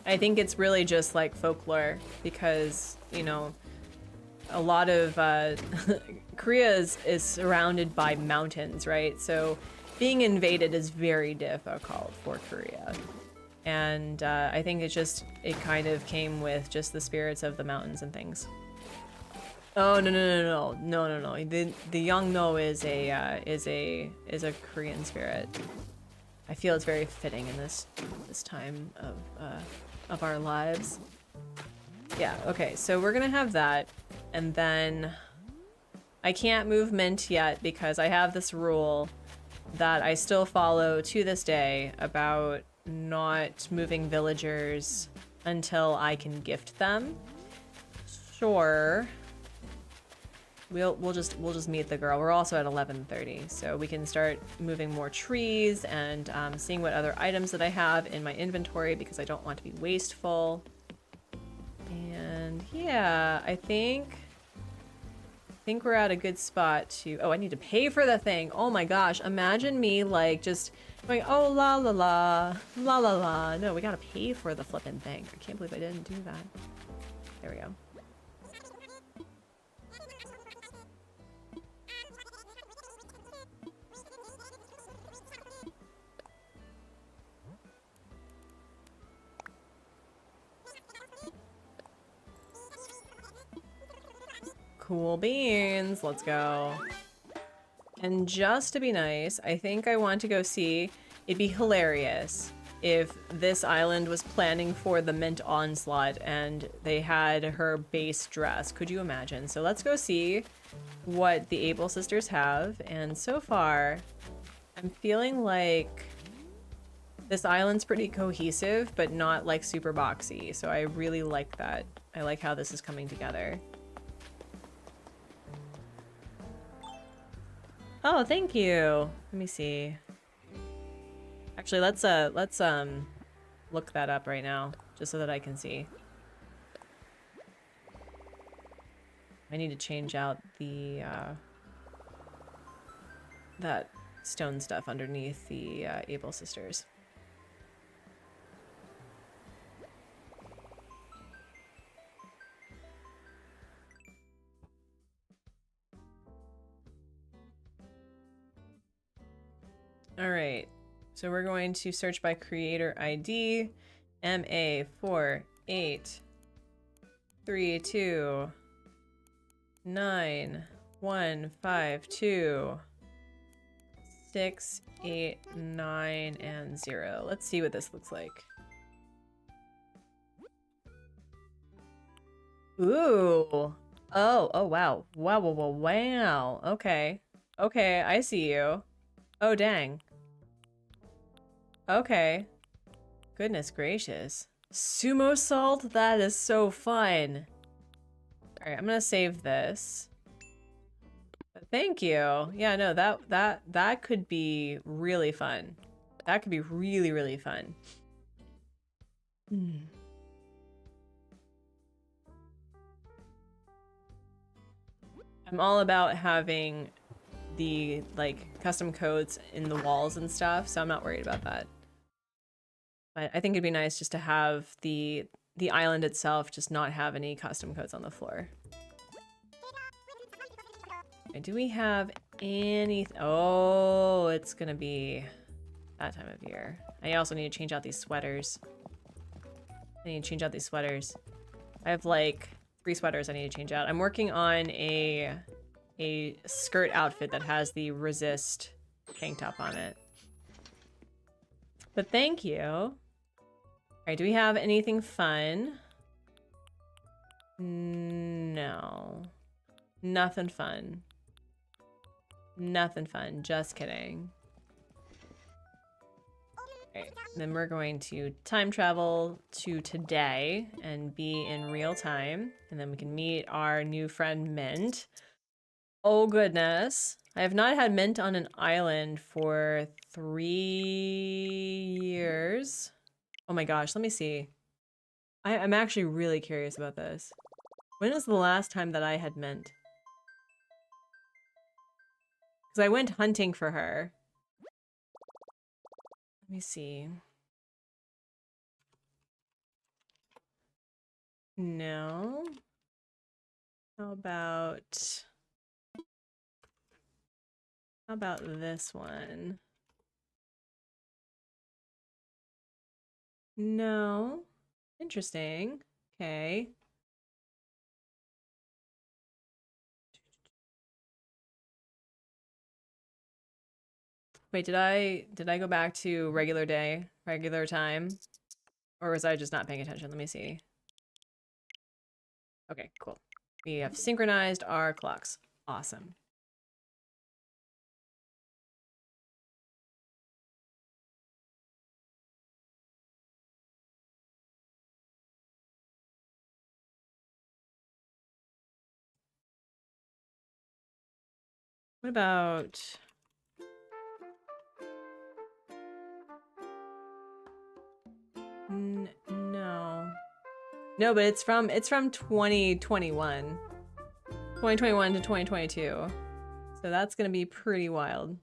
S1: I think it's really just like folklore because, you know, a lot of Korea is surrounded by mountains, right? So being invaded is very difficult for Korea. And I think it kind of came with just the spirits of the mountains and things. Oh, no. The Yongno is a Korean spirit. I feel it's very fitting in this time of our lives. Yeah, okay, so we're gonna have that, and then I can't move Mint yet because I have this rule that I still follow to this day about not moving villagers until I can gift them. Sure. We'll just meet the girl. We're also at 11:30, so we can start moving more trees and seeing what other items that I have in my inventory because I don't want to be wasteful. And yeah, I think we're at a good spot to. Oh, I need to pay for the thing. Oh my gosh! Imagine me like just going, oh la la la la la la. No, we gotta pay for the flippin' thing. I can't believe I didn't do that. There we go. Cool beans. Let's go. And just to be nice, I think I want to go see. It'd be hilarious if this island was planning for the Mint Onslaught and they had her base dress. Could you imagine? So let's go see what the Able sisters have. And so far, I'm feeling like this island's pretty cohesive, but not like super boxy. So I really like that. I like how this is coming together. Oh, thank you. Let me see. Actually, let's look that up right now, just so that I can see. I need to change out the that stone stuff underneath the Able sisters. All right, so we're going to search by creator ID, MA48329152689 and 0. Let's see what this looks like. Ooh. Oh, wow. Wow. Okay. Okay, I see you. Oh, dang. Okay. Goodness gracious. Sumo salt? That is so fun. Alright, I'm gonna save this. But thank you. Yeah, no, that could be really fun. That could be really, really fun. I'm all about having the like custom codes in the walls and stuff, so I'm not worried about that. But I think it'd be nice just to have the island itself just not have any custom codes on the floor. Okay, do we have any? Oh, it's gonna be that time of year. I also need to change out these sweaters. I need to change out these sweaters. I have like 3 sweaters I need to change out. I'm working on a skirt outfit that has the resist tank top on it. But thank you. All right, do we have anything fun? No. Nothing fun. Nothing fun. Just kidding. Alright, then we're going to time travel to today and be in real time. And then we can meet our new friend Mint. Oh goodness. I have not had Mint on an island for 3 years. Oh my gosh, let me see. I'm actually really curious about this. When was the last time that I had Mint? Because I went hunting for her. Let me see. No. How about this one? No. Interesting. Okay. Wait, did I go back to regular day, regular time? Or was I just not paying attention? Let me see. Okay, cool. We have synchronized our clocks. Awesome. What about... no. No, but it's from 2021. 2021 to 2022. So that's gonna be pretty wild.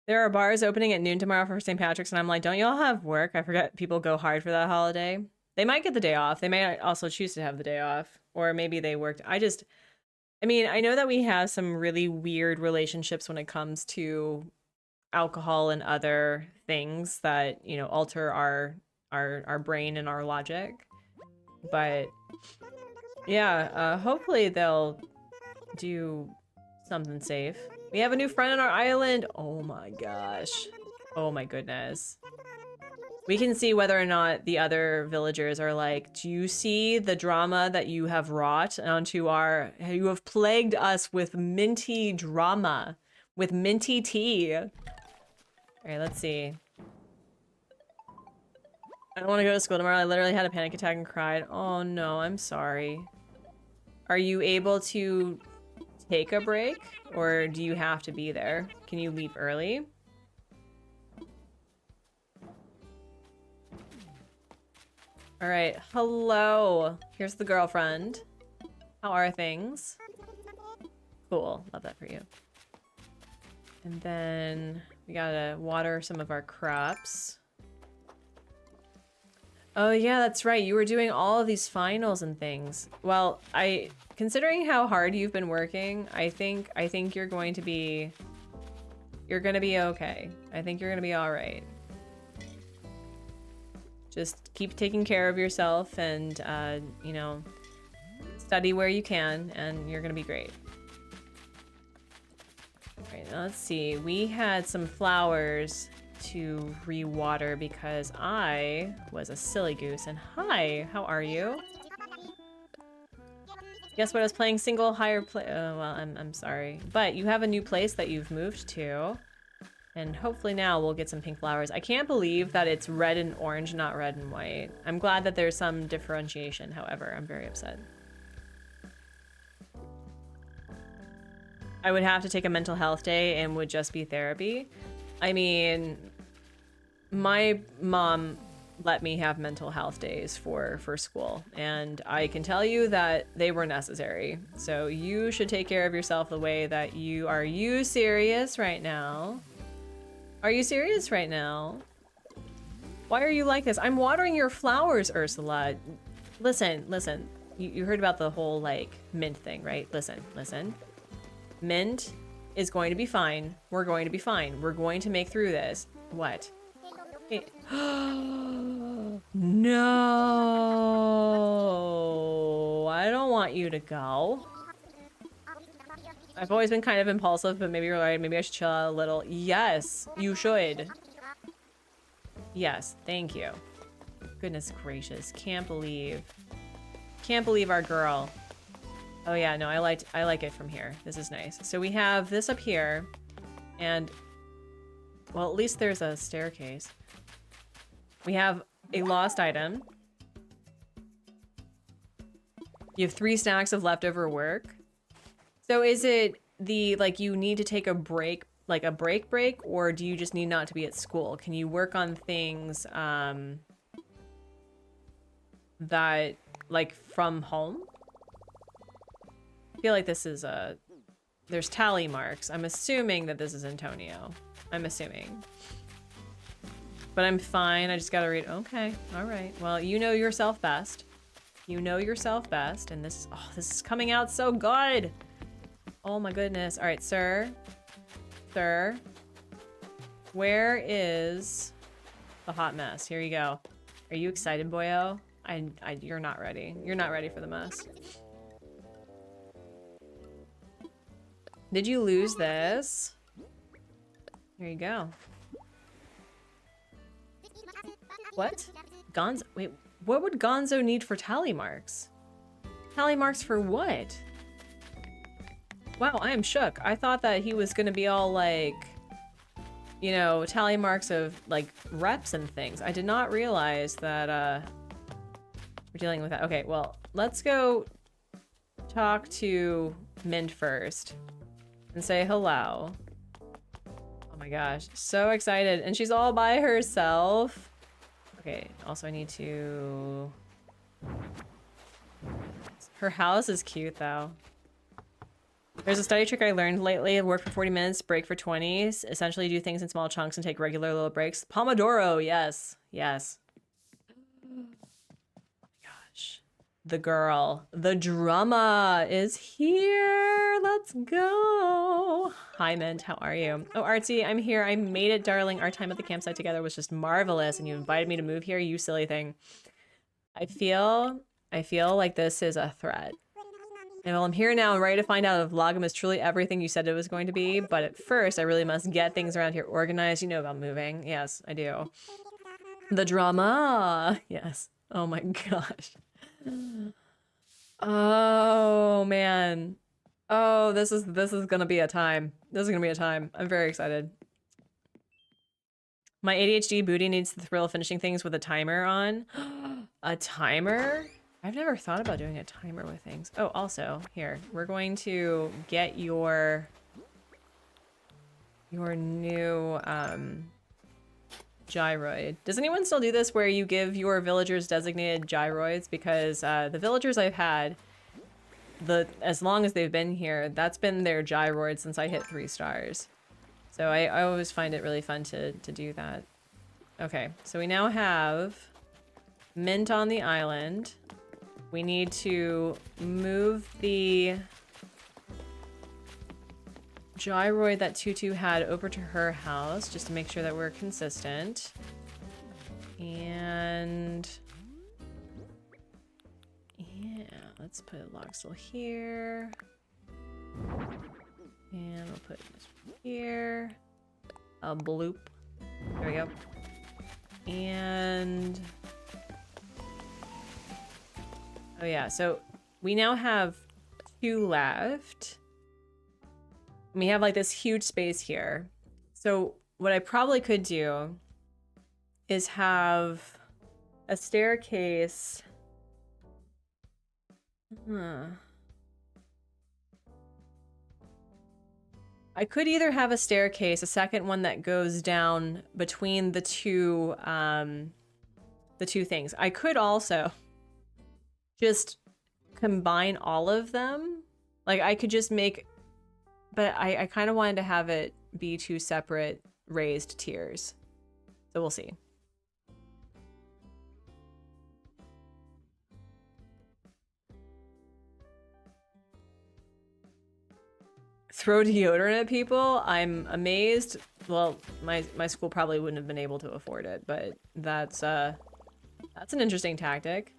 S1: There are bars opening at noon tomorrow for St. Patrick's, and I'm like, don't y'all have work? I forget people go hard for that holiday. They might get the day off. They may also choose to have the day off. Or maybe they worked. I mean, I know that we have some really weird relationships when it comes to alcohol and other things that, you know, alter our brain and our logic. But yeah, hopefully they'll do something safe. We have a new friend on our island. Oh my gosh. Oh my goodness. We can see whether or not the other villagers are like, do you see the drama that you have wrought onto our... You have plagued us with minty drama. With minty tea. All right, let's see. I don't want to go to school tomorrow. I literally had a panic attack and cried. Oh no, I'm sorry. Are you able to take a break? Or do you have to be there? Can you leave early? All right, hello. Here's the girlfriend. How are things? Cool, love that for you. And then we gotta water some of our crops. Oh yeah, that's right. You were doing all of these finals and things. Well, considering how hard you've been working, I think you're going to be okay. I think you're gonna be all right. Just keep taking care of yourself and, you know, study where you can, and you're gonna be great. All right, now let's see. We had some flowers to re-water because I was a silly goose. And hi, how are you? Guess what? I was playing single higher play. Oh, well, I'm sorry, but you have a new place that you've moved to. And hopefully now we'll get some pink flowers. I can't believe that it's red and orange, not red and white. I'm glad that there's some differentiation, however. I'm very upset. I would have to take a mental health day and would just be therapy. I mean, my mom let me have mental health days for school, and I can tell you that they were necessary. So you should take care of yourself the way that you are. You serious right now? Are you serious right now? Why are you like this? I'm watering your flowers, Ursula. Listen. You heard about the whole, like, mint thing, right? Listen. Mint is going to be fine. We're going to be fine. We're going to make through this. What? No. I don't want you to go. I've always been kind of impulsive, but maybe you're right. Maybe I should chill out a little. Yes, you should. Yes, thank you. Goodness gracious. Can't believe our girl. Oh yeah, no, I like it from here. This is nice. So we have this up here, and well, at least there's a staircase. We have a lost item. You have 3 stacks of leftover work. So is it the, like, you need to take a break, like a break, or do you just need not to be at school? Can you work on things that, like, from home? I feel like this is there's tally marks. I'm assuming that this is Antonio. I'm assuming. But I'm fine. I just gotta read. Okay, all right. Well, you know yourself best. You know yourself best, and this is coming out so good. Oh my goodness. All right, sir. Sir. Where is the hot mess? Here you go. Are you excited, boyo? You're not ready. You're not ready for the mess. Did you lose this? Here you go. What? Gonzo? Wait, what would Gonzo need for tally marks? Tally marks for what? Wow, I am shook. I thought that he was gonna be all like, you know, tally marks of like reps and things. I did not realize that we're dealing with that. Okay, well, let's go talk to Mint first and say hello. Oh my gosh, so excited. And she's all by herself. Okay, also I need to... Her house is cute though. There's a study trick I learned lately. Work for 40 minutes, break for 20. Essentially do things in small chunks and take regular little breaks. Pomodoro, yes. Yes. Oh my gosh. The girl. The drama is here. Let's go. Hi, Mint. How are you? Oh, Artsy, I'm here. I made it, darling. Our time at the campsite together was just marvelous, and you invited me to move here, you silly thing. I feel I feel like this is a threat. And well, I'm here now and ready to find out if Lagom is truly everything you said it was going to be, but at first I really must get things around here organized. You know about moving. Yes, I do. The drama. Yes. Oh my gosh. Oh man. Oh, this is gonna be a time. This is gonna be a time. I'm very excited. My ADHD booty needs the thrill of finishing things with a timer on. A timer? I've never thought about doing a timer with things. Oh, also, here, we're going to get your new gyroid. Does anyone still do this where you give your villagers designated gyroids? Because the villagers I've had, as long as they've been here, that's been their gyroid since I hit 3 stars. So I always find it really fun to do that. Okay, so we now have mint on the island. We need to move the gyroid that Tutu had over to her house just to make sure that we're consistent. And yeah, let's put a log still here. And we'll put this here. A bloop. There we go. And oh yeah, so we now have 2 left. We have like this huge space here. So what I probably could do is have a staircase. I could either have a staircase, a second one that goes down between the two things. I could also just combine all of them. Like I could just make, but I kind of wanted to have it be 2 separate raised tiers. So we'll see. Throw deodorant at people? I'm amazed. Well, my school probably wouldn't have been able to afford it, but that's an interesting tactic.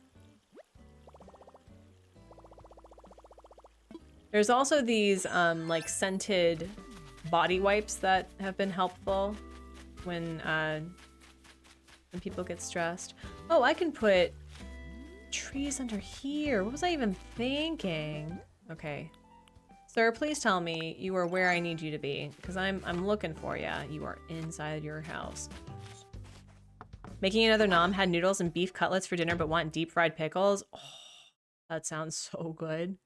S1: There's also these like scented body wipes that have been helpful when people get stressed. Oh, I can put trees under here. What was I even thinking? Okay. Sir, please tell me you are where I need you to be, because I'm looking for you. You are inside your house. Making another nom, had noodles and beef cutlets for dinner but want deep fried pickles. Oh, that sounds so good.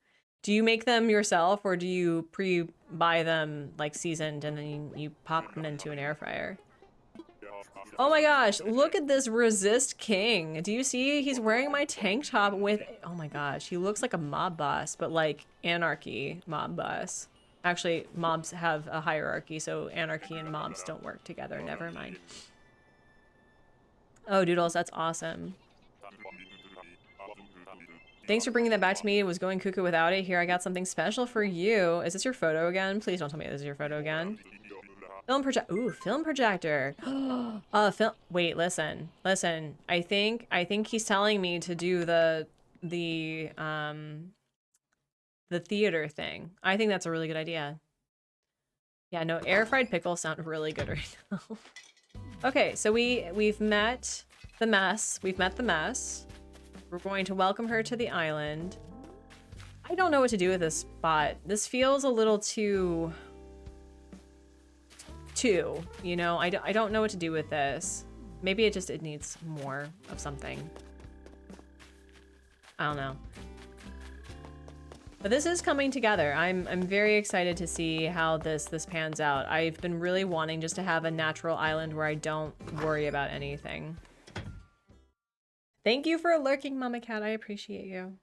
S1: Do you make them yourself or do you pre-buy them like seasoned and then you pop them into an air fryer? Oh my gosh, look at this resist king. Do you see he's wearing my tank top with, oh my gosh, he looks like a mob boss, but like anarchy mob boss. Actually, mobs have a hierarchy, so anarchy and mobs don't work together, never mind. Oh, Doodles, that's awesome. Thanks for bringing that back to me. It was going cuckoo without it. Here, I got something special for you. Is this your photo again? Please don't tell me this is your photo again. Film projector. Ooh, film projector. Film. Wait, listen. I think he's telling me to do the theater thing. I think that's a really good idea. Yeah, no, air fried pickles sound really good right now. Okay, so we've met the mess. We're going to welcome her to the island. I don't know what to do with this spot. This feels a little too, you know? I don't know what to do with this. Maybe it needs more of something. I don't know. But this is coming together. I'm very excited to see how this pans out. I've been really wanting just to have a natural island where I don't worry about anything. Thank you for lurking, Mama Cat. I appreciate you.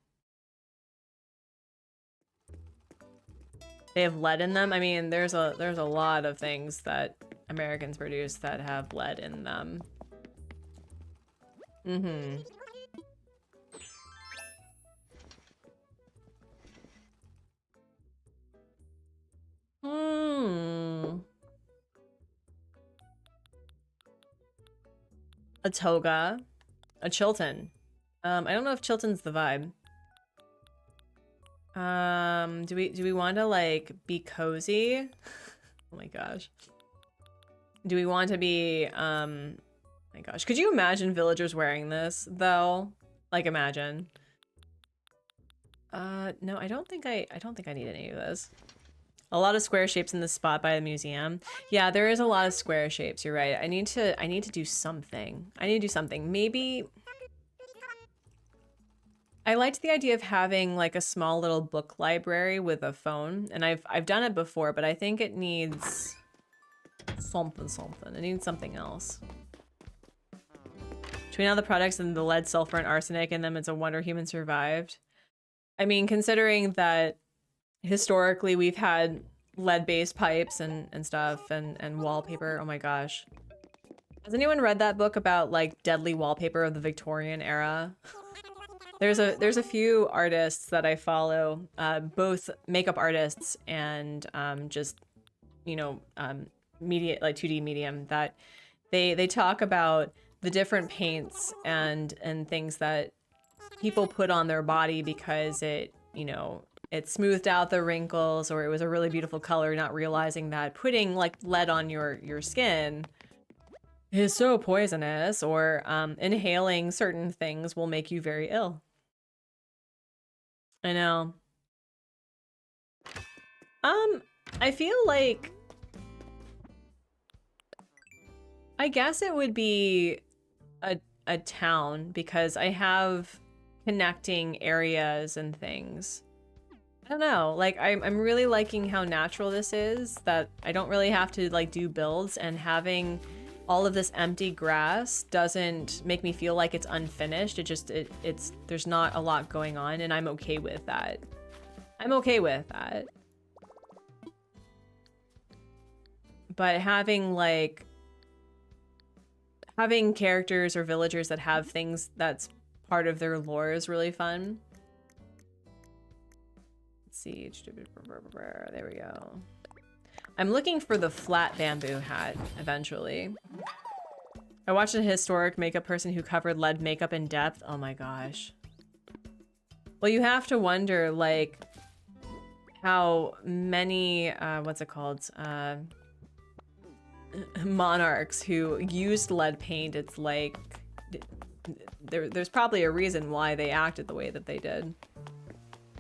S1: They have lead in them. I mean, there's a lot of things that Americans produce that have lead in them. Mm-hmm. A toga. A Chilton. I don't know if Chilton's the vibe. Do we want to like be cozy? Oh my gosh. Do we want to be my gosh, could you imagine villagers wearing this though? Like imagine. No, I don't think I need any of this. A lot of square shapes in this spot by the museum. Yeah, there is a lot of square shapes. You're right. I need to do something. I need to do something. Maybe I liked the idea of having like a small little book library with a phone, and I've done it before, but I think it needs something. It needs something else. Between all the products and the lead, sulfur, and arsenic in them, it's a wonder humans survived. I mean, considering that historically we've had lead-based pipes and stuff and wallpaper. Oh my gosh. Has anyone read that book about like deadly wallpaper of the Victorian era? There's a few artists that I follow, both makeup artists and just, you know, media, like 2D medium, that they talk about the different paints and things that people put on their body because it, you know, it smoothed out the wrinkles, or it was a really beautiful color, not realizing that putting like lead on your skin is so poisonous, or inhaling certain things will make you very ill. I know. I feel like I guess it would be a town, because I have connecting areas and things. I don't know, like I'm really liking how natural this is, that I don't really have to like do builds, and having all of this empty grass doesn't make me feel like it's unfinished. It's there's not a lot going on, and I'm okay with that. I'm okay with that. But having characters or villagers that have things that's part of their lore is really fun. Let's see. There we go. I'm looking for the flat bamboo hat eventually. I watched a historic makeup person who covered lead makeup in depth. Oh my gosh. Well, you have to wonder like how many, what's it called? Monarchs who used lead paint. It's like there's probably a reason why they acted the way that they did.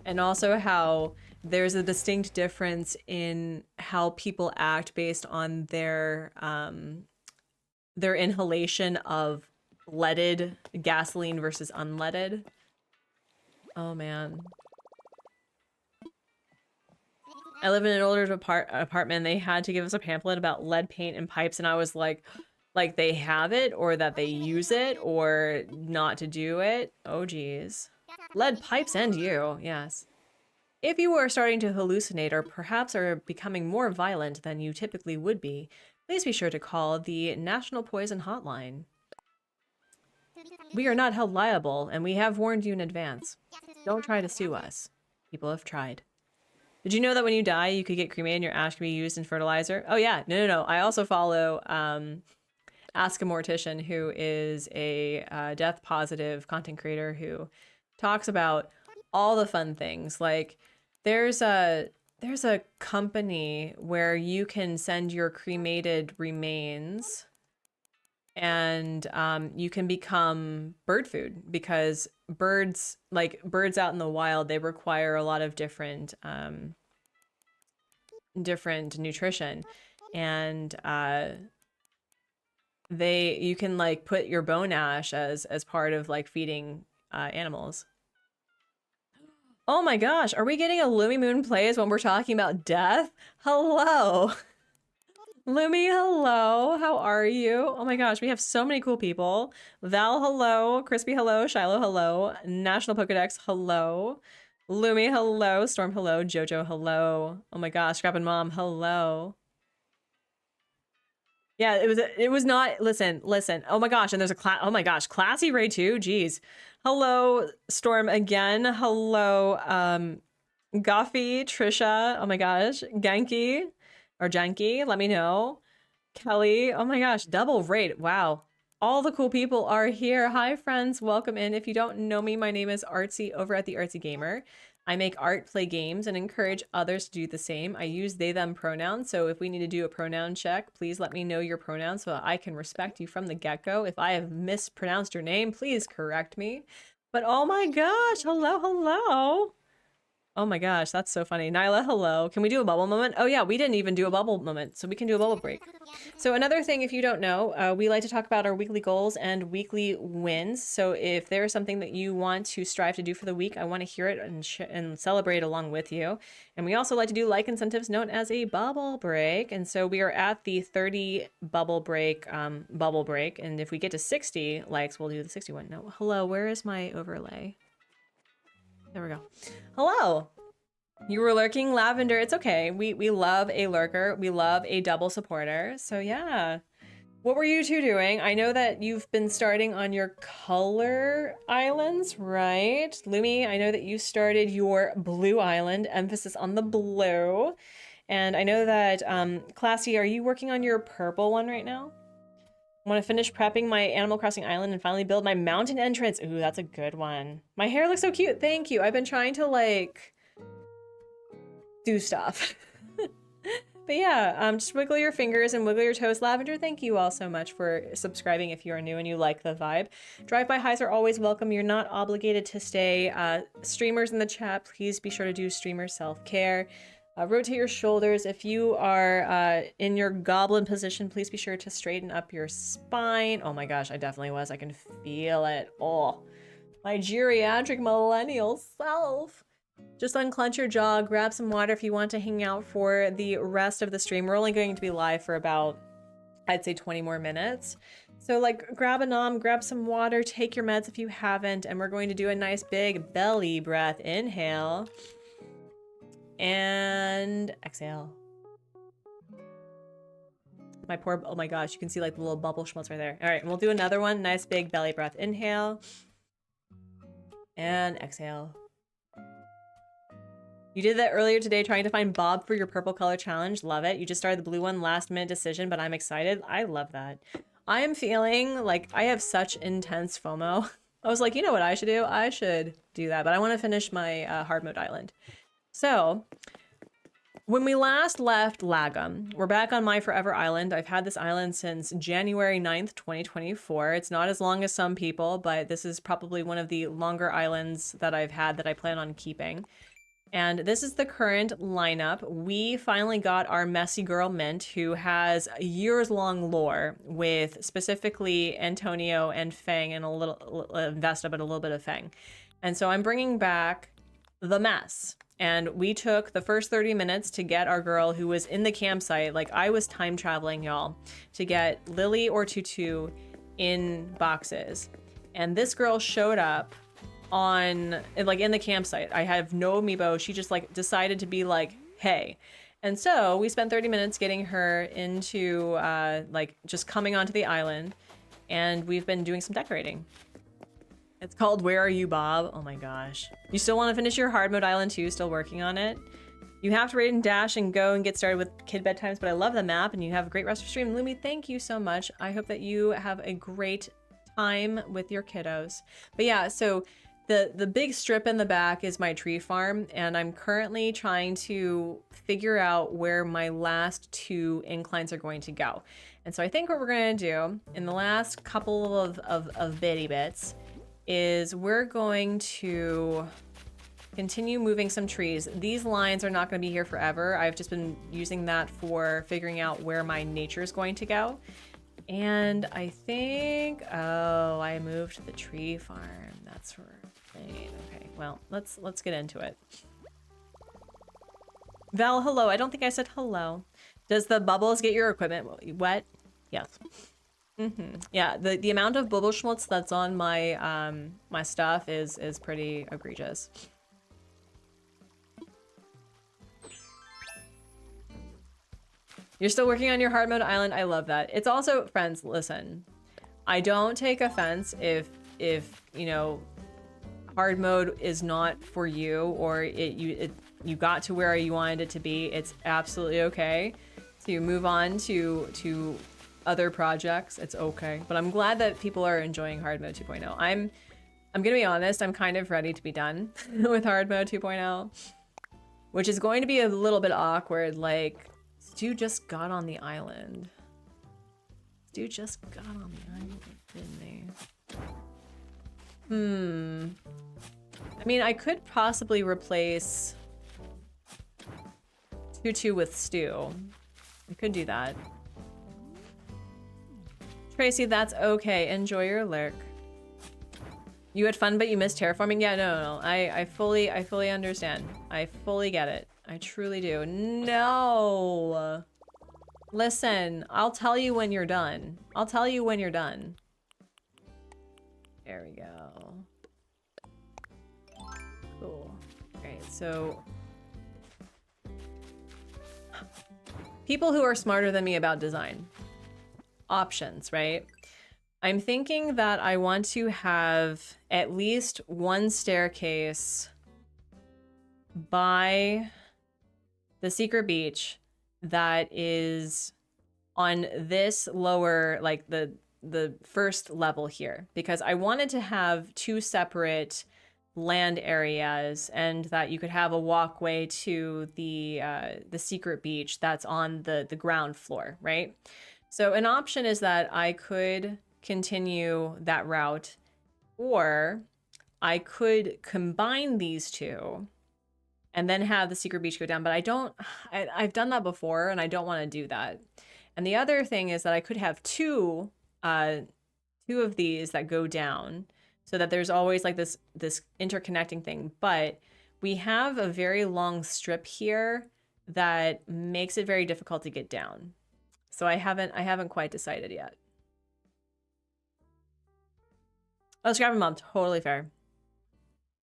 S1: And also how there's a distinct difference in how people act based on their inhalation of leaded gasoline versus unleaded. Oh man. I live in an older apartment. They had to give us a pamphlet about lead paint and pipes, and I was like they have it, or that they use it, or not to do it. Oh geez. Lead pipes and you, yes. If you are starting to hallucinate, or perhaps are becoming more violent than you typically would be, please be sure to call the National Poison Hotline. We are not held liable, and we have warned you in advance. Don't try to sue us. People have tried. Did you know that when you die, you could get cremated and your ash can be used in fertilizer? Oh yeah, no. I also follow Ask a Mortician, who is a death positive content creator who talks about all the fun things. Like there's a company where you can send your cremated remains, and you can become bird food, because birds out in the wild, they require a lot of different nutrition, and you can like put your bone ash as part of like feeding animals. Oh my gosh, are we getting a Lumi Moon plays when we're talking about death? Hello. Lumi, hello. How are you? Oh my gosh, we have so many cool people. Val, hello. Crispy, hello. Shiloh, hello. National Pokedex, hello. Lumi, hello. Storm, hello. Jojo, hello. Oh my gosh, Scrap and Mom, hello. Yeah, it was not, listen. Oh my gosh, and there's oh my gosh, Classy Ray too, jeez. Hello, Storm again. Hello, Goffy, Trisha, oh my gosh, Genki, or Janky, let me know. Kelly, oh my gosh, double rate, wow. All the cool people are here. Hi, friends. Welcome in. If you don't know me, my name is Artsy over at the Artsy Gamer. I make art, play games, and encourage others to do the same. I use they, them pronouns. So if we need to do a pronoun check, please let me know your pronouns so that I can respect you from the get-go. If I have mispronounced your name, please correct me. But oh my gosh, hello, hello. Oh my gosh, that's so funny. Nyla, hello. Can we do a bubble moment? Oh yeah, we didn't even do a bubble moment, so we can do a bubble break. So another thing, if you don't know, we like to talk about our weekly goals and weekly wins. So if there's something that you want to strive to do for the week, I want to hear it and celebrate along with you. And we also like to do like incentives known as a bubble break. And so we are at the 30 bubble break. And if we get to 60 likes, we'll do the 61. No, hello, where is my overlay? There we go. Hello. You were lurking, Lavender. It's okay. We love a lurker. We love a double supporter. So yeah. What were you two doing? I know that you've been starting on your color islands, right? Lumi, I know that you started your blue island, emphasis on the blue. And I know that, Classy, are you working on your purple one right now? I want to finish prepping my Animal Crossing island and finally build my mountain entrance. Ooh, that's a good one. My hair looks so cute. Thank you. I've been trying to like do stuff. But yeah, just wiggle your fingers and wiggle your toes. Lavender, thank you all so much for subscribing if you are new and you like the vibe. Drive-by highs are always welcome. You're not obligated to stay. Streamers in the chat, please be sure to do streamer self-care. Rotate your shoulders. If you are in your goblin position, please be sure to straighten up your spine. Oh my gosh, I definitely was. I can feel it. Oh, my geriatric millennial self. Just unclench your jaw, grab some water if you want to hang out for the rest of the stream. We're only going to be live for about, I'd say 20 more minutes. So like grab a nom, grab some water, take your meds if you haven't, and we're going to do a nice big belly breath. Inhale. And exhale. My poor, oh my gosh, you can see like the little bubble schmutz right there. All right, and we'll do another one. Nice big belly breath. Inhale. And exhale. You did that earlier today trying to find Bob for your purple color challenge. Love it. You just started the blue one, last minute decision, but I'm excited. I love that. I am feeling like I have such intense FOMO. I was like, you know what I should do? I should do that, but I want to finish my hard mode island. So, when we last left Lagom, we're back on my forever island. I've had this island since January 9th, 2024. It's not as long as some people, but this is probably one of the longer islands that I've had that I plan on keeping. And this is the current lineup. We finally got our messy girl Mint, who has years-long lore with specifically Antonio and Fang and a little Vesta, but a little bit of Fang. And so I'm bringing back the mess. And we took the first 30 minutes to get our girl who was in the campsite. Like I was time traveling, y'all, to get Lily or Tutu in boxes. And this girl showed up on like in the campsite. I have no amiibo. She just like decided to be like, hey. And so we spent 30 minutes getting her into like just coming onto the island. And we've been doing some decorating. It's called Where Are You, Bob? Oh my gosh. You still want to finish your hard mode island too? Still working on it? You have to raid and dash and go and get started with kid bedtimes, but I love the map and you have a great rest of your stream. Lumi, thank you so much. I hope that you have a great time with your kiddos. But yeah, so the big strip in the back is my tree farm, and I'm currently trying to figure out where my last two inclines are going to go. And so I think what we're going to do in the last couple of bitty bits is we're going to continue moving some trees. These lines are not going to be here forever. I've just been using that for figuring out where my nature is going to go. And I think, oh, I moved the tree farm. That's right. Okay, well, let's get into it. Val, hello. I don't think I said hello. Does the bubbles get your equipment wet? Yes. Yeah, the amount of bubble schmutz that's on my my stuff is pretty egregious. You're still working on your hard mode island. I love that. It's also, friends, listen. I don't take offense if you know, hard mode is not for you, or you got to where you wanted it to be. It's absolutely okay to move on to other projects, it's okay. But I'm glad that people are enjoying hard mode 2.0. I'm gonna be honest, I'm kind of ready to be done with hard mode 2.0, which is going to be a little bit awkward. Like, Stu just got on the island. Stu just got on the island, didn't they? I mean, I could possibly replace Tutu with Stu. I could do that. Tracy, that's okay. Enjoy your lurk. You had fun, but you missed terraforming? Yeah, no. I fully understand. I fully get it. I truly do. No! Listen, I'll tell you when you're done. I'll tell you when you're done. There we go. Cool. Alright, so... people who are smarter than me about design. Options, right? I'm thinking that I want to have at least one staircase by the secret beach that is on this lower, like the first level here, because I wanted to have two separate land areas and that you could have a walkway to the secret beach that's on the ground floor, right? So an option is that I could continue that route, or I could combine these two and then have the secret beach go down, but I've done that before and I don't want to do that. And the other thing is that I could have two of these that go down so that there's always like this interconnecting thing, but we have a very long strip here that makes it very difficult to get down. So I haven't quite decided yet. Oh, Scrap Mom, totally fair.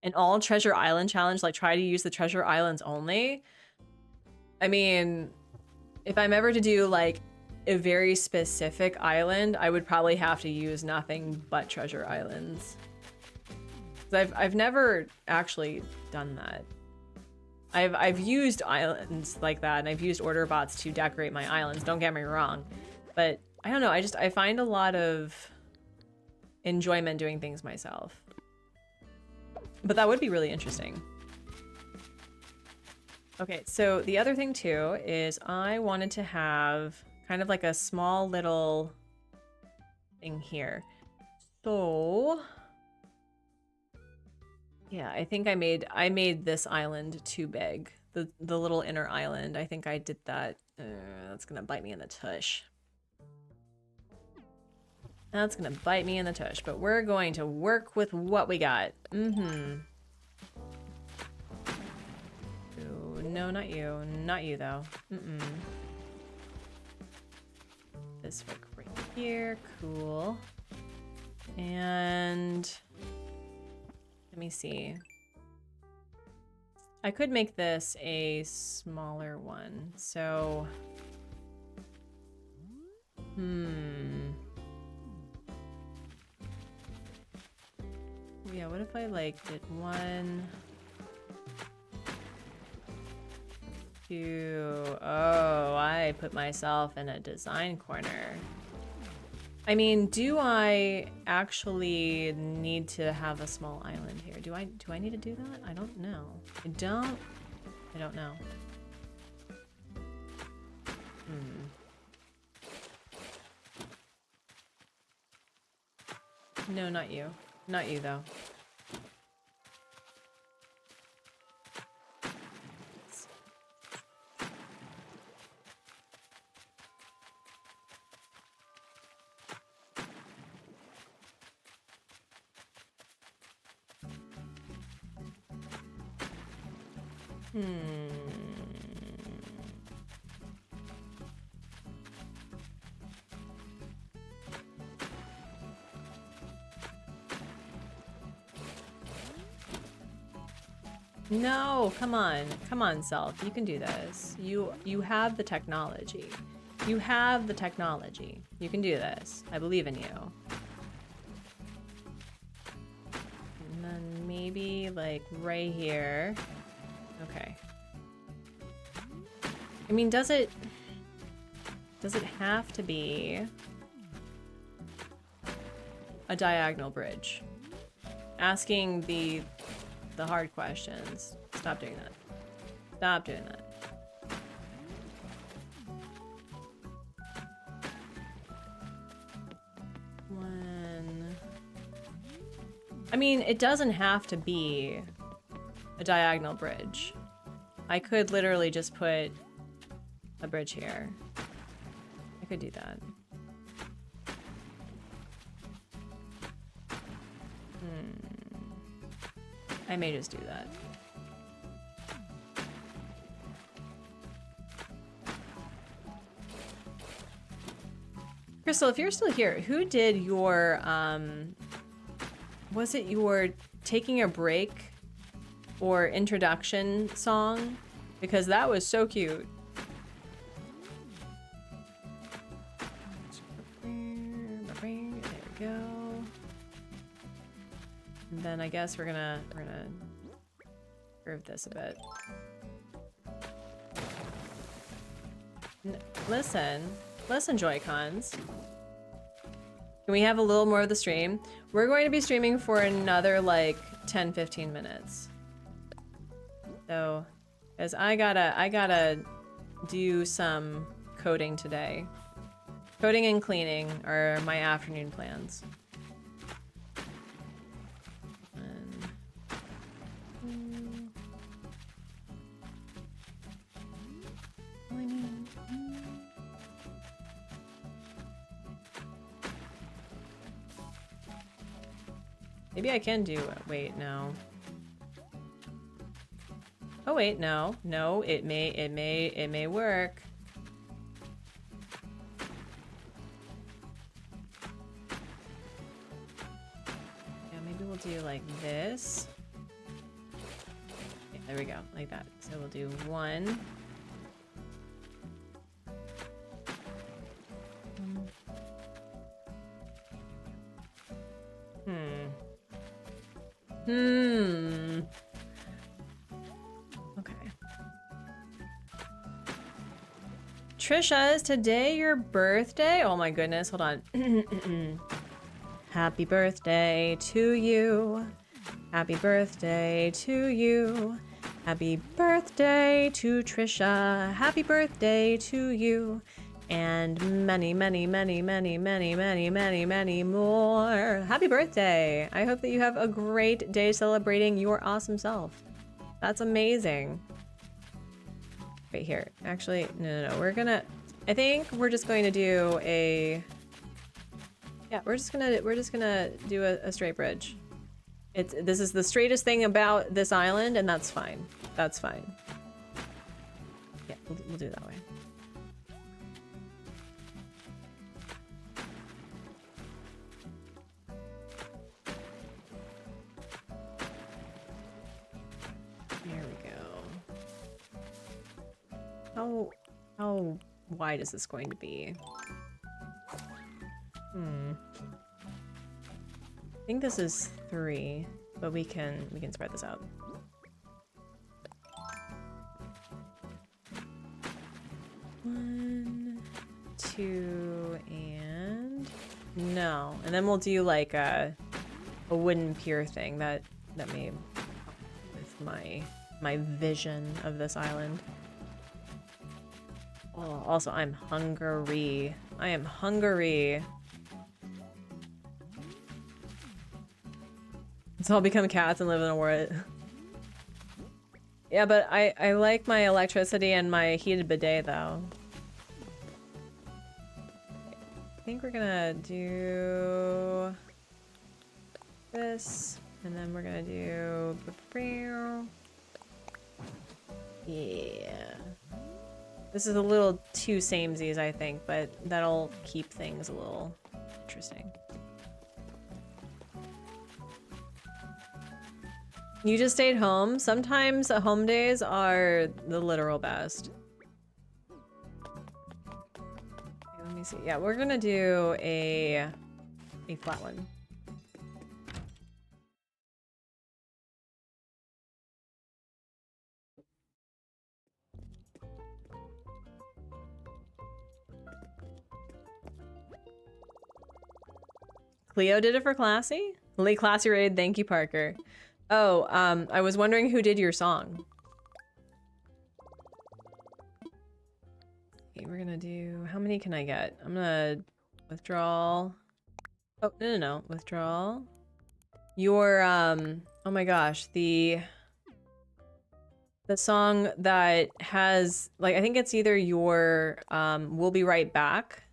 S1: An all Treasure Island challenge, like try to use the Treasure Islands only. I mean, if I'm ever to do like a very specific island, I would probably have to use nothing but Treasure Islands. I've never actually done that. I've used islands like that, and I've used order bots to decorate my islands, don't get me wrong. But I don't know, I find a lot of enjoyment doing things myself. But that would be really interesting. Okay, so the other thing too is I wanted to have kind of like a small little thing here. So yeah, I think I made this island too big. The little inner island. I think I did that. That's gonna bite me in the tush. That's gonna bite me in the tush, but we're going to work with what we got. Ooh, no, not you. Not you, though. This work right here. Cool. And let me see. I could make this a smaller one. So, yeah, what if I like did 1, 2, oh, I put myself in a design corner. I mean, do I actually need to have a small island here? Do I need to do that? I don't know. I don't know. No, not you. Not you, though. No, come on, Self. You can do this. You have the technology. You have the technology. You can do this. I believe in you. And then maybe like right here. Okay. I mean, does it have to be a diagonal bridge. Asking the hard questions. Stop doing that. Stop doing that. I mean, it doesn't have to be a diagonal bridge. I could literally just put a bridge here. I could do that. I may just do that. Crystal, if you're still here, who did your, was it your taking a break or introduction song? Because that was so cute. There we go. And then I guess we're gonna curve this a bit. Listen, Joy-Cons. Can we have a little more of the stream? We're going to be streaming for another like 10-15 minutes. So, as I gotta do some coding today. Coding and cleaning are my afternoon plans. Maybe I can do it. Wait, no. Oh wait, no. No, it may work. Yeah, maybe we'll do like this. Yeah, there we go, like that. So we'll do one. Okay. Trisha, is today your birthday? Oh my goodness, hold on. Happy birthday to you. Happy birthday to you. Happy birthday to Trisha. Happy birthday to you. And many, many, many, many, many, many, many, many more. Happy birthday! I hope that you have a great day celebrating your awesome self. That's amazing. Wait, here. Actually, no. We're gonna... I think we're just going to do a... Yeah, we're just gonna do a straight bridge. This is the straightest thing about this island, and that's fine. That's fine. Yeah, we'll do it that way. How wide is this going to be? I think this is 3, but we can spread this out. One, two, and no. And then we'll do like a wooden pier thing that may with my vision of this island. Oh, also, I'm hungry. I am hungry. Let's all become cats and live in a world. Yeah, but I like my electricity and my heated bidet, though. I think we're gonna do this, and then we're gonna do... Yeah. This is a little too samesies, I think, but that'll keep things a little interesting. You just stayed home? Sometimes home days are the literal best. Okay, let me see. Yeah, we're gonna do a flat one. Cleo did it for Classy? Late Classy Raid, thank you, Parker. Oh, I was wondering who did your song. Okay, we're gonna do, how many can I get? I'm gonna withdraw. Oh, no. Withdrawal. Your, oh my gosh, the song that has, like, I think it's either your, We'll Be Right Back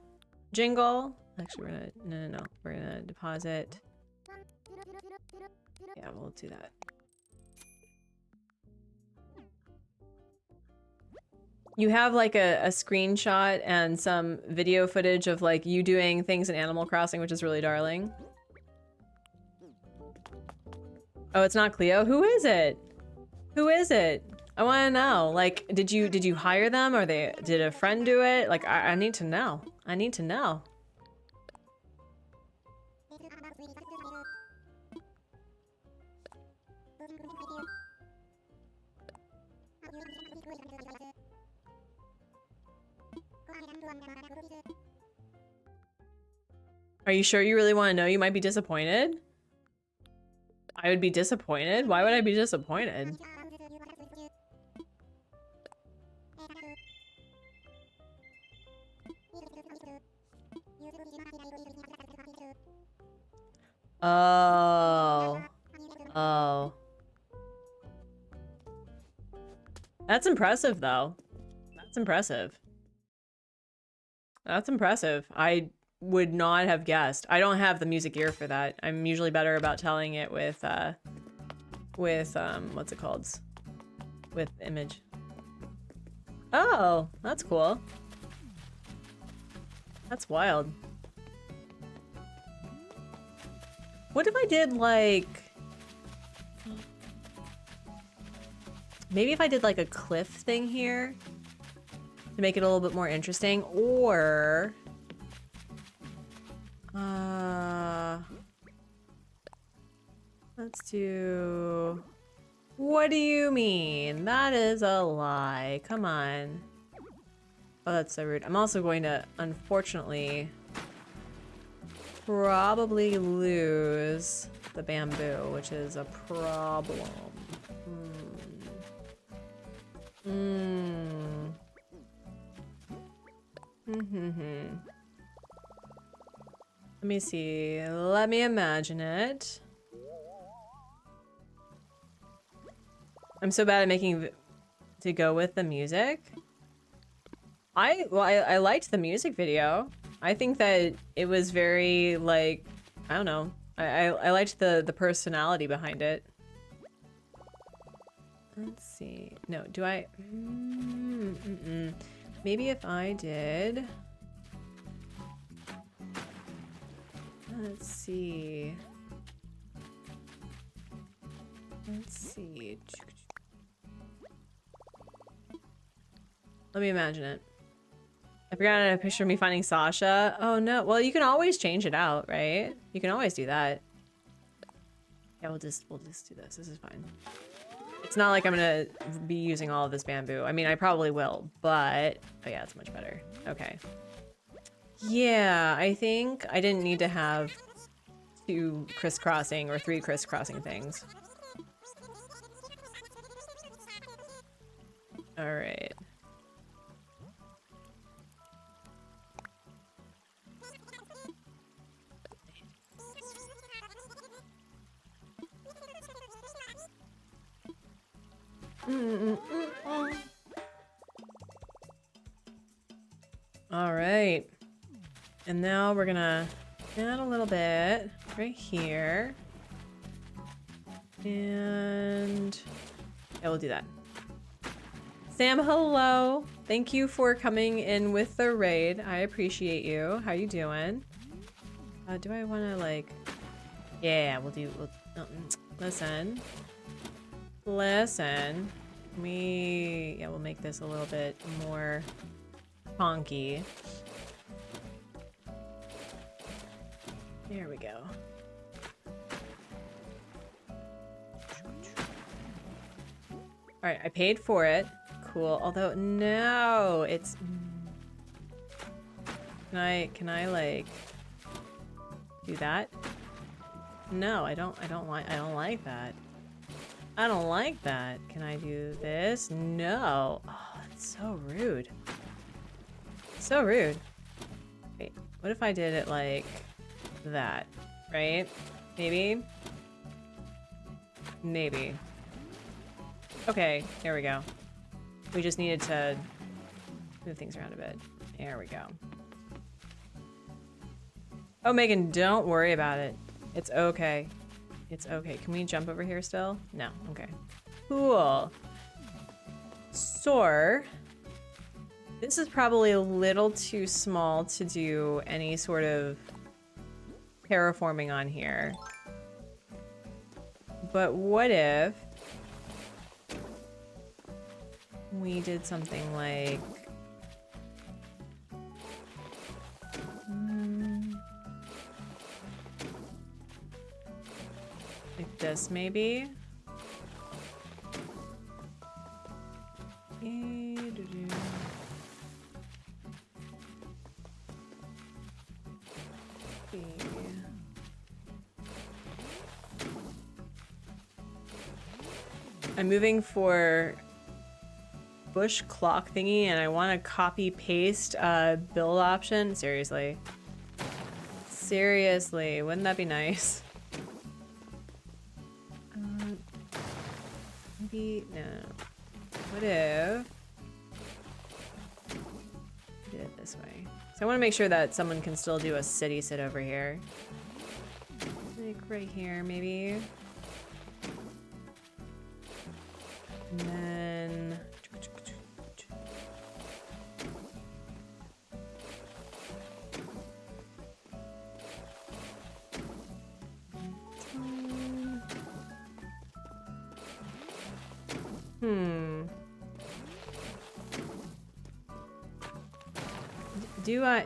S1: jingle. Actually, we're gonna, no. We're gonna deposit. Yeah, we'll do that. You have like a screenshot and some video footage of like you doing things in Animal Crossing, which is really darling. Oh, it's not Cleo? Who is it? Who is it? I want to know. Like, did you hire them, or did a friend do it? Like, I need to know. I need to know. Are you sure you really want to know? You might be disappointed. I would be disappointed? Why would I be disappointed? Oh. Oh. That's impressive, though. That's impressive. That's impressive. I would not have guessed. I don't have the music ear for that. I'm usually better about telling it with what's it called? With image. Oh, that's cool. That's wild. What if I did like... Maybe if I did like a cliff thing here to make it a little bit more interesting, or... let's do... What do you mean? That is a lie. Come on. Oh, that's so rude. I'm also going to, unfortunately, probably lose the bamboo, which is a problem. Let me see. Let me imagine it. I'm so bad at making to go with the music. I liked the music video. I think that it was very, like, I don't know. I liked the personality behind it. Let's see. No, do I? Maybe if I did. Let's see. Let's see. Let me imagine it. I forgot a picture of me finding Sasha. Oh no. Well, you can always change it out, right? You can always do that. Yeah, we'll just do this. This is fine. It's not like I'm gonna be using all of this bamboo. I mean, I probably will, but oh yeah, it's much better. Okay. Yeah, I think I didn't need to have 2 crisscrossing or 3 crisscrossing things. All right. All right. And now we're gonna add a little bit right here. And yeah, we'll do that. Sam, hello. Thank you for coming in with the raid. I appreciate you. How you doing? Do I want to like... Yeah, listen. Listen. We'll make this a little bit more honky. There we go. All right, I paid for it. Cool. Although, no, it's... Can I like, do that? No, I don't like that. I don't like that. Can I do this? No. Oh, that's so rude. So rude. Wait, what if I did it like that, right? Maybe? Maybe. Okay, here we go. We just needed to move things around a bit. There we go. Oh, Megan, don't worry about it. It's okay. It's okay. Can we jump over here still? No. Okay. Cool. So, this is probably a little too small to do any sort of terraforming on here. But what if we did something like... like this, maybe? I'm moving for bush clock thingy and I want to copy paste build option. Seriously. Seriously, wouldn't that be nice? Maybe, no. What if I did it this way? So I want to make sure that someone can still do a city sit over here. Like right here, maybe. And then...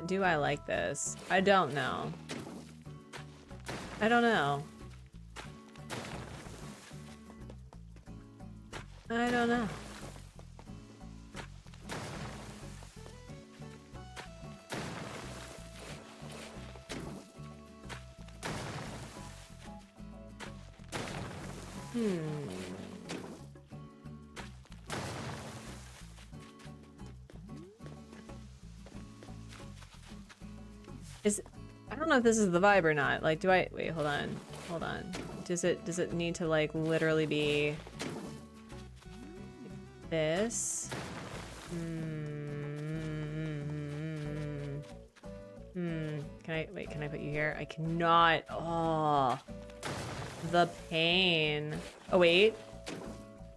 S1: Do I like this? I don't know. I don't know. I don't know. I don't know if this is the vibe or not. Like, do I... Wait, hold on. Hold on. Does it need to, like, literally be... like this? Can I put you here? I cannot. Oh. The pain. Oh, wait.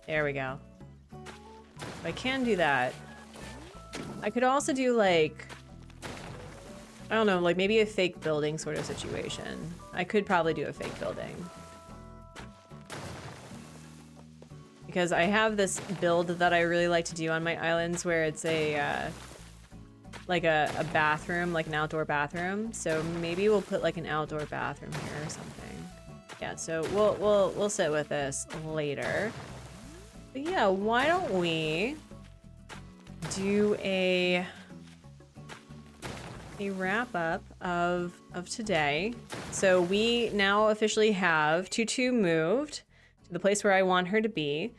S1: There we go. I can do that. I could also do, like... I don't know, like maybe a fake building sort of situation. I could probably do a fake building. Because I have this build that I really like to do on my islands where it's a, like a bathroom, like an outdoor bathroom. So maybe we'll put like an outdoor bathroom here or something. Yeah, so we'll sit with this later. But yeah, why don't we do a wrap up of today. So we now officially have Tutu moved to the place where I want her to be.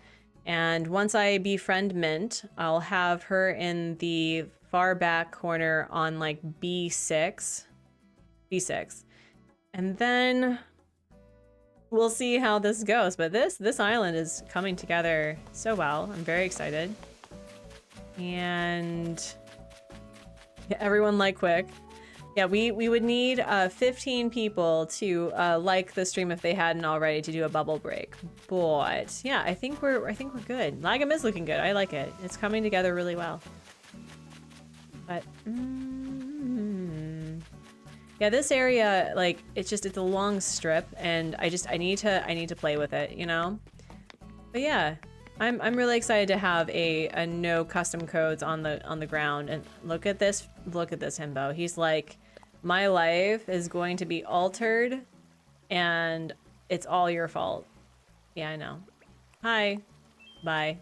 S1: And once I befriend Mint, I'll have her in the far back corner on like B6. And then we'll see how this goes. But this island is coming together so well. I'm very excited. And yeah, everyone like quick. Yeah, we would need 15 people to like the stream if they hadn't already to do a bubble break. But yeah, I think we're good. Lagom is looking good. I like it. It's coming together really well. But yeah, this area, like it's a long strip and I need to play with it, you know? But yeah, I'm really excited to have a no custom codes on the ground. And look at this himbo. He's like, my life is going to be altered and it's all your fault. Yeah, I know. Hi. Bye.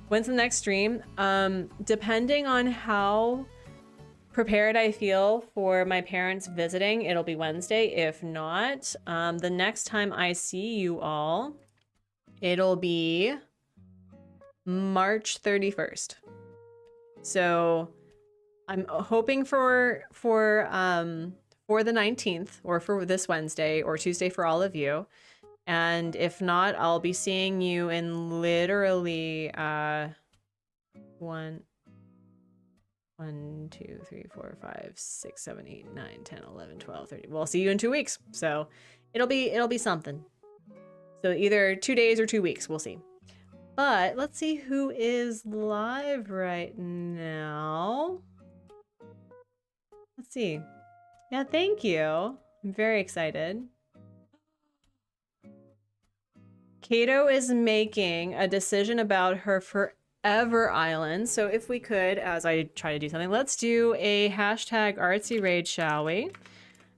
S1: When's the next stream? Depending on how prepared I feel for my parents visiting, it'll be Wednesday. If not, the next time I see you all, it'll be March 31st. So I'm hoping for the 19th, or for this Wednesday or Tuesday for all of you. And if not, I'll be seeing you in literally 1, 2, 3, 4, 5, 6, 7, 8, 9, 10, 11, 12, 13. We'll see you in 2 weeks. So it'll be something. So either 2 days or 2 weeks, we'll see. But let's see who is live right now. Let's see. Yeah, thank you. I'm very excited. Kato is making a decision about her forever island. So if we could, as I try to do something, let's do a hashtag Artsy raid, shall we?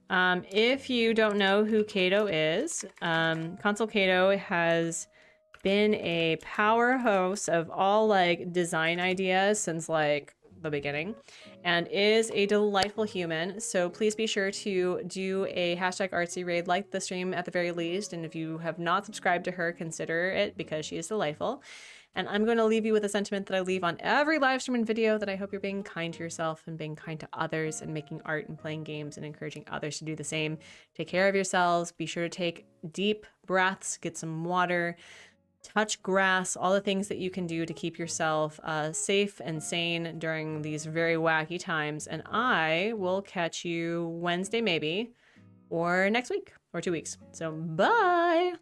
S1: If you don't know who Kato is, Consul Kato has been a powerhouse of all like design ideas since like the beginning, and is a delightful human. So please be sure to do a hashtag Artsy raid, like the stream at the very least. And if you have not subscribed to her, consider it, because she is delightful. And I'm going to leave you with a sentiment that I leave on every live stream and video, that I hope you're being kind to yourself and being kind to others and making art and playing games and encouraging others to do the same. Take care of yourselves. Be sure to take deep breaths, get some water, touch grass, all the things that you can do to keep yourself safe and sane during these very wacky times. And I will catch you Wednesday maybe, or next week, or 2 weeks. So bye!